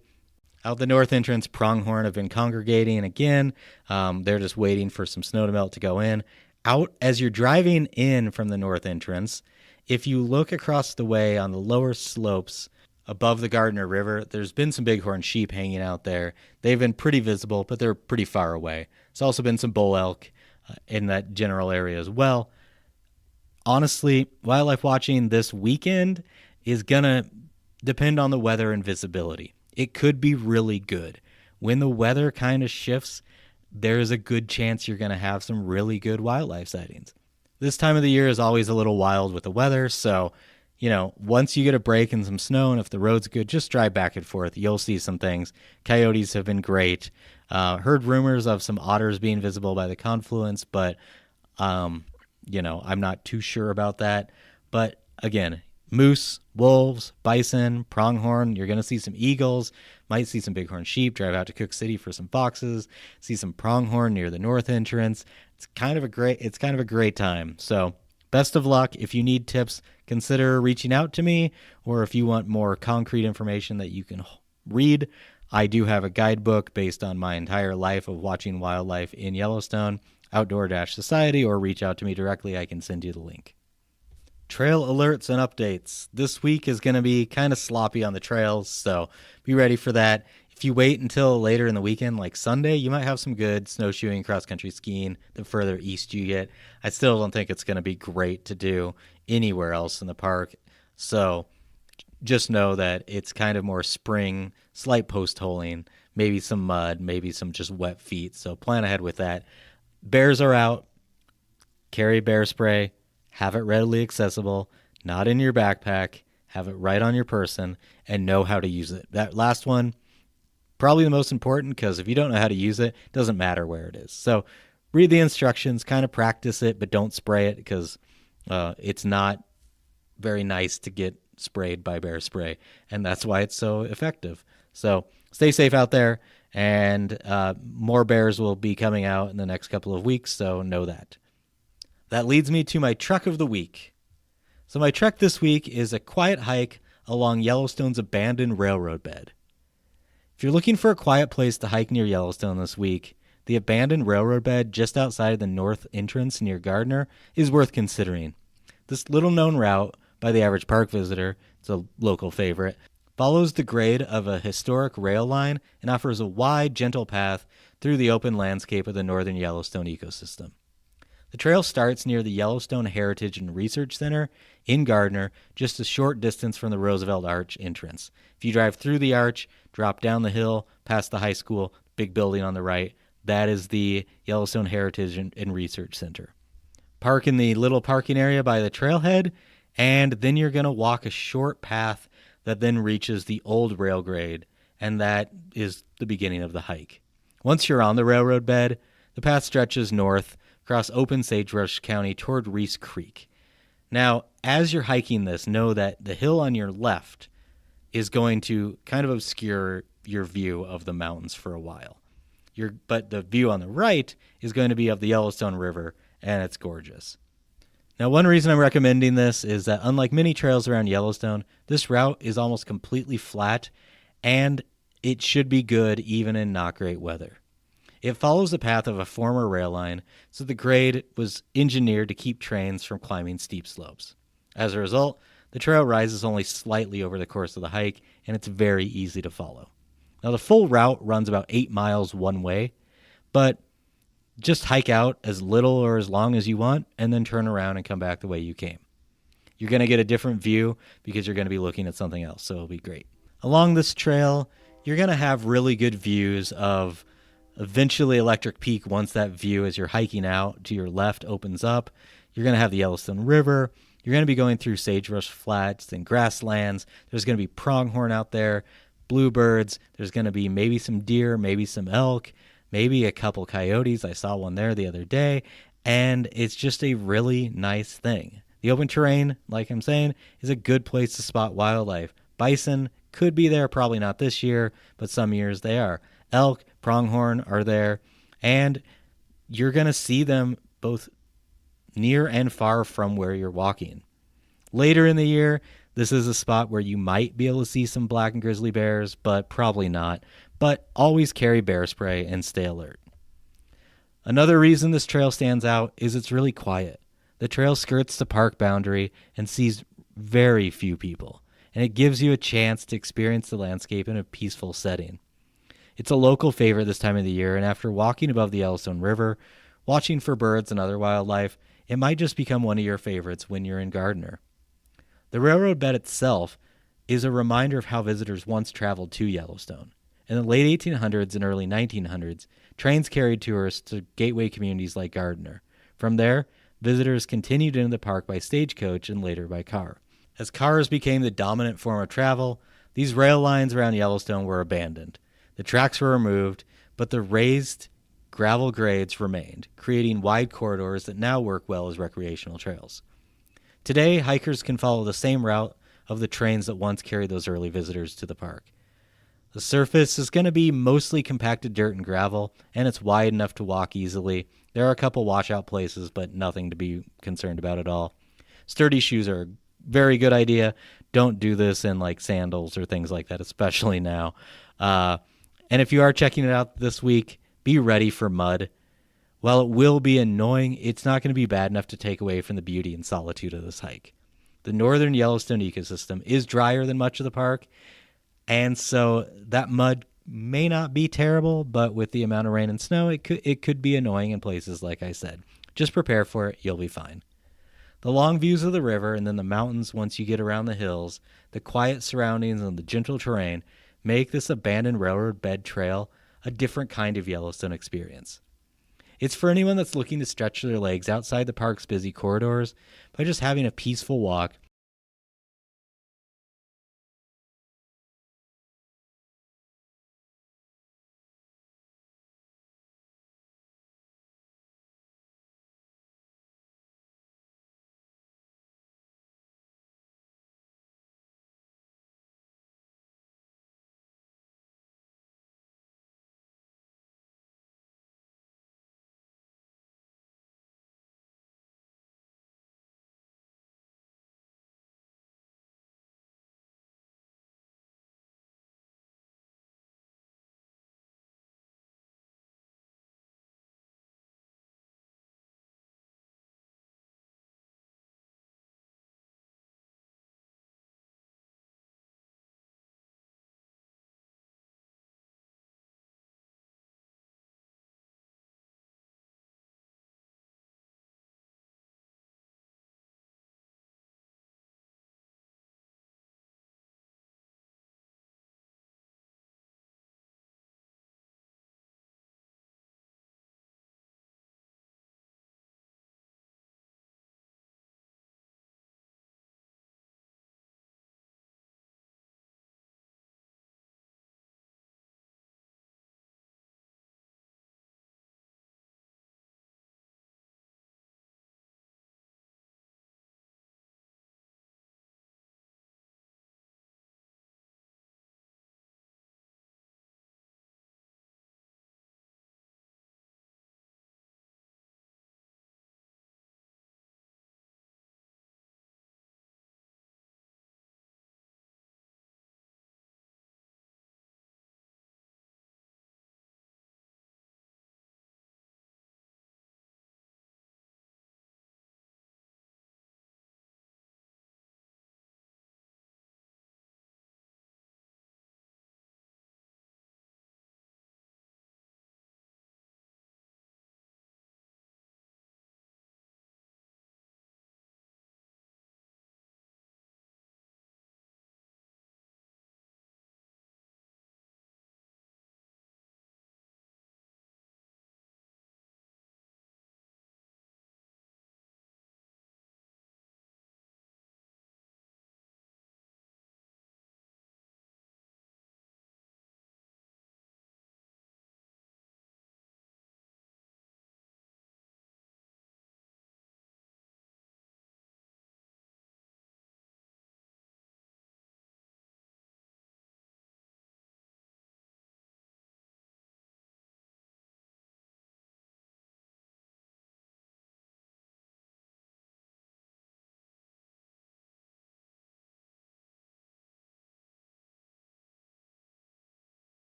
Out the north entrance, pronghorn have been congregating again. They're just waiting for some snow to melt to go in. Out as you're driving in from the north entrance, if you look across the way on the lower slopes above the Gardner River, there's been some bighorn sheep hanging out there. They've been pretty visible, but they're pretty far away. There's also been some bull elk in that general area as well. Honestly, wildlife watching this weekend is going to depend on the weather and visibility. It could be really good. When the weather kind of shifts, there's a good chance you're going to have some really good wildlife sightings. This time of the year is always a little wild with the weather, so, once you get a break and some snow, and if the road's good, just drive back and forth. You'll see some things. Coyotes have been great. Heard rumors of some otters being visible by the confluence, but, I'm not too sure about that. But, again, moose, wolves, bison, pronghorn, you're going to see some eagles, might see some bighorn sheep, drive out to Cook City for some foxes, see some pronghorn near the north entrance. It's kind of a great time. So best of luck. If you need tips, consider reaching out to me, or if you want more concrete information that you can read, I do have a guidebook based on my entire life of watching wildlife in Yellowstone, Outdoor-Society, or reach out to me directly. I can send you the link. Trail alerts and updates. This week is going to be kind of sloppy on the trails, so be ready for that. If you wait until later in the weekend, like Sunday, you might have some good snowshoeing, cross-country skiing the further east you get. I still don't think it's going to be great to do anywhere else in the park, so just know that it's kind of more spring, slight post-holing, maybe some mud, maybe some just wet feet, so plan ahead with that. Bears are out. Carry bear spray. Have it readily accessible, not in your backpack. have it right on your person, and know how to use it. That last one, probably the most important, because if you don't know how to use it, it doesn't matter where it is. So read the instructions, kind of practice it, but don't spray it, because it's not very nice to get sprayed by bear spray, and that's why it's so effective. So stay safe out there, and more bears will be coming out in the next couple of weeks, so know that. That leads me to my truck of the week. So my trek this week is a quiet hike along Yellowstone's abandoned railroad bed. If you're looking for a quiet place to hike near Yellowstone this week, the abandoned railroad bed just outside the north entrance near Gardner is worth considering. This little-known route by the average park visitor, it's a local favorite, follows the grade of a historic rail line and offers a wide, gentle path through the open landscape of the northern Yellowstone ecosystem. The trail starts near the Yellowstone Heritage and Research Center in Gardner, just a short distance from the Roosevelt Arch entrance. If you drive through the arch, drop down the hill, past the high school, big building on the right, that is the Yellowstone Heritage and Research Center. Park in the little parking area by the trailhead, and then you're going to walk a short path that then reaches the old rail grade, and that is the beginning of the hike. Once you're on the railroad bed, the path stretches north across open sagebrush county toward Reese Creek. Now, as you're hiking this, know that the hill on your left is going to kind of obscure your view of the mountains for a while. But the view on the right is going to be of the Yellowstone River, and it's gorgeous. Now, one reason I'm recommending this is that unlike many trails around Yellowstone, this route is almost completely flat, and it should be good even in not great weather. It follows the path of a former rail line, so the grade was engineered to keep trains from climbing steep slopes. As a result, the trail rises only slightly over the course of the hike, and it's very easy to follow. Now, the full route runs about 8 miles one way, but just hike out as little or as long as you want, and then turn around and come back the way you came. You're going to get a different view because you're going to be looking at something else, so it'll be great. Along this trail, you're going to have really good views of eventually Electric Peak once that view as you're hiking out to your left opens up. You're going to have the Yellowstone River. You're going to be going through sagebrush flats and grasslands. There's going to be pronghorn out there, bluebirds. There's going to be maybe some deer, maybe some elk, maybe a couple coyotes. I saw one there the other day, and it's just a really nice thing. The open terrain, like I'm saying, is a good place to spot wildlife. Bison could be there, probably not this year, but some years they are. Elk, pronghorn are there, and you're going to see them both near and far from where you're walking. Later in the year, this is a spot where you might be able to see some black and grizzly bears, but probably not. But always carry bear spray and stay alert. Another reason this trail stands out is it's really quiet. The trail skirts the park boundary and sees very few people, and it gives you a chance to experience the landscape in a peaceful setting. It's a local favorite this time of the year, and after walking above the Yellowstone River, watching for birds and other wildlife, it might just become one of your favorites when you're in Gardner. The railroad bed itself is a reminder of how visitors once traveled to Yellowstone. In the late 1800s and early 1900s, trains carried tourists to gateway communities like Gardner. From there, visitors continued into the park by stagecoach and later by car. As cars became the dominant form of travel, these rail lines around Yellowstone were abandoned. The tracks were removed, but the raised gravel grades remained, creating wide corridors that now work well as recreational trails. Today, hikers can follow the same route of the trains that once carried those early visitors to the park. The surface is going to be mostly compacted dirt and gravel, and it's wide enough to walk easily. There are a couple washout places, but nothing to be concerned about at all. Sturdy shoes are a very good idea. Don't do this in like sandals or things like that, especially now. And if you are checking it out this week, be ready for mud. While it will be annoying, it's not going to be bad enough to take away from the beauty and solitude of this hike. The northern Yellowstone ecosystem is drier than much of the park, and so that mud may not be terrible, but with the amount of rain and snow, it could be annoying in places like I said. Just prepare for it, you'll be fine. The long views of the river and then the mountains once you get around the hills, the quiet surroundings and the gentle terrain make this abandoned railroad bed trail a different kind of Yellowstone experience. It's for anyone that's looking to stretch their legs outside the park's busy corridors by just having a peaceful walk